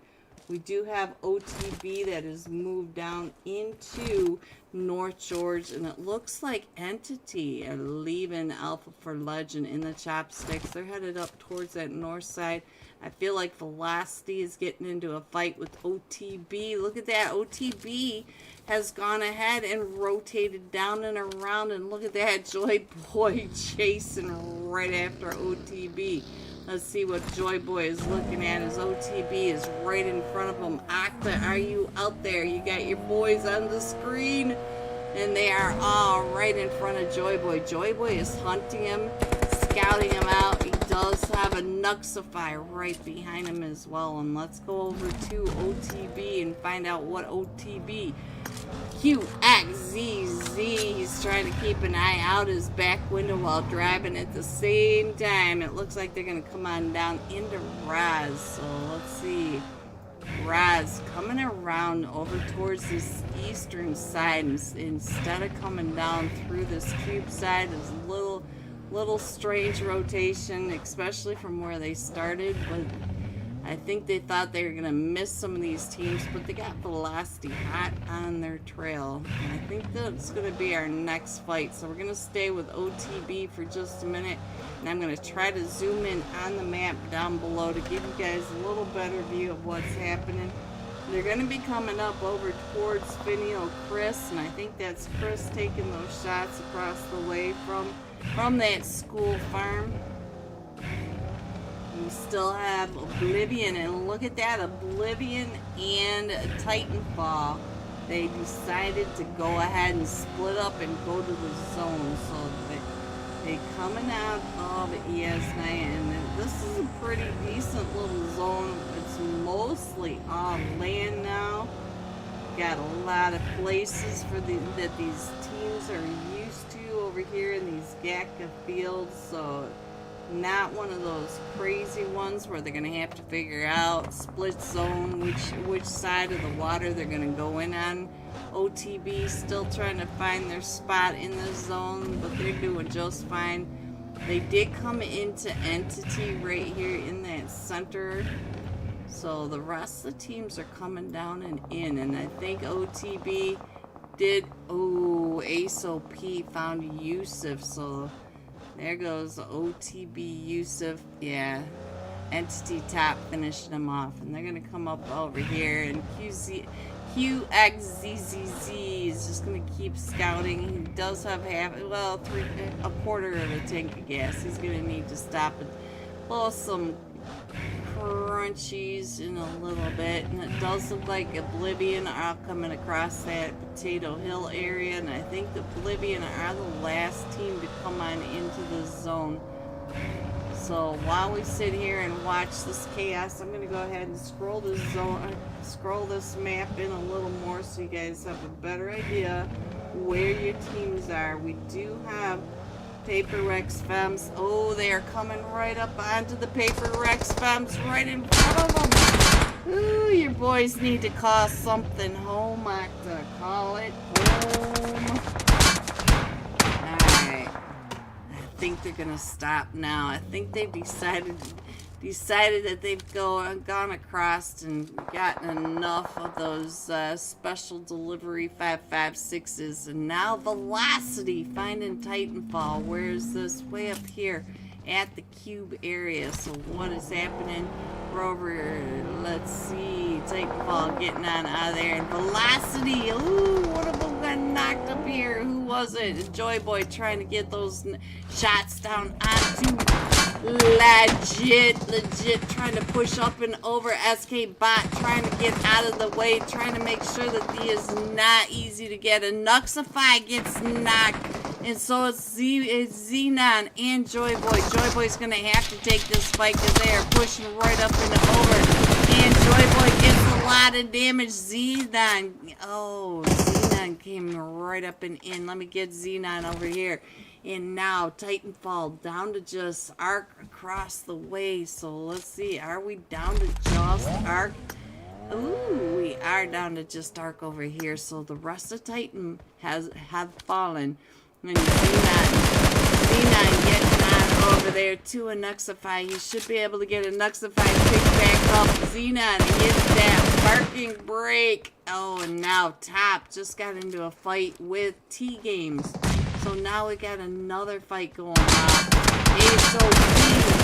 We do have OTB that has moved down into North George, and it looks like Entity are leaving Alpha for Legend in the chopsticks. They're headed up towards that north side. I feel like Velocity is getting into a fight with OTB. Look at that. OTB has gone ahead and rotated down and around, and look at that. Joy Boy chasing right after OTB. Let's see what Joy Boy is looking at. His OTB is right in front of him. Octa, are you out there? You got your boys on the screen. And they are all right in front of Joy Boy. Joy Boy is hunting him, scouting him out. He does have a Nuxify right behind him as well. And let's go over to OTB and find out what OTB QXZZ. He's trying to keep an eye out his back window while driving at the same time. It looks like they're going to come on down into Raz. So let's see. Raz coming around over towards this eastern side instead of coming down through this cube side. Is a little strange rotation, especially from where they started, but I think they thought they were going to miss some of these teams, but they got Velocity hot on their trail. And I think that's going to be our next fight. So we're going to stay with OTB for just a minute. And I'm going to try to zoom in on the map down below to give you guys a little better view of what's happening. They're going to be coming up over towards Finio Chris. And I think that's Chris taking those shots across the way from that school farm. We still have Oblivion, and look at that, Oblivion and Titanfall. They decided to go ahead and split up and go to the zone. So they coming out of ES9, and this is a pretty decent little zone. It's mostly on land now. Got a lot of places that these teams are used to over here in these GACA fields. So not one of those crazy ones where they're going to have to figure out split zone, which side of the water they're going to go in on. OTB still trying to find their spot in the zone, but they're doing just fine. They did come into Entity right here in that center. So the rest of the teams are coming down and in, and I think OTB did, oh, ASOP found Yusuf, so there goes OTB Yusuf. Yeah, Entity top finishing them off. And they're going to come up over here. And QXZZZ is just going to keep scouting. He does have a quarter of a tank of gas. He's going to need to stop and blow some crunchies in a little bit. And it does look like Oblivion are coming across that Potato Hill area, and I think the Oblivion are the last team to come on into the zone. So while we sit here and watch this chaos, I'm going to go ahead and scroll this map in a little more so you guys have a better idea where your teams are. We do have Paper Rex Femmes. Oh, they are coming right up onto the Paper Rex Femmes right in front of them. Ooh, your boys need to call something home. I have to call it home. Alright. I think they're going to stop now. I think they've decided that they've gone across and gotten enough of those special delivery 556s, and now Velocity finding Titanfall. Where is this? Way up here at the cube area. So what is happening? We're over, let's see, Titanfall getting on out of there, and Velocity, ooh, one of them got knocked up here. Who was it? Joy Boy trying to get those shots down onto legit trying to push up and over. SK Bot trying to get out of the way, trying to make sure that he is not easy to get. A Nuxify gets knocked, and so it's Xenon and Joy Boy. Joy Boy's gonna have to take this fight because they are pushing right up and over, and Joy Boy gets a lot of damage. Xenon, oh, Xenon came right up and in. Let me get Xenon over here. And now Titanfall down to just Arc across the way. So let's see, are we down to just Arc? Ooh, we are down to just Arc over here. So the rest of Titan have fallen. And Xenon getting on over there to a Nuxify. He should be able to get a Nuxify pick back up. Xenon hits that parking brake. Oh, and now Top just got into a fight with T-Games. So now we got another fight going on. Ace OP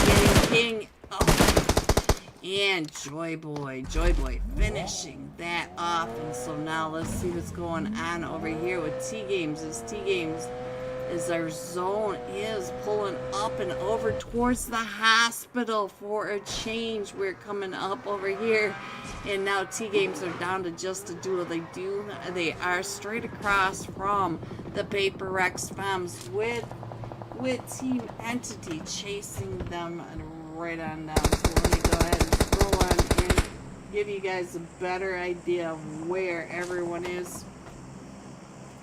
getting King. Oh. And Joy Boy finishing that off. And so now let's see what's going on over here with T-Games. As our zone is pulling up and over towards the hospital for a change. We're coming up over here. And now T-Games are down to just a duel. They are straight across from the Paper Rex Bombs with Team Entity chasing them right on down. So let me go ahead and scroll on and give you guys a better idea of where everyone is.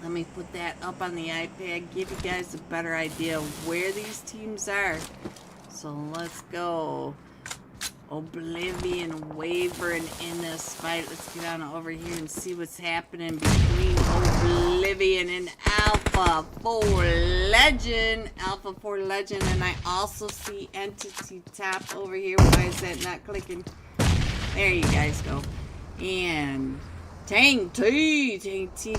Let me put that up on the iPad, give you guys a better idea of where these teams are. So let's go. Oblivion wavering in this fight. Let's get on over here and see what's happening between Oblivion and Alpha 4 Legend. Alpha 4 Legend, and I also see Entity Top over here. Why is that not clicking? There you guys go. And Tang T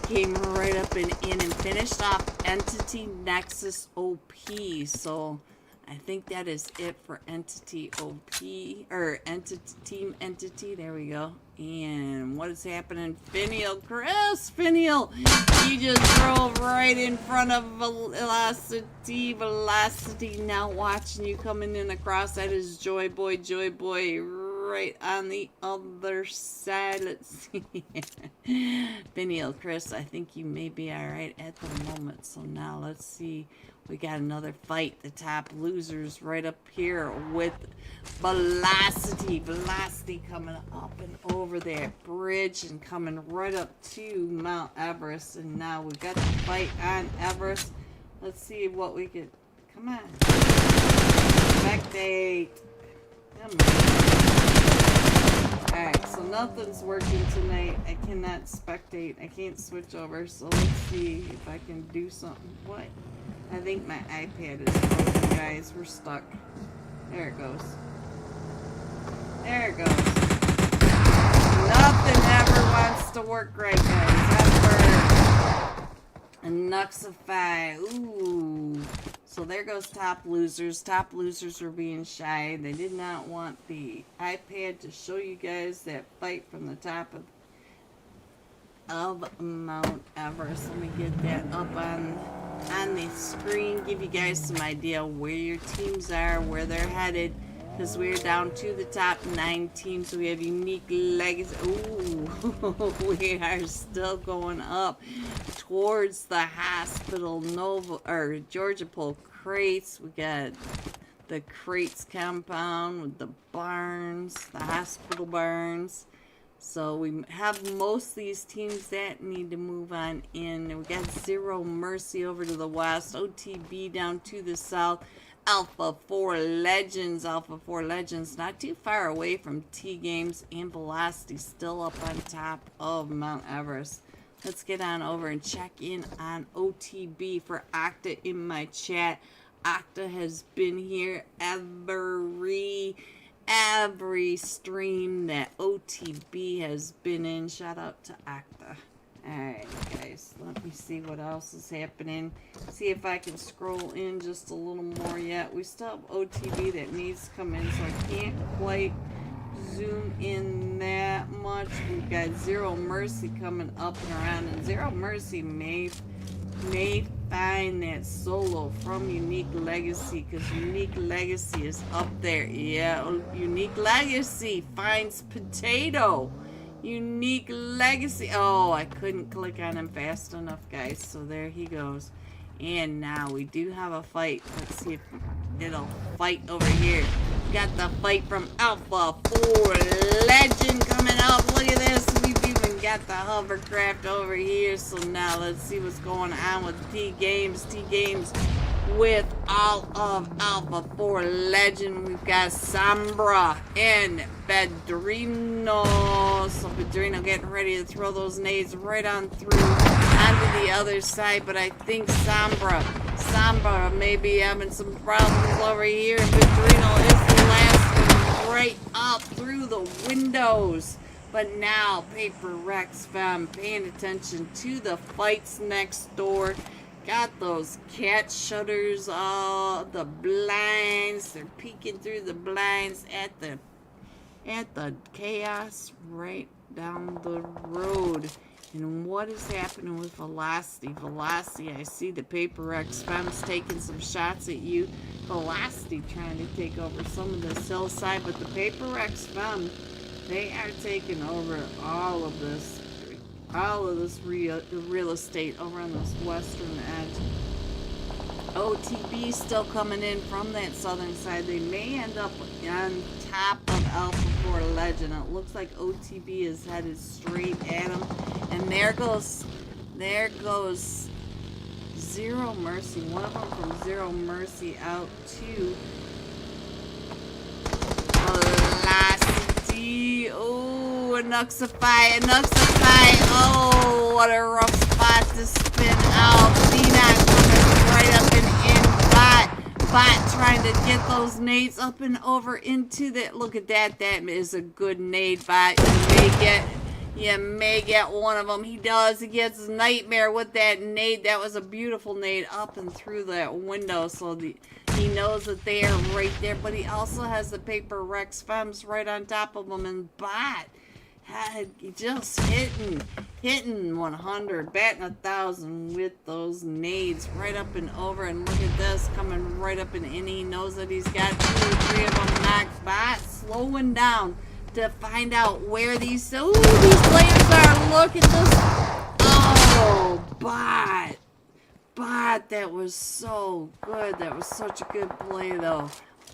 came right up and in and finished off Entity Nexus OP. So I think that is it for Entity OP, or Team Entity. There we go. And what is happening? Chris Finial, you just drove right in front of Velocity now watching you coming in across. That is Joy Boy right on the other side. Let's see. Finial, Chris, I think you may be alright at the moment. So now let's see. We got another fight. The top losers right up here with Velocity. Velocity coming up and over that bridge and coming right up to Mount Everest. And now we got the fight on Everest. Let's see what we could. Come on. Spectate. Come on. Alright, so nothing's working tonight. I cannot spectate. I can't switch over. So let's see if I can do something. What? I think my iPad is broken, guys. We're stuck. There it goes. There it goes. Nothing ever wants to work right, guys. Ever. A Nuxify. Ooh. So there goes Top Losers. Top Losers were being shy. They did not want the iPad to show you guys that fight from the top of Mount Everest. Let me get that up on the screen, give you guys some idea where your teams are, where they're headed, because we're down to the top 9 teams. So we have Unique Legacy. Ooh, we are still going up towards the hospital Georgia Pole crates. We got the crates compound with the barns, the hospital barns. So we have most of these teams that need to move on in. We got Zero Mercy over to the west, OTB down to the south, Alpha 4 Legends, not too far away from T-Games, and Velocity still up on top of Mount Everest. Let's get on over and check in on OTB for Octa in my chat. Octa has been here every stream that OTB has been in. Shout out to Octa. Alright, guys, let me see what else is happening. See if I can scroll in just a little more yet. We still have OTB that needs to come in, so I can't quite zoom in that much. We've got Zero Mercy coming up and around, and Zero Mercy may find that solo from Unique Legacy, because Unique Legacy is up there. Yeah, Unique Legacy finds Potato. Unique Legacy. Oh, I couldn't click on him fast enough, guys. So there he goes. And now we do have a fight. Let's see if it'll fight over here. Got the fight from Alpha 4 Legend coming up. Look at this. We've even got the hovercraft over here. So now let's see what's going on with T-Games. T-Games with all of Alpha 4 Legend. We've got Sombra and Pedrino. So Pedrino getting ready to throw those nades right on through onto the other side. But I think Sombra Samba maybe having some problems over here. Victorino is the last one right up through the windows. But now, Paper Rex fam paying attention to the fights next door. Got those cat shutters, the blinds. They're peeking through the blinds at the chaos right down the road. And what is happening with Velocity? Velocity, I see the Paper Rex fem's taking some shots at you. Velocity trying to take over some of this hillside, but the Paper Rex fem, they are taking over all of this real estate over on this western edge. OTB still coming in from that southern side. They may end up on top of Alpha 4 Legend. It looks like OTB is headed straight at him. And there goes Zero Mercy. One of them from Zero Mercy out to Velocity. Oh, Anuxify. Oh, what a rough spot to spin out. D-Not coming right up and in. Bot trying to get those nades up and over into that. Look at that. That is a good nade, Bot. You may get one of them. He does. He gets Nightmare with that nade. That was a beautiful nade up and through that window. So he knows that they are right there. But he also has the Paper Rex Fems right on top of him. And Bot had just hitting 100, batting 1,000 with those nades right up and over. And look at this coming right up and in. He knows that he's got 2 or 3 of them knocked. Bot slowing down to find out where these players are. Look at this. Oh, Bot, that was so good. That was such a good play, though.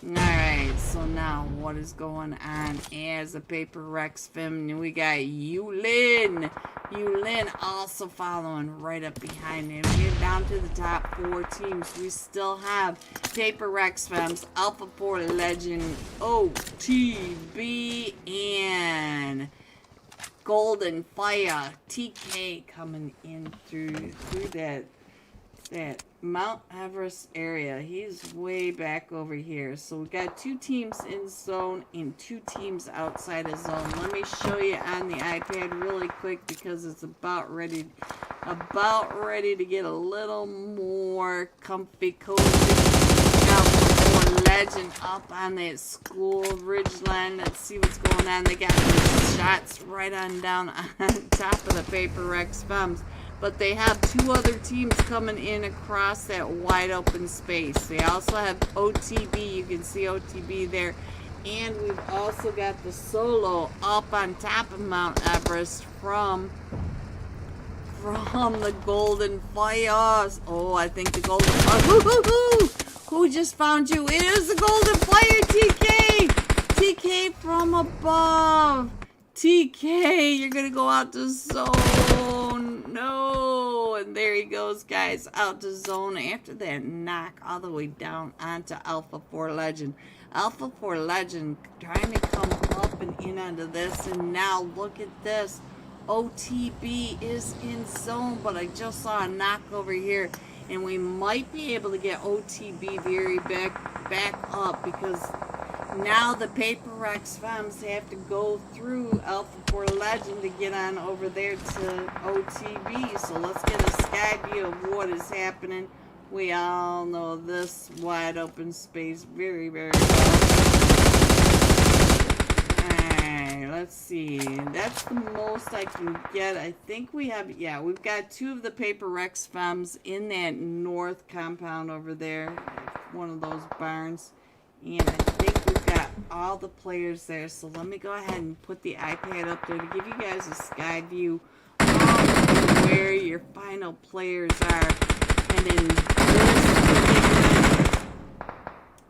Alright, so now what is going on as a Paper Rex Fem? We got Yulin also following right up behind him. We're down to the top 4 teams. We still have Paper Rex Fems, Alpha 4 Legend, OTB, and Golden Fire. TK coming in through that Mount Everest area. He's way back over here. So we got 2 teams in zone and 2 teams outside of zone. Let me show you on the iPad really quick because it's about ready to get a little more comfy, cozy. Legend up on that school ridgeline. Let's see what's going on. They got these shots right on down on top of the Paper Rex Fems. But they have 2 other teams coming in across that wide open space. They also have OTB. You can see OTB there. And we've also got the Solo up on top of Mount Everest from the Golden Fires. Oh, I think the Golden Fire. Who just found you? It is the Golden Fire, TK! TK from above. TK, you're going to go out to zone. No. And there he goes, guys, out to zone after that knock all the way down onto Alpha 4 Legend. Alpha 4 Legend trying to come up and in onto this. And now look at this. OTB is in zone, but I just saw a knock over here. And we might be able to get OTB very back up because now the Paper Rex Fems have to go through Alpha 4 Legend to get on over there to OTB. So let's get a sky view of what is happening. We all know this wide open space very, very well. Alright, let's see. That's the most I can get. I think we have, yeah, we've got 2 of the Paper Rex Fems in that north compound over there. One of those barns. And I think we've got all the players there. So let me go ahead and put the iPad up there to give you guys a sky view of where your final players are. And in this,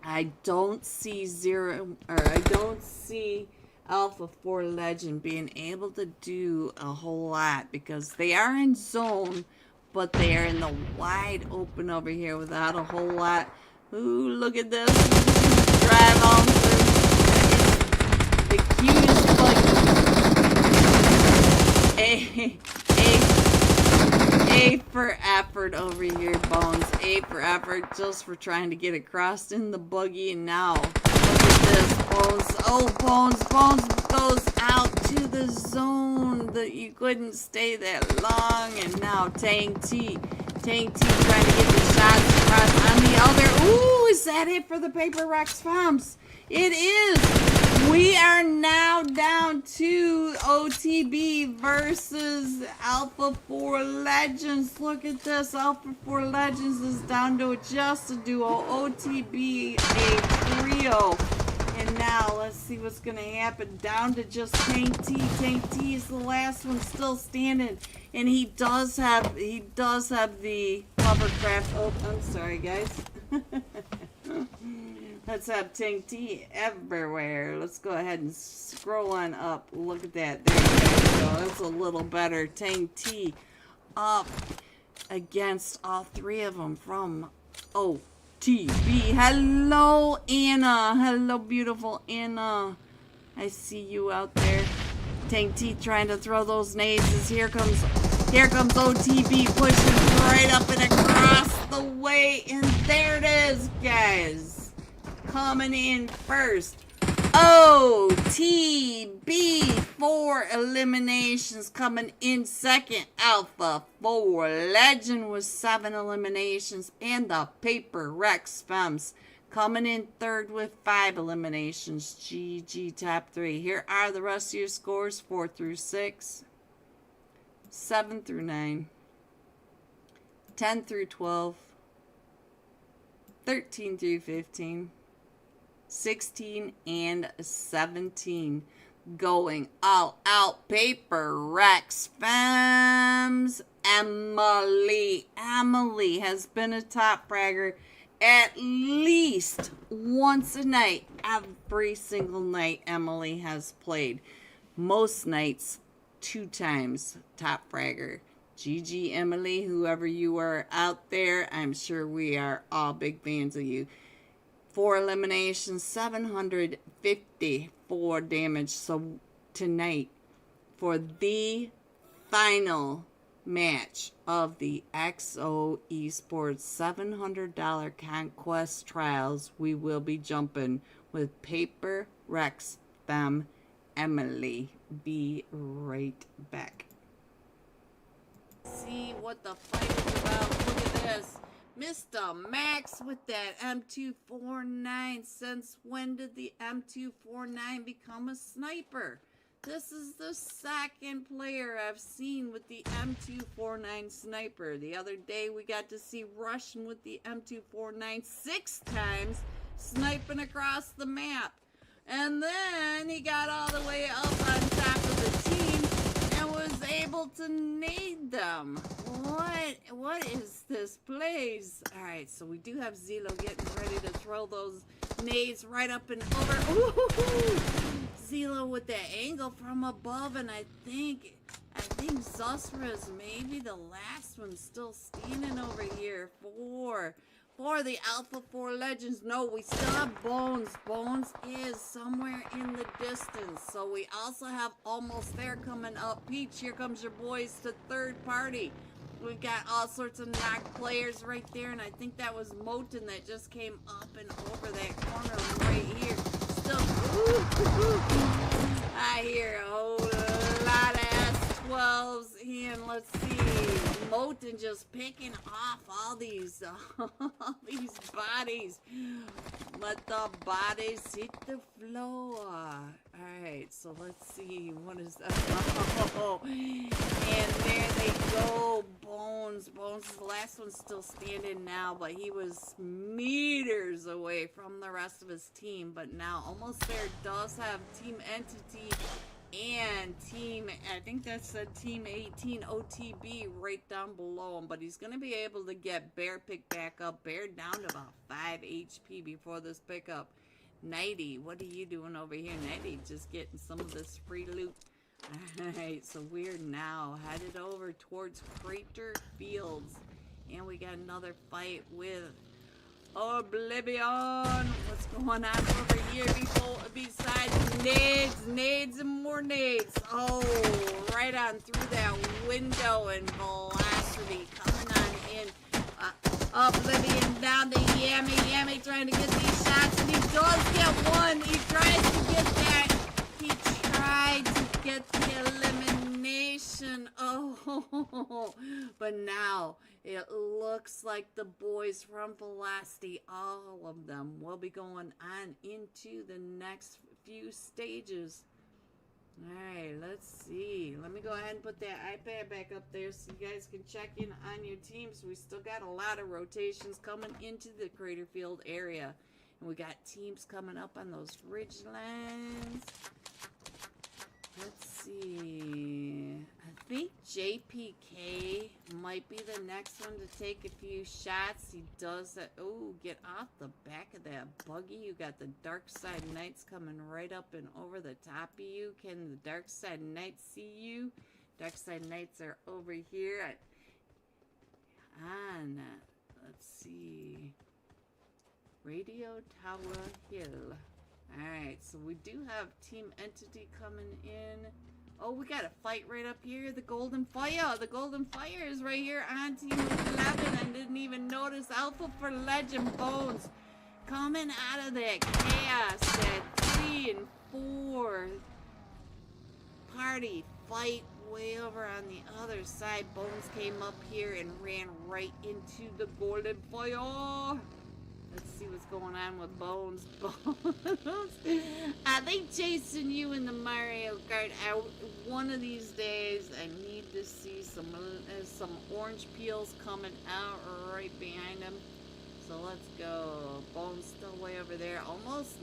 I don't see Alpha 4 Legend being able to do a whole lot because they are in zone, but they are in the wide open over here without a whole lot. Ooh, look at this. Drive on through. The cutest like a for effort over here, Bones. A for effort, just for trying to get across in the buggy. And now, look at this, Bones. Oh, Bones goes out to the zone. That you couldn't stay that long. And now Tang T trying to get the shots across on the other. Ooh, is that it for the Paper Rex Pumps? It is. We are now down to OTB versus Alpha 4 Legends. Look at this. Alpha 4 Legends is down to just a duo. OTB a trio. And now let's see what's going to happen. Down to just Tank T. Tank T is the last one still standing. And he does have the hovercraft. Oh, I'm sorry, guys. Let's have Tank T everywhere. Let's go ahead and scroll on up. Look at that. There you go. That's a little better. Tank T up against all three of them from OTB. Hello, Anna. Hello, beautiful Anna. I see you out there. Tank T trying to throw those nades as here comes OTB pushing right up and across the way. And there it is, guys. Coming in first, OTB, 4 eliminations. Coming in second, Alpha 4 Legend with 7 eliminations. And the Paper Rex Femmes coming in third with 5 eliminations. GG top 3. Here are the rest of your scores: 4 through 6, 7 through 9, 10 through 12, 13 through 15, 16 and 17. Going all out. Paper Rex Femmes. Emily has been a top fragger at least once a night. Every single night Emily has played. Most nights 2 times top fragger. GG Emily, whoever you are out there, I'm sure we are all big fans of you. 4 eliminations, 754 damage. So tonight, for the final match of the XO Esports $700 Conquest Trials, we will be jumping with Paper Rex Femme Emily. Be right back. See what the fight is about. Look at this. Mr. Max with that M249. Since when did the M249 become a sniper? This is the second player I've seen with the M249 sniper. The other day we got to see Russian with the M249 6 times sniping across the map. And then he got all the way up on top of the team and was able to nade them. What is this place? Alright, so we do have Zelo getting ready to throw those nades right up and over. Ooh, Zelo with that angle from above, and I think Zusra is maybe the last one still standing over here for the Alpha 4 Legends. No, we still have Bones. Bones is somewhere in the distance. So we also have Almost There coming up. Peach, here comes your boys to third party. We've got all sorts of knocked players right there, and I think that was Moten that just came up and over that corner right here. Still, I hear a whole lot of S12s, and let's see, Moten just picking off all these bodies. Let the bodies hit the floor. Alright, so let's see, what is that? Oh, and there they go. Bones is the last one still standing now, but he was meters away from the rest of his team. But now Almost There does have Team Entity and Team, I think that's Team 18 OTB right down below him. But he's going to be able to get Bear picked back up. Bear down to about 5 HP before this pickup. Nighty, what are you doing over here? Nighty, just getting some of this free loot. Alright, so we're now headed over towards Crater Fields. And we got another fight with Oblivion. What's going on over here besides nades and more nades? Oh, right on through that window, and Velocity coming on Oblivion down to Yami. Yami trying to get these shots, and he does get one. He tries to get that. He tried to get the elimination. Oh, but now it looks like the boys from Velocity, all of them, will be going on into the next few stages. Alright, let's see. Let me go ahead and put that iPad back up there so you guys can check in on your teams. We still got a lot of rotations coming into the Craterfield area. And we got teams coming up on those ridge lines. Let's see. I think JPK might be the next one to take a few shots. He does that. Oh, get off the back of that buggy. You got the Dark Side Knights coming right up and over the top of you. Can the Dark Side Knights see you? Dark Side Knights are over here on, let's see, Radio Tower Hill. Alright, so we do have Team Entity coming in. Oh, we got a fight right up here. The Golden Fire. The Golden Fire is right here on Team 11. I didn't even notice. Alpha for Legend Bones coming out of that chaos at 3 and 4. Party fight way over on the other side. Bones came up here and ran right into the Golden Fire. Let's see what's going on with Bones. Bones. Are they chasing you in the Mario Kart out? One of these days, I need to see some orange peels coming out right behind them. So let's go. Bones still way over there. Almost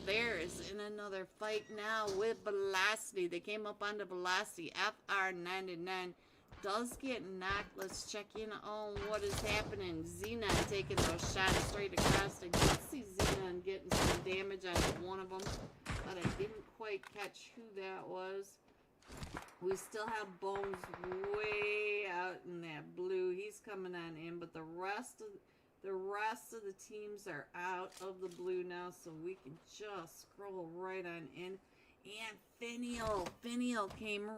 there. Is in another fight now with Velocity. They came up onto Velocity. FR99. Does get knocked. Let's check in on what is happening. Xenon taking those shots straight across. I did see Xenon getting some damage on one of them, but I didn't quite catch who that was. We still have Bones way out in that blue. He's coming on in, but the rest of the teams are out of the blue now, so we can just scroll right on in. And Finial came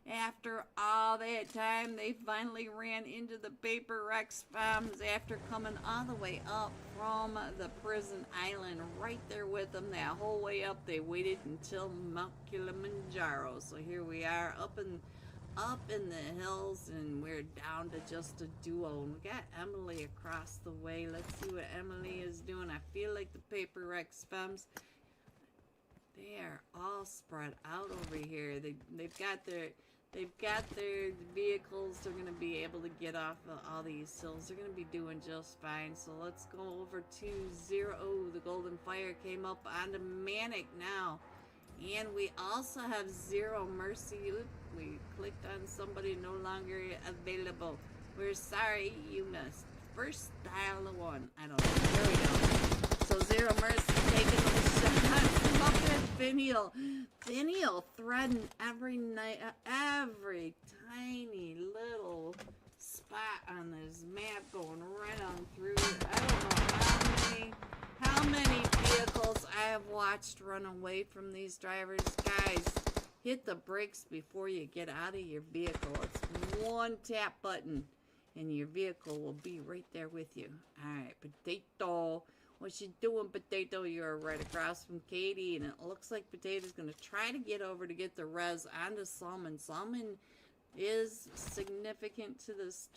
after all that time. They finally ran into the Paper Rex bombs after coming all the way up from the prison island. Right there with them that whole way up. They waited until Mount Kilimanjaro. So here we are up in the hills, and we're down to just a duo. And we got Emily across the way. Let's see what Emily is doing. I feel like the Paper Rex bombs, they are all spread out over here. They've got their vehicles. They're gonna be able to get off of all these hills. They're gonna be doing just fine. So let's go over to Zero. Oh, the Golden Fire came up onto Manic now, and we also have Zero Mercy. Oop, we clicked on somebody no longer available. We're sorry you missed. First dial of one. I don't know. There we go. So Zero Mercy taking those shots. Look at Finial. Finial threading every tiny little spot on this map, going right on through it. I don't know how many vehicles I have watched run away from these drivers. Guys, hit the brakes before you get out of your vehicle. It's one tap button and your vehicle will be right there with you. Alright, Potato. What you doing, Potato? You're right across from Katie, and it looks like Potato's going to try to get over to get the res onto Salmon. Salmon is significant to this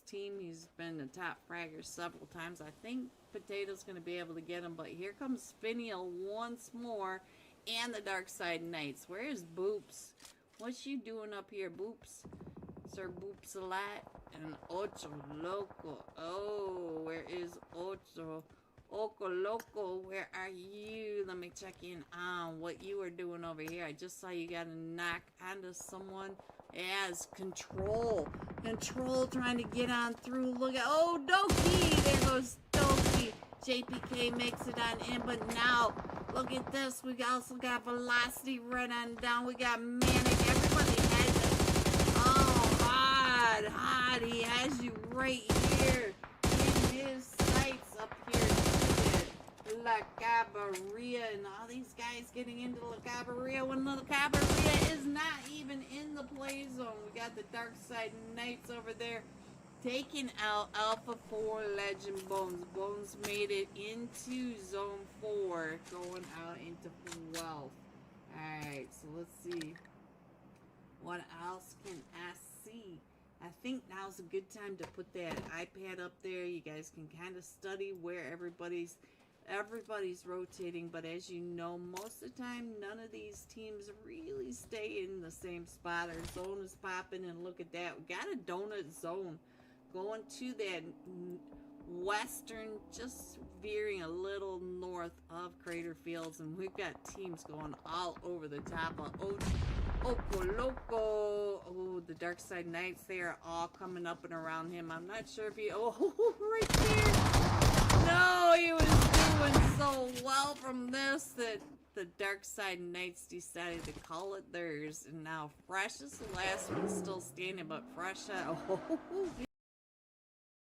team. He's been a top fragger several times. I think Potato's going to be able to get him, but here comes Finial once more, and the Dark Side Knights. Where's Boops? What's you doing up here, Boops? Sir Boops a lot. And Ocho Loco. Oh, where is Ocho? Oco Loco, where are you? Let me check in on what you are doing over here. I just saw you got a knock onto someone. As Control. Control trying to get on through. Look at, oh, Doki. There goes Doki. JPK makes it on in, but now, look at this. We also got Velocity right on down. We got Manic. Everybody has it. Oh, Hot. He has you right here in his sights up here. La Cabarilla and all these guys getting into La Cabarilla when La Cabarilla is not even in the play zone. We got the Dark Side Knights over there Taking out Alpha 4 Legend Bones. Bones made it into Zone 4, going out into 12. Alright, so let's see. What else can I see? I think now's a good time to put that iPad up there. You guys can kind of study where everybody's rotating, but as you know, most of the time, none of these teams really stay in the same spot. Our zone is popping, and look at that. We got a donut zone going to that western, just veering a little north of Crater Fields, and we've got teams going all over the top of Okoloko. Oh, the Dark Side Knights, they are all coming up and around him. I'm not sure if he... Oh, right there! No, he was doing so well from this that the Dark Side Knights decided to call it theirs. And now Fresh is the last one still standing, but Fresh... Oh,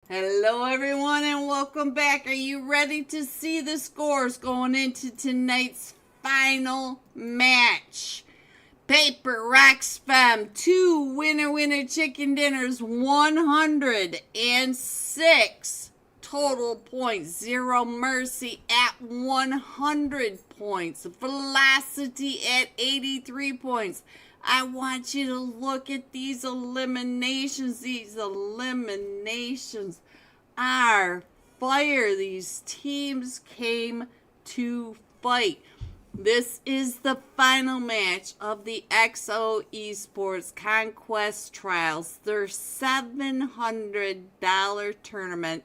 hello everyone and welcome back. Are you ready to see the scores going into tonight's final match? Paper Rocks Fam, 2 winner chicken dinners, 106 total points. Zero Mercy at 100 points. Velocity at 83 points. I want you to look at these eliminations. These eliminations are fire. These teams came to fight. This is the final match of the XO Esports Conquest Trials, their $700 tournament.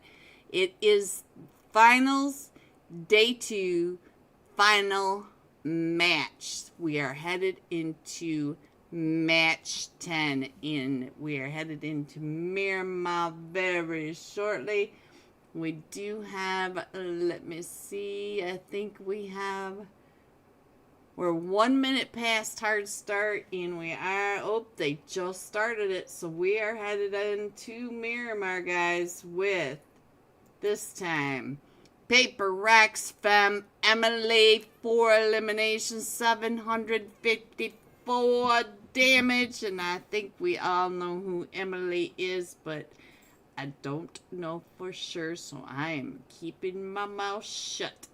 It is finals, day 2, final match. We are headed into match 10 we are headed into Miramar very shortly. We do have, let me see, I think we're 1 minute past hard start, and we are, oh, they just started it, so we are headed into Miramar, guys, with, this time, Paper Rocks Fam, Emily, 4 eliminations, 754 damage, and I think we all know who Emily is, but I don't know for sure, so I am keeping my mouth shut.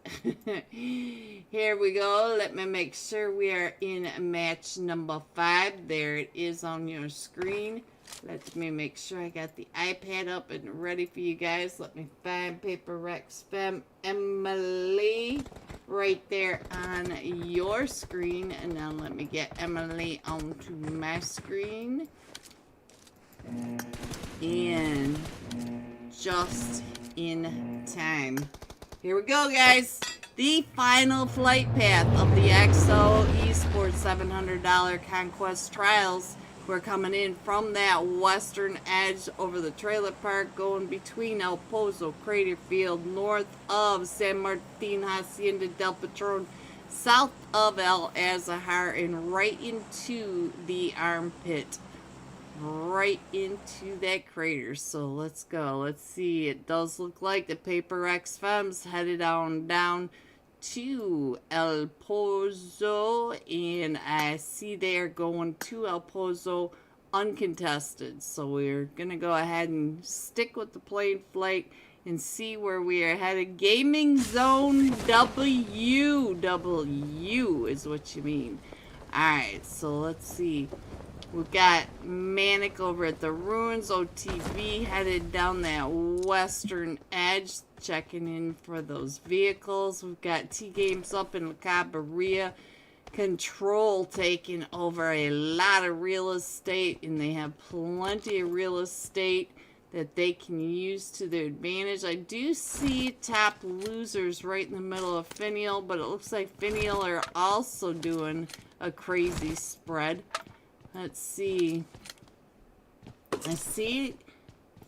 Here we go. Let me make sure we are in match number 5. There it is on your screen. Let me make sure I got the iPad up and ready for you guys. Let me find Paper Rex Fam Emily right there on your screen. And now let me get Emily onto my screen. And just in time. Here we go, guys. The final flight path of the XO Esports $700 Conquest Trials. We're coming in from that western edge over the trailer park, going between El Pozo, Crater Field, north of San Martin, Hacienda del Patron, south of El Azahar, and right into the armpit. Right into that crater. So let's go. Let's see. It does look like the Paper X Femmes headed on down to El Pozo, and I see they're going to El Pozo uncontested. So we're gonna go ahead and stick with the plane flight and see where we are headed. Gaming Zone W is what you mean. Alright, so let's see. We've got Manic over at the Ruins. OTV headed down that western edge, checking in for those vehicles. We've got T-Games up in La Cabrera. Control taking over a lot of real estate, and they have plenty of real estate that they can use to their advantage. I do see top losers right in the middle of Finial, but it looks like Finial are also doing a crazy spread. Let's see. I see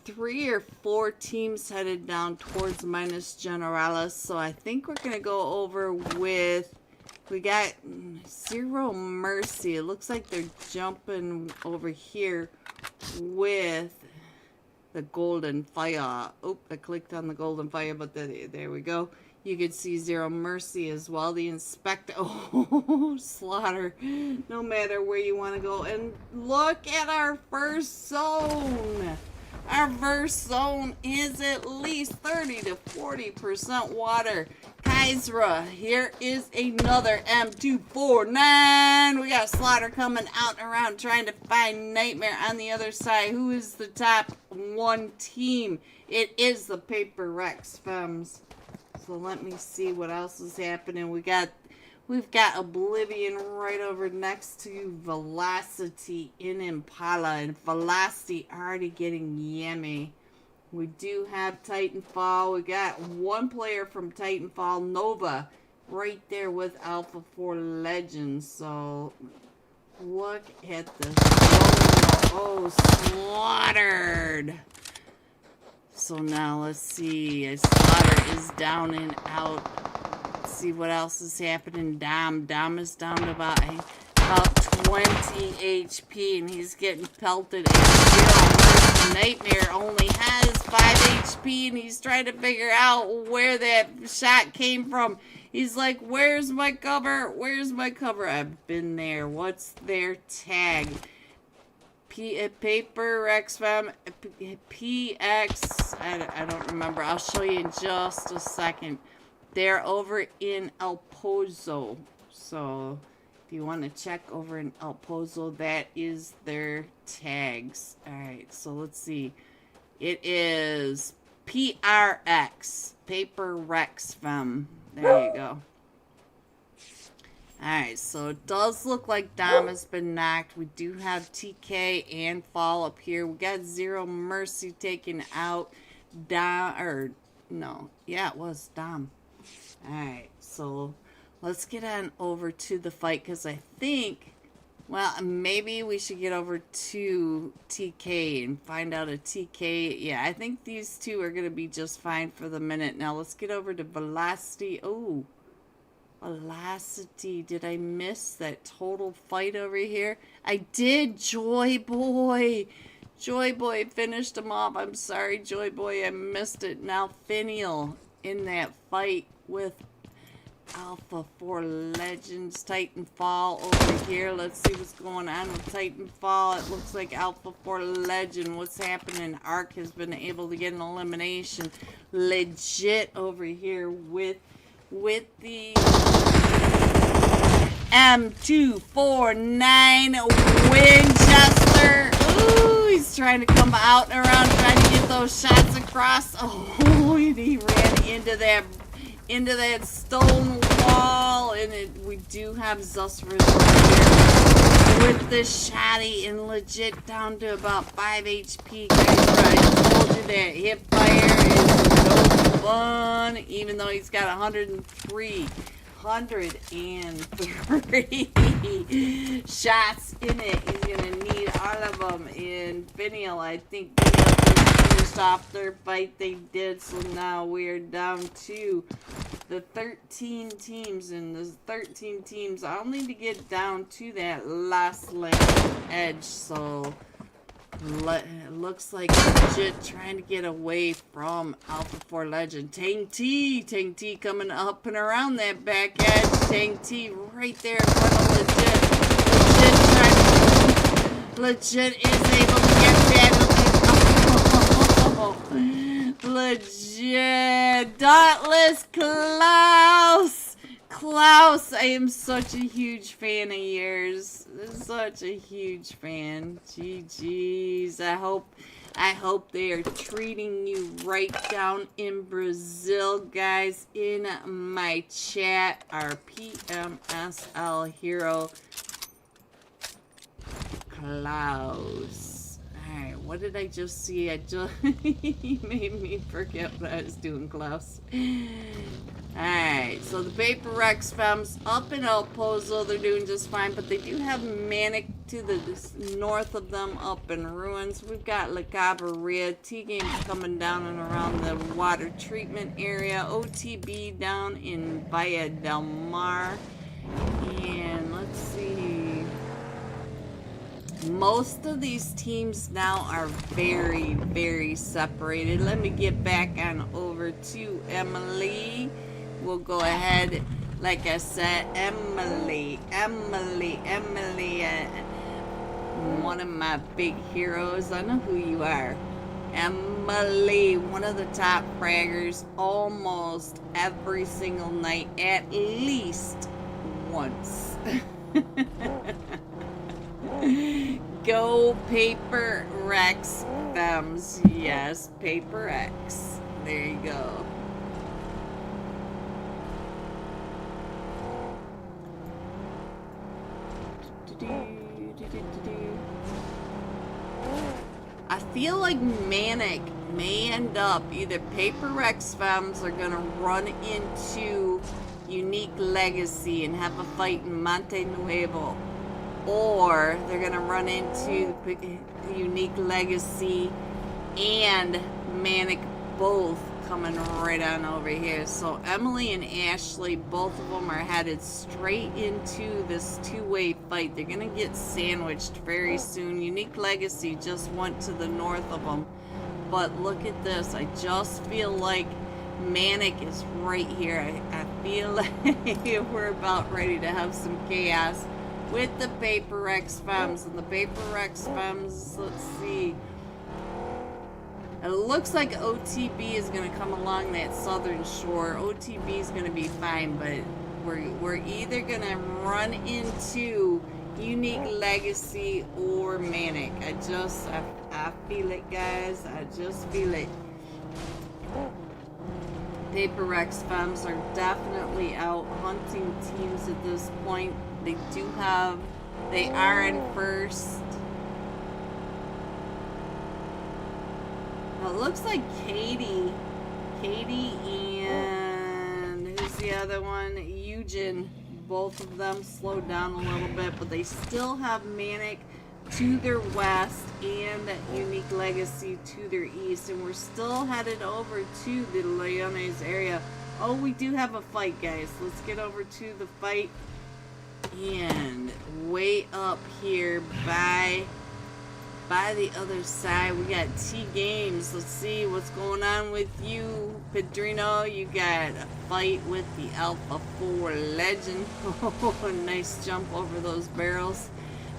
3 or 4 teams headed down towards Minas Generalis. So I think we're going to go over with, we got Zero Mercy. It looks like they're jumping over here with the Golden Fire. Oh, I clicked on the Golden Fire, but there we go. You can see Zero Mercy as well. The Inspector. Oh, Slaughter. No matter where you want to go. And look at our first zone. Our verse zone is at least 30 to 40% water. Kaisra, here is another M249. We got Slaughter coming out and around trying to find Nightmare on the other side. Who is the top one team? It is the Paper Rex Femmes. So let me see what else is happening. We've got Oblivion right over next to Velocity in Impala, and Velocity already getting yummy. We do have Titanfall. We got one player from Titanfall, Nova, right there with Alpha 4 Legends. So look at the oh, slaughtered. So now let's see. Slaughter is down and out. Let's see what else is happening. Dom is down to about 20 HP, and he's getting pelted at 0. Nightmare only has 5 HP, and he's trying to figure out where that shot came from. He's like, where's my cover? Where's my cover? I've been there. What's their tag? Paper Rex Femme, PX, I don't remember. I'll show you in just a second. They're over in El Pozo. So if you want to check over in El Pozo, that is their tags. Alright, so let's see. It is PRX, Paper Rex Femme. There you go. Alright, so it does look like Dom has been knocked. We do have TK and Fall up here. We got Zero Mercy taken out. Dom, or no, yeah, it was Dom. Alright, so let's get on over to the fight, because I think, well, maybe we should get over to TK and find out a TK. Yeah, I think these two are going to be just fine for the minute. Now let's get over to Velocity. Oh, Velocity. Did I miss that total fight over here? I did. Joy Boy. Joy Boy finished him off. I'm sorry, Joy Boy. I missed it. Now Finial in that fight with Alpha 4 Legends. Titanfall over here. Let's see what's going on with Titanfall. It looks like Alpha 4 Legend. What's happening? Arc has been able to get an elimination. Legit over here with the M249 Winchester. Ooh, he's trying to come out and around, trying to get those shots across. Oh, and he ran into that stone wall, and we do have Zusford here with the shotty, and legit down to about 5 HP. Guys, I told you that hip fire is no fun, even though he's got 103 shots in it. He's gonna need all of them. And Finial, I think Finial finished off their fight. They did. So now we're down to the 13 teams, and the 13 teams, I'll need to get down to that last edge. So it looks like legit trying to get away from Alpha 4 Legend. Tang T coming up and around that back edge. Tang T right there in front of Legit is able to get that. Legit. Dauntless Klaus, I am such a huge fan of yours. Such a huge fan. GG's. I hope they are treating you right down in Brazil, guys. In my chat, our PMSL hero, Klaus. Alright, what did I just see? He made me forget what I was doing, Klaus. Alright, so the Paper Rex Femmes up in El Pozo, they're doing just fine, but they do have Manic to the north of them up in Ruins. We've got La Cabrera, T-Game's coming down and around the water treatment area, OTB down in Valle del Mar, and let's see, most of these teams now are very, very separated. Let me get back on over to Emily. We'll go ahead, like I said, Emily, one of my big heroes. I know who you are. Emily, one of the top fraggers almost every single night, at least once. Go Paper Rex Femmes. Yes, Paper X. There you go. I feel like Manic may end up either Paper Rex Femmes are gonna run into Unique Legacy and have a fight in Monte Nuevo, or they're gonna run into Unique Legacy and Manic both coming right on over here. So Emily and Ashley, both of them are headed straight into this two-way fight. They're gonna get sandwiched very soon. Unique Legacy just went to the north of them, but look at this. I just feel like Manic is right here. I feel like we're about ready to have some chaos with the Paper Rex Femmes. And the Paper Rex Femmes, let's see. It looks like OTB is going to come along that southern shore. OTB is going to be fine, but we're either going to run into Unique Legacy or Manic. I feel it, guys. I just feel it. Paper Rex Femmes are definitely out hunting teams at this point. They are in first. It looks like Katie and who's the other one? Eugen. Both of them slowed down a little bit, but they still have Manic to their west and Unique Legacy to their east, and we're still headed over to the Leones area. Oh, we do have a fight, guys. Let's get over to the fight. And way up here by the other side, we got T Games. Let's see what's going on with you, Pedrino. You got a fight with the Alpha 4 Legend. Oh, nice jump over those barrels.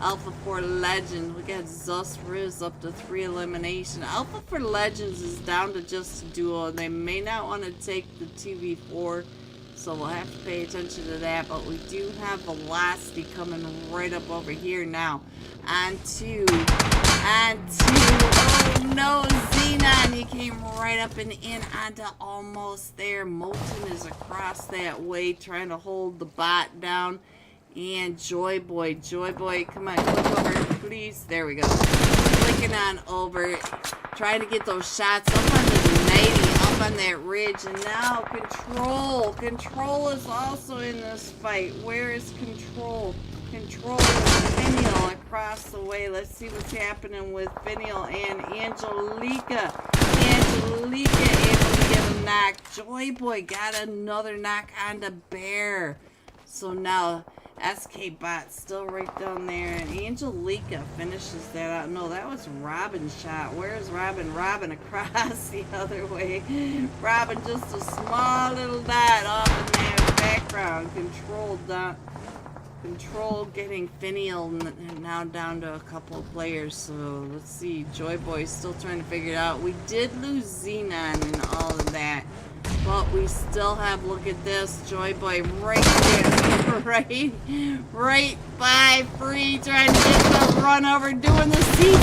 Alpha 4 Legend. We got Zus Riz up to 3 elimination. Alpha 4 Legends is down to just a duo. They may not want to take the 2v4, so we'll have to pay attention to that. But we do have Velocity coming right up over here now. On two. Oh no, Xenon, you came right up and in onto almost there. Molten is across that way trying to hold the bot down. And Joy Boy, come on, click over, please. There we go. Clicking on over, trying to get those shots up on the 90, up on that ridge. And now Control. Control is also in this fight. Where is Control? Control is Finial across the way. Let's see what's happening with Finial and Angelica. Angelica able to get a knock. Joy Boy got another knock on the Bear. So now SK Bot still right down there, and Angelica finishes that out. No, that was Robin's shot. Where's Robin? Robin across the other way. Robin just a small little dot off in that background. Control getting Finial now down to a couple of players. So let's see. Joy Boy still trying to figure it out. We did lose Xenon and all of that, but we still have, look at this, Joy Boy right there, right by Free, trying to get the run over, doing the seat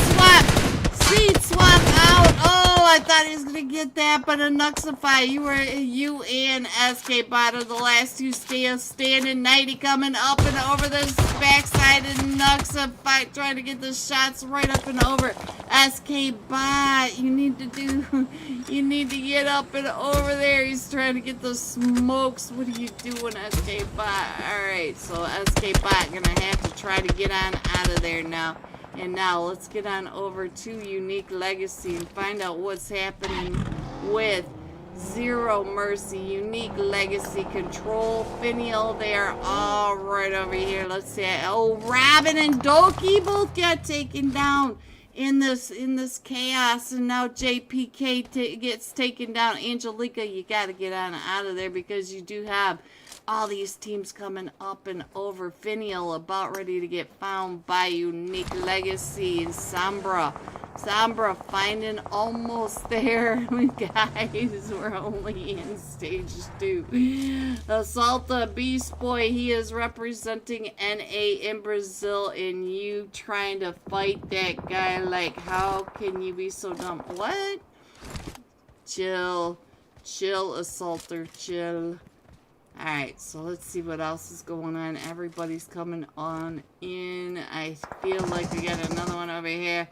swap out. Oh, I thought he was gonna get that, but a Nuxify, you and SK Bot are the last two standing. 90 coming up and over this backside, and Nuxify trying to get the shots right up and over. SK Bot, you need to get up and over there. He's trying to get those smokes. What are you doing, SK Bot? Alright, so SK Bot gonna have to try to get on out of there now. And now let's get on over to Unique Legacy and find out what's happening with Zero Mercy, Unique Legacy, Control, Finial. They are all right over here. Let's see. Oh, Robin and Doki both got taken down in this chaos, and now JPK gets taken down. Angelica, you got to get on out of there because you do have all these teams coming up and over. Finial about ready to get found by Unique Legacy, and Sombra Sombra finding almost there. Guys, we're only in stage 2. Assalta Beast Boy, he is representing NA in Brazil, and you trying to fight that guy. Like, how can you be so dumb? What? Chill. Chill, Assaulter. Chill. Alright, so let's see what else is going on. Everybody's coming on in. I feel like we got another one over here.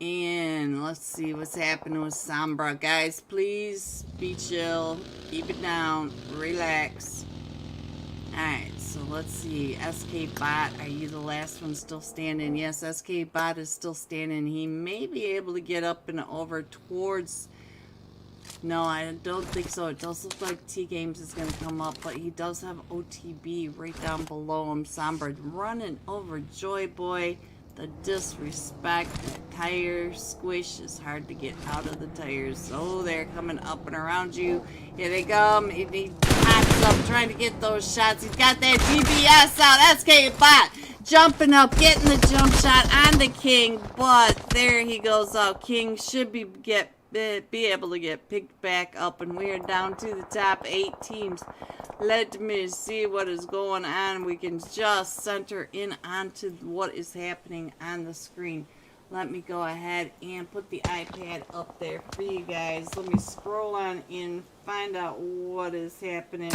And let's see what's happening with Sombra. Guys, please be chill. Keep it down. Relax. Alright, so let's see. SK Bot, are you the last one still standing? Yes, SK Bot is still standing. He may be able to get up and over towards... No, I don't think so. It does look like T-Games is going to come up, but he does have OTB right down below him. Sombra running over Joy Boy. The disrespect, the tire squish is hard to get out of the tires. Oh, they're coming up and around you. Here they come. He pops up trying to get those shots. He's got that GPS out. SK Bot jumping up, getting the jump shot on the King, but there he goes out. King should be able to get picked back up, and we are down to the top 8 teams. Let me see what is going on. We can just center in onto what is happening on the screen. Let me go ahead and put the iPad up there for you guys. Let me scroll on in, find out what is happening.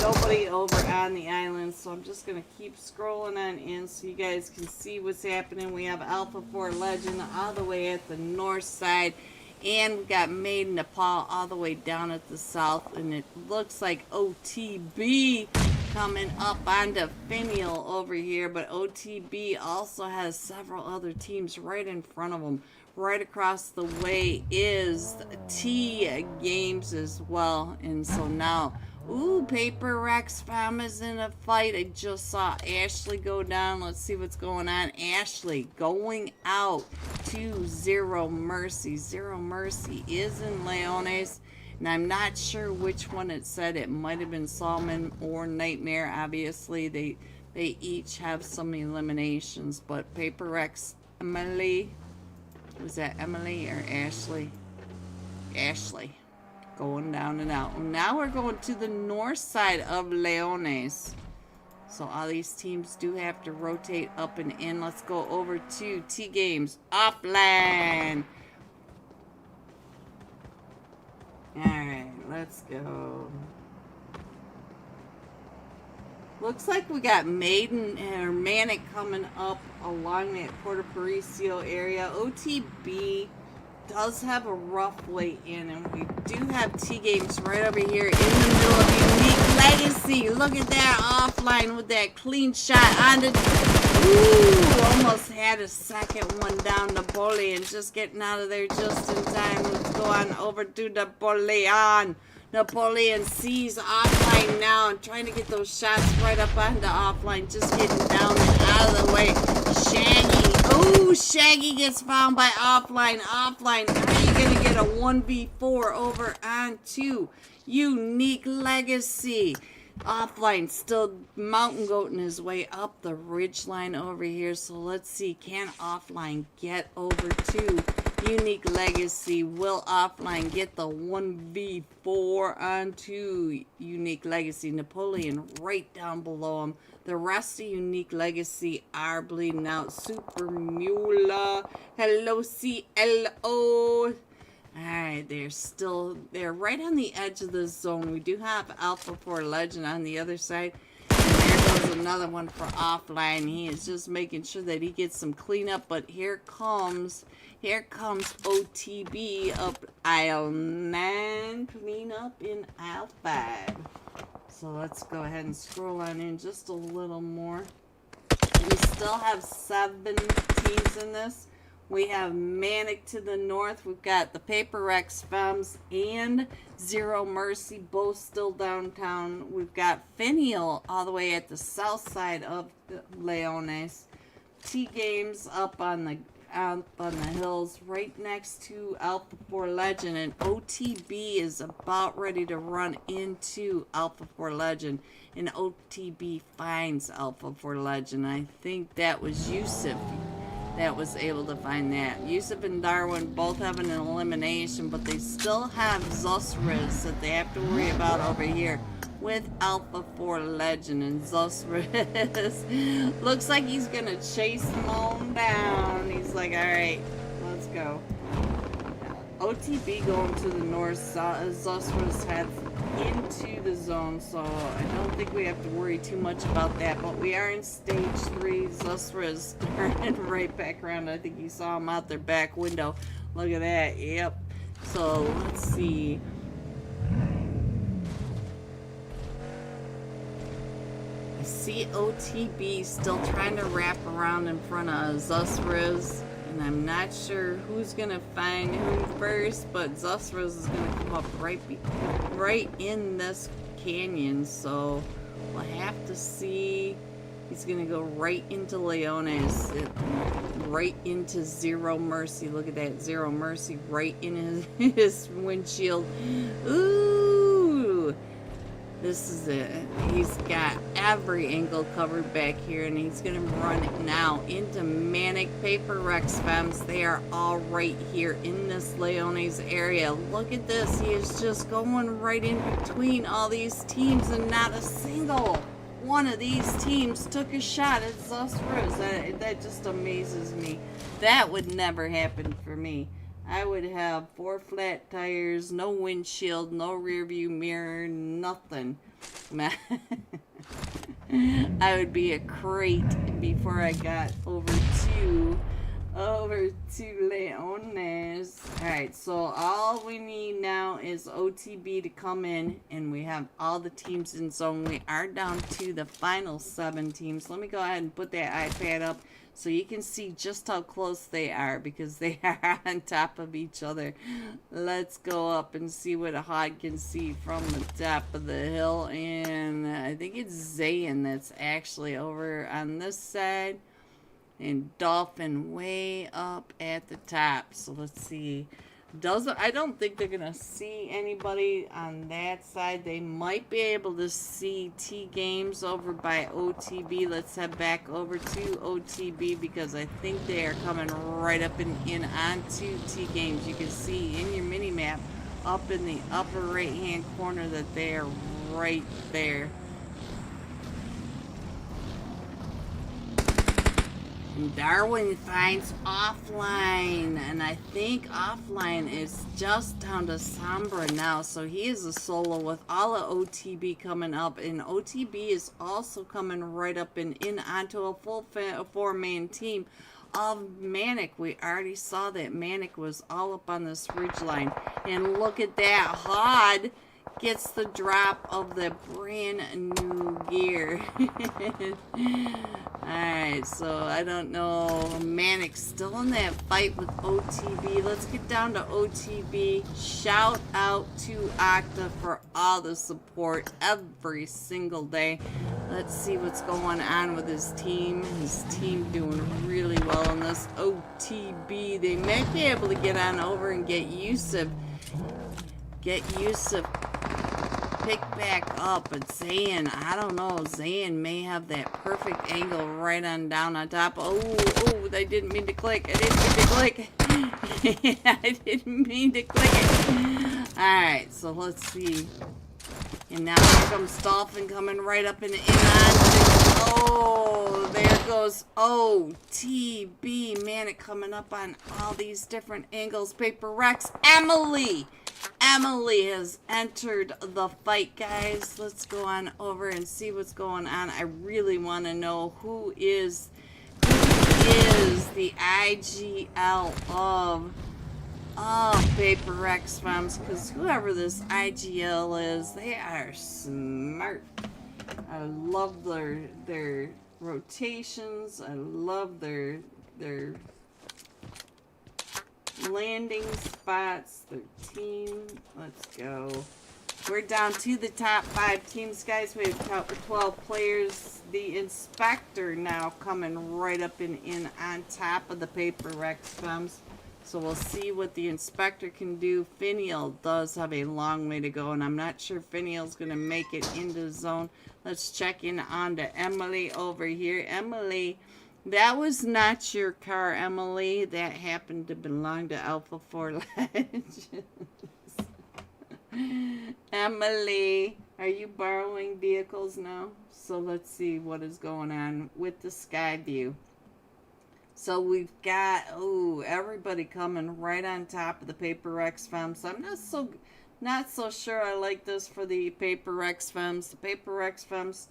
Nobody over on the island, so I'm just going to keep scrolling on in so you guys can see what's happening. We have Alpha 4 Legend all the way at the north side. And we got Made in Nepal all the way down at the south. And it looks like OTB coming up onto Finial over here. But OTB also has several other teams right in front of them. Right across the way is T-Games as well. And so now... Ooh, Paper Rex Fam is in a fight. I just saw Ashley go down. Let's see what's going on. Ashley going out to Zero Mercy. Zero Mercy is in Leones. And I'm not sure which one it said. It might have been Salmon or Nightmare. Obviously, they each have some eliminations. But Paper Rex, Emily. Was that Emily or Ashley? Ashley. Going down and out. Now we're going to the north side of Leones. So all these teams do have to rotate up and in. Let's go over to T-Games offline. Alright, let's go. Looks like we got Maiden or Manic coming up along that Puerto Paraiso area. OTB does have a rough way in, and we do have T-Games right over here in the middle of Unique Legacy. Look at that offline with that clean shot on the... Ooh, almost had a second one down. Napoleon just getting out of there just in time. Let's go on over to Napoleon. Napoleon sees offline now and trying to get those shots right up onto offline. Just getting down and out of the way. Shaggy. Ooh, Shaggy gets found by offline. Offline, are you going to get a 1v4 over onto Unique Legacy? Offline still mountain goating his way up the ridge line over here. So let's see, can offline get over to Unique Legacy? Will offline get the 1v4 onto Unique Legacy? Napoleon right down below him. The rest of Unique Legacy are bleeding out. Super Mula. Hello, CLO. Alright, they're right on the edge of the zone. We do have Alpha 4 Legend on the other side. And there goes another one for offline. He is just making sure that he gets some cleanup. But here comes OTB up aisle 9. Cleanup in aisle 5. So let's go ahead and scroll on in just a little more. We still have 7 teams in this. We have Manic to the north. We've got the Paper Rex Femmes and Zero Mercy, both still downtown. We've got Finial all the way at the south side of Leones. T-Games up on the hills right next to Alpha 4 Legend, and OTB is about ready to run into Alpha 4 Legend, and OTB finds Alpha 4 Legend. I think that was Yusuf that was able to find that. Yusuf and Darwin both have an elimination, but they still have Zusriz that they have to worry about over here with Alpha 4 Legend. And Zusriz looks like he's gonna chase them all down. He's like, alright, let's go. OTB going to the north. Zusriz heads into the zone, so I don't think we have to worry too much about that. But we are in stage 3. Zusriz turning right back around. I think you saw him out their back window. Look at that. Yep. So let's see. I see OTB still trying to wrap around in front of Zusriz. And I'm not sure who's gonna find who first, but Zusriz is gonna come up right in this canyon, so we'll have to see. He's gonna go right into Leones, right into Zero Mercy. Look at that, Zero Mercy right in his windshield. Ooh! This is it. He's got every angle covered back here, and he's gonna run it now into Manic Paper Rex Femmes. They are all right here in this Leones area. Look at this. He is just going right in between all these teams, and not a single one of these teams took a shot at Zusriz. That just amazes me. That would never happen for me. I would have 4 flat tires, no windshield, no rear view mirror, nothing. I would be a crate before I got over to Leones. Alright, so all we need now is OTB to come in, and we have all the teams in zone. We are down to the final 7 teams. Let me go ahead and put that iPad up so you can see just how close they are, because they are on top of each other. Let's go up and see what a Hod can see from the top of the hill. And I think it's Zayn that's actually over on this side, and Dolphin way up at the top. So let's see. I don't think they're gonna see anybody on that side. They might be able to see T Games over by OTB. Let's head back over to OTB, because I think they are coming right up and in onto T Games. You can see in your mini map up in the upper right hand corner that they are right there. Darwin finds Offline, and I think Offline is just down to Sombra now, so he is a solo with all of OTB coming up, and OTB is also coming right up and in onto a full 4-man team of Manic. We already saw that Manic was all up on this ridge line, and look at that, Hod gets the drop of the brand new gear. Alright, so I don't know. Manic's still in that fight with OTB. Let's get down to OTB. Shout out to Octa for all the support every single day. Let's see what's going on with his team. His team doing really well in this OTB. They might be able to get on over and get Yusuf. Pick back up, but Zayn, I don't know. Zayn may have that perfect angle right on down on top. Oh, I didn't mean to click. I didn't mean to click it. Alright, so let's see. And now here comes Dolphin coming right up in on. Oh, there goes OTB. Manic coming up on all these different angles. Paper Rex. Emily has entered the fight, guys. Let's go on over and see what's going on. I really want to know who is the IGL of Paper Rex Femmes, because whoever this IGL is, they are smart. I love their rotations. I love their landing spots, their team. Let's go. We're down to the top 5 teams, guys. We have 12 players. The Inspector now coming right up in on top of the Paper Rex Femmes. So we'll see what the Inspector can do. Finial does have a long way to go, and I'm not sure Finial's going to make it into the zone. Let's check in on to Emily over here. Emily That was not your car, Emily. That happened to belong to Alpha 4 Legends. Emily, are you borrowing vehicles now? So let's see what is going on with the sky view. So we've got, everybody coming right on top of the Paper X Femmes. I'm not so sure I like this for the Paper X Femmes. The Paper X Femmes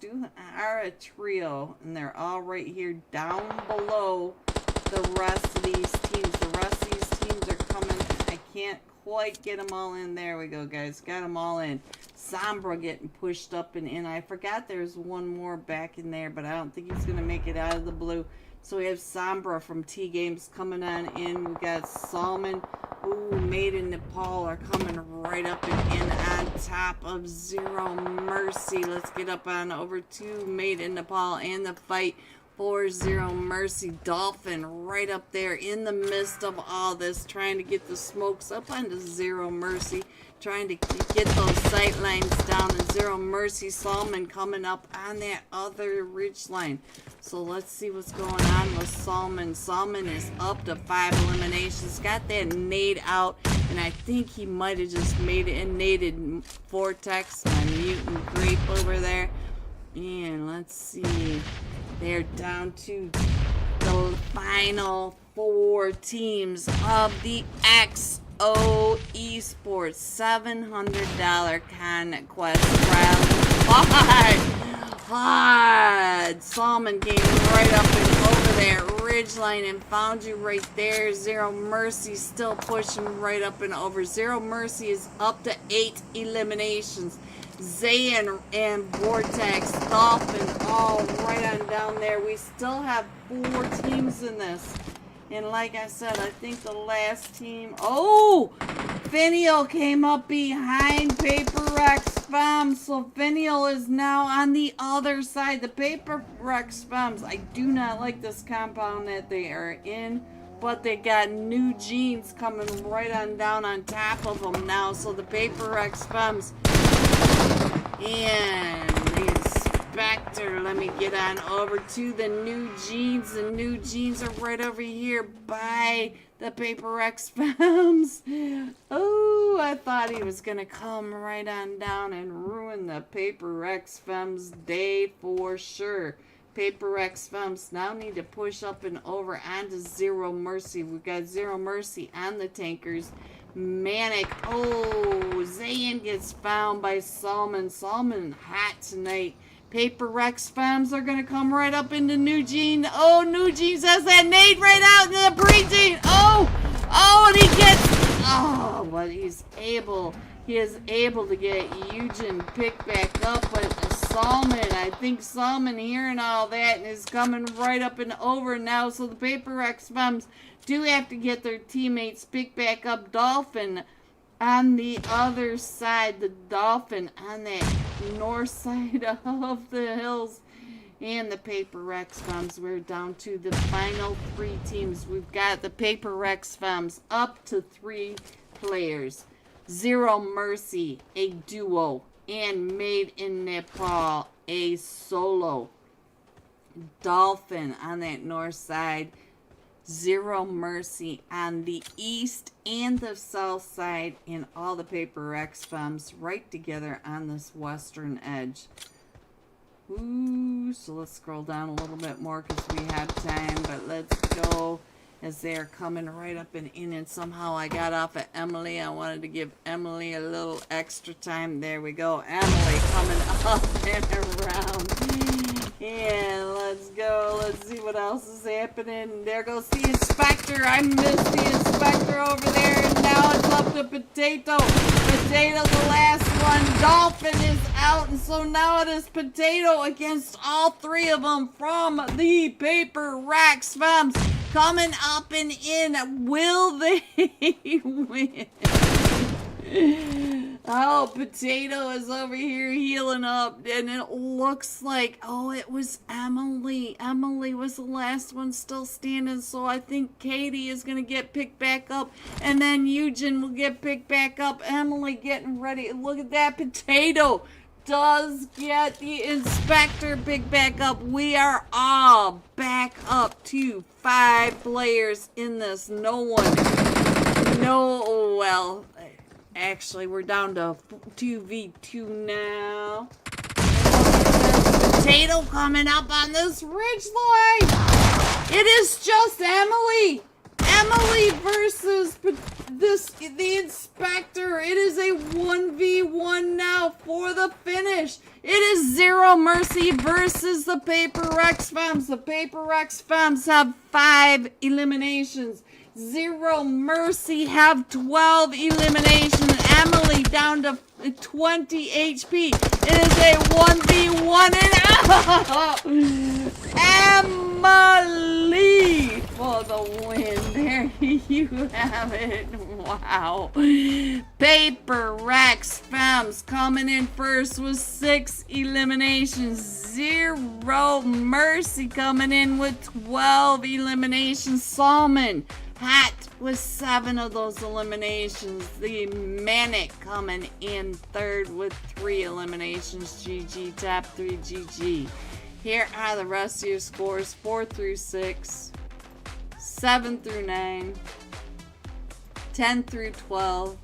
are a trio, and they're all right here down below the rest of these teams. The rest of these teams are coming. I can't quite get them all in. There we go, guys. Got them all in. Sombra getting pushed up and in. I forgot there's one more back in there, but I don't think he's going to make it out of the blue. So we have Sombra from T Games coming on in. We got Salmon. Made in Nepal are coming right up and in on top of Zero Mercy. Let's get up on over to Made in Nepal and the fight for Zero Mercy. Dolphin right up there in the midst of all this, trying to get the smokes up onto Zero Mercy, trying to get those sight lines down. And Zero Mercy Salmon coming up on that other ridge line. So let's see what's going on with Salmon. Salmon is up to 5 eliminations. Got that nade out, and I think he might have just made it and naded Vortex, my mutant grape over there. And let's see. They're down to the final 4 teams of the XO Esports $700 Conquest round. Hard. Salmon came right up and over that ridgeline and found you right there. Zero Mercy still pushing right up and over. Zero Mercy is up to 8 eliminations. Zayn and Vortex, Dolphin, all right on down there. We still have 4 teams in this. And like I said, I think the last team... Finial came up behind Paper X Femmes. So Finial is now on the other side. The Paper X Femmes, I do not like this compound that they are in. But they got new jeans coming right on down on top of them now. So the Paper X Femmes and the Inspector, let me get on over to the new jeans. The new jeans are right over here by the Paper X Femmes. I thought he was gonna come right on down and ruin the Paper X Femmes day for sure. Paper X Femmes now need to push up and over onto Zero Mercy. We've got Zero Mercy on the tankers. Manic. Zayn gets found by Salmon. Salmon hot tonight. Paper X Femmes are gonna come right up into New Jean. New Jean has that nade right out in the pre-jean. And he gets. But he is able to get Eugen picked back up. But Salmon, I think Salmon hearing all that and is coming right up and over now. So the Paper X Femmes do have to get their teammates picked back up. Dolphin on the other side. The Dolphin on that north side of the hills. And the Paper X Femmes, we're down to the final 3 teams. We've got the Paper X Femmes up to 3 players. Zero Mercy, a duo. And Made in Nepal, a solo. Dolphin on that north side. Zero Mercy on the east and the south side. And all the Paper X Femmes right together on this western edge. So let's scroll down a little bit more because we have time, but let's go as they're coming right up and in, and somehow I got off at Emily. I wanted to give Emily a little extra time. There we go. Emily coming up and around. And let's go. Let's see what else is happening. There goes the Inspector. I missed the Inspector over there, and now it's up to Potato. Potato, the last one. Dolphin is out, and so now it is Potato against all 3 of them from the Paper X Femmes. Coming up and in. Will they win? Potato is over here healing up, and it looks like, it was Emily. Emily was the last one still standing, so I think Katie is going to get picked back up, and then Eugen will get picked back up. Emily getting ready. Look at that. Potato does get the inspector pick back up. We are all back up to 5 players in this. Well, actually, we're down to 2v2 now. Potato coming up on this ridge line. It is just Emily. Emily versus the inspector. It is a 1v1 now for the finish. It is Zero Mercy versus the Paper Rex Femmes. The Paper Rex Femmes have 5 eliminations. Zero Mercy have 12 eliminations. Emily down to 20 HP. It is a 1v1 and Emily for the win. There you have it. Wow. Paper Rex Femmes coming in first with 6 eliminations. Zero Mercy coming in with 12 eliminations. Salmon Hat with 7 of those eliminations. The Manic coming in third with 3 eliminations. GG, top 3, GG. Here are the rest of your scores: 4 through 6, 7 through 9, 10 through 12,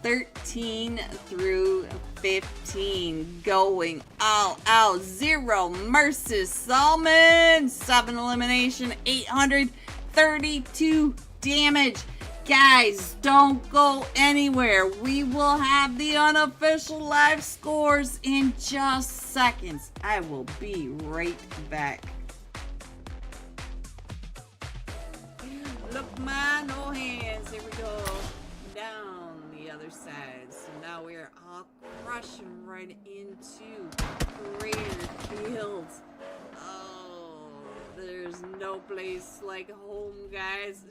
13 through 15. Going all out. Zero Mercy Salmon, 7 elimination, 832 damage. Guys, don't go anywhere. We will have the unofficial live scores in just seconds. I will be right back. Look, my no hands. Here we go. Down the other side. So now we are all crushing right into Crater Fields. Oh, there's no place like home, guys.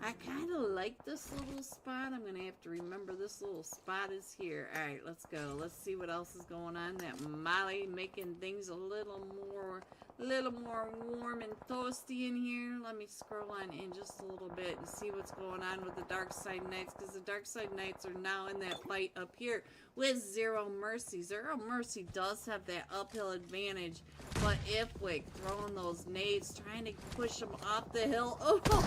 I kind of like this little spot. I'm going to have to remember this little spot is here. All right, let's go. Let's see what else is going on. That Molly making things a little more warm and toasty in here. Let me scroll on in just a little bit and see what's going on with the Dark Side Knights, because the Dark Side Knights are now in that fight up here with Zero Mercy. Zero Mercy does have that uphill advantage, but Ifwick throwing those nades, trying to push them off the hill. Oh no!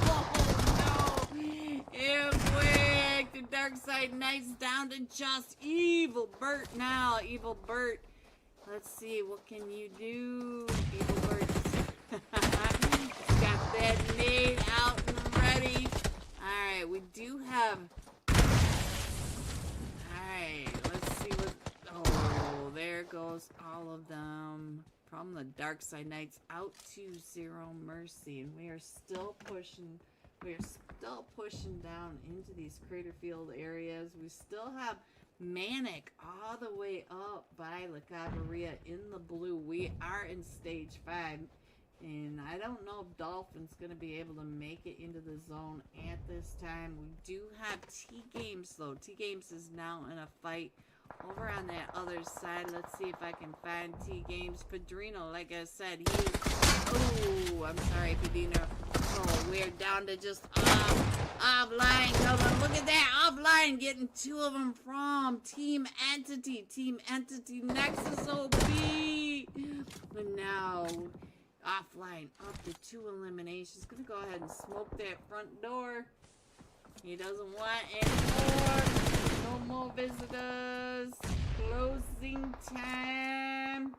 Ifwick, the Dark Side Knights down to just Evil Bert now. Evil Bert. Let's see, what can you do? Evil Bert. Got that nade out and ready. Alright, we do have... Alright, let's see what... Oh, there goes all of them. From the Dark Side Knights out to Zero Mercy. And we are still pushing... We are still pushing down into these Crater Field areas. We still have Manic all the way up by La Cabarilla in the blue. We are in stage 5, and I don't know if Dolphin's going to be able to make it into the zone at this time. We do have T-Games, though. T-Games is now in a fight over on that other side. Let's see if I can find T-Games. Padrino, like I said, he... Oh, I'm sorry, Padrino. Oh, we're down to just offline. Look at that, offline, getting 2 of them from Team Entity. Team Entity Nexus OP. But now, offline, up to 2 eliminations. Gonna go ahead and smoke that front door. He doesn't want any more. No more visitors. Closing time.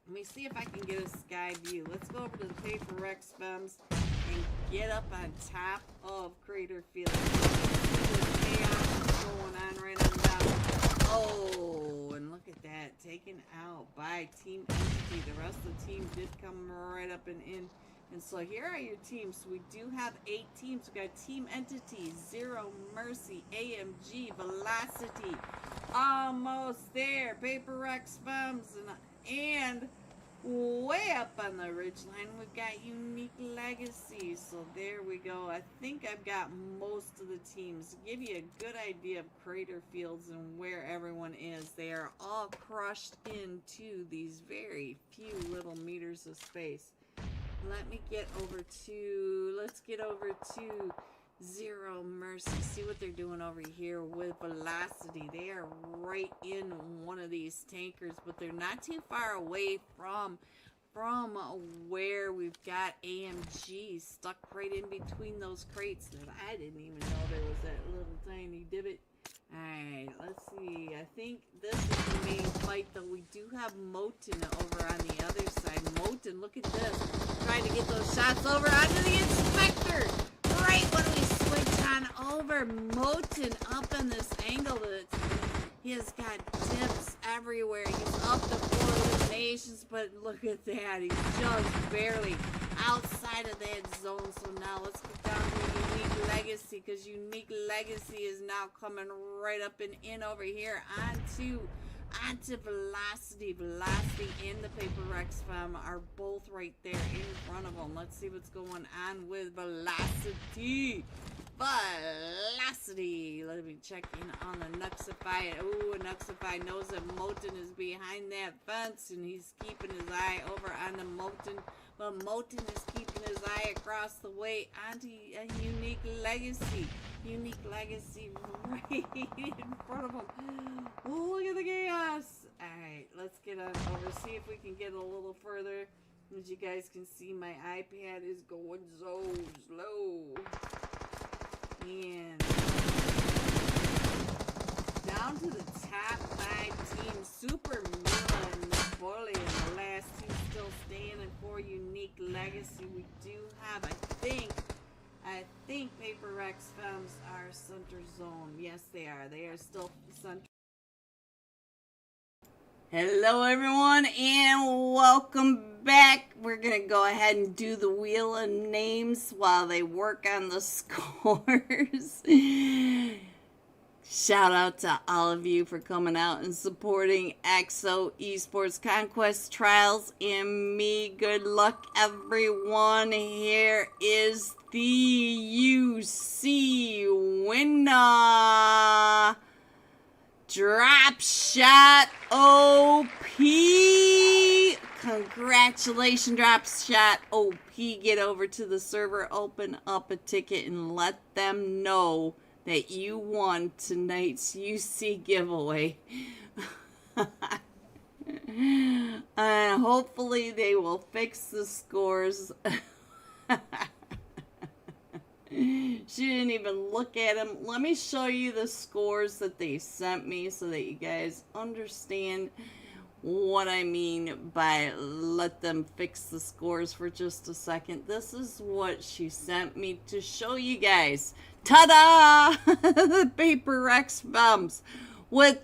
Let me see if I can get a sky view. Let's go over to the Paper Rex Femmes and get up on top of Crater Field. Chaos going on right on down. Oh, and look at that. Taken out by Team Entity. The rest of the team did come right up and in. And so here are your teams. We do have 8 teams. We got Team Entity, Zero Mercy, AMG, Velocity. Almost there. Paper Rex Femmes and way up on the ridgeline, we've got Unique Legacy. So there we go. I think I've got most of the teams to give you a good idea of Crater Fields and where everyone is. They are all crushed into these very few little meters of space. Let me get over to, let's get over to Zero Mercy. See what they're doing over here with Velocity. They are right in one of these tankers, but they're not too far away from where we've got AMG stuck right in between those crates that I didn't even know there was that little tiny divot. Alright, let's see. I think this is the main fight, though. We do have Moten over on the other side. Moten, look at this. Trying to get those shots over onto the Inspector. Right when we switch on over. Moten up in this angle. He has got dips everywhere. He's up to 4 eliminations, but look at that. He's just barely outside of that zone. So now let's get down to Unique Legacy, because Unique Legacy is now coming right up and in over here onto Velocity. Velocity and the Paper Rex fam are both right there in front of them. Let's see what's going on with Velocity. Velocity. Let me check in on the Nuxify. Oh, Nuxify knows that Moten is behind that fence, and he's keeping his eye over on the Moten. But Moten is keeping his eye across the way onto a Unique Legacy. Unique Legacy right in front of him. Oh, look at the chaos. Alright, let's get on over. See if we can get a little further. As you guys can see, my iPad is going so slow. And down to the top 5 teams. Super Mila and Napoleon, the last 2 still standing for Unique Legacy. We do have, I think Paper Rex Femmes are center zone. Yes, they are. They are still center. Hello, everyone, and welcome back. We're going to go ahead and do the wheel of names while they work on the scores. Shout out to all of you for coming out and supporting EXO Esports Conquest Trials and me. Good luck, everyone. Here is the UC winner. Drop Shot OP. Congratulations, Drop Shot OP. Get over to the server, open up a ticket, and let them know that you won tonight's UC giveaway. And hopefully they will fix the scores. She didn't even look at them. Let me show you the scores that they sent me so that you guys understand what I mean by let them fix the scores for just a second. This is what she sent me to show you guys. Ta-da! The Paper Rex Bombs with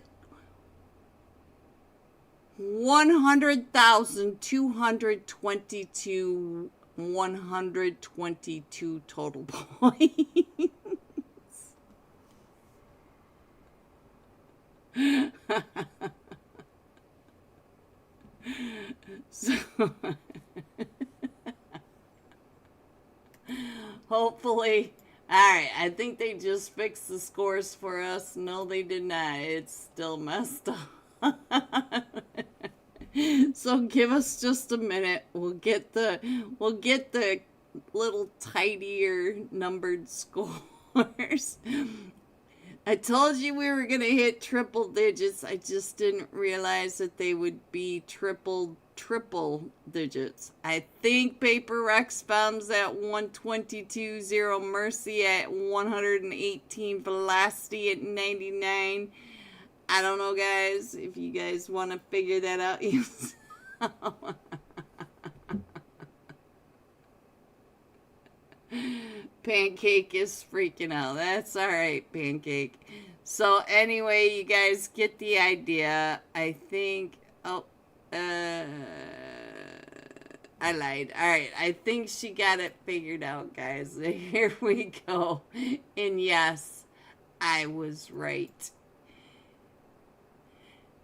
100,222 total points. So hopefully, alright, I think they just fixed the scores for us. No, they did not. It's still messed up. So give us just a minute. We'll get the little tidier numbered scores. I told you we were gonna hit triple digits. I just didn't realize that they would be triple digits. I think Paper Rex Bombs at 122, Zero Mercy at 118, Velocity at 99. I don't know, guys, if you guys want to figure that out yourself. Pancake is freaking out. That's alright, Pancake. So anyway, you guys get the idea. I think, I lied. Alright, I think she got it figured out, guys. Here we go. And yes, I was right.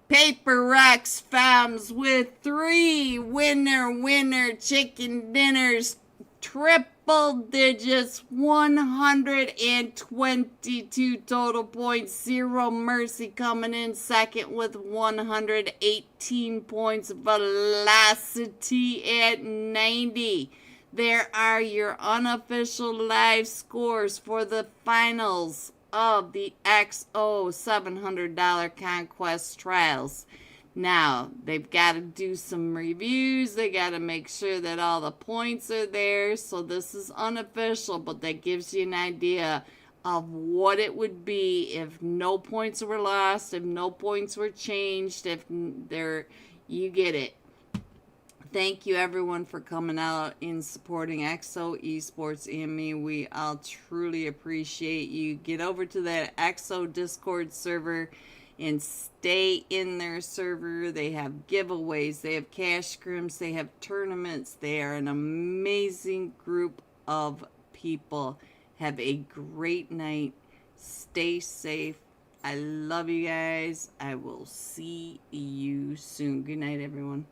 Paper Rex Femmes with 3 winner chicken dinners, triple digits, 122 total points. Zero Mercy coming in second with 118 points. Velocity at 90. There are your unofficial live scores for the finals of the XO $700 Conquest trials. Now, they've got to do some reviews. They got to make sure that all the points are there. So this is unofficial, but that gives you an idea of what it would be if no points were lost, if no points were changed, if there, you get it. Thank you everyone for coming out and supporting XO Esports and me. We all truly appreciate you. Get over to that XO Discord server and stay in their server. They have giveaways, they have cash scrims, they have tournaments. They are an amazing group of people. Have a great night. Stay safe. I love you guys. I will see you soon. Good night, everyone.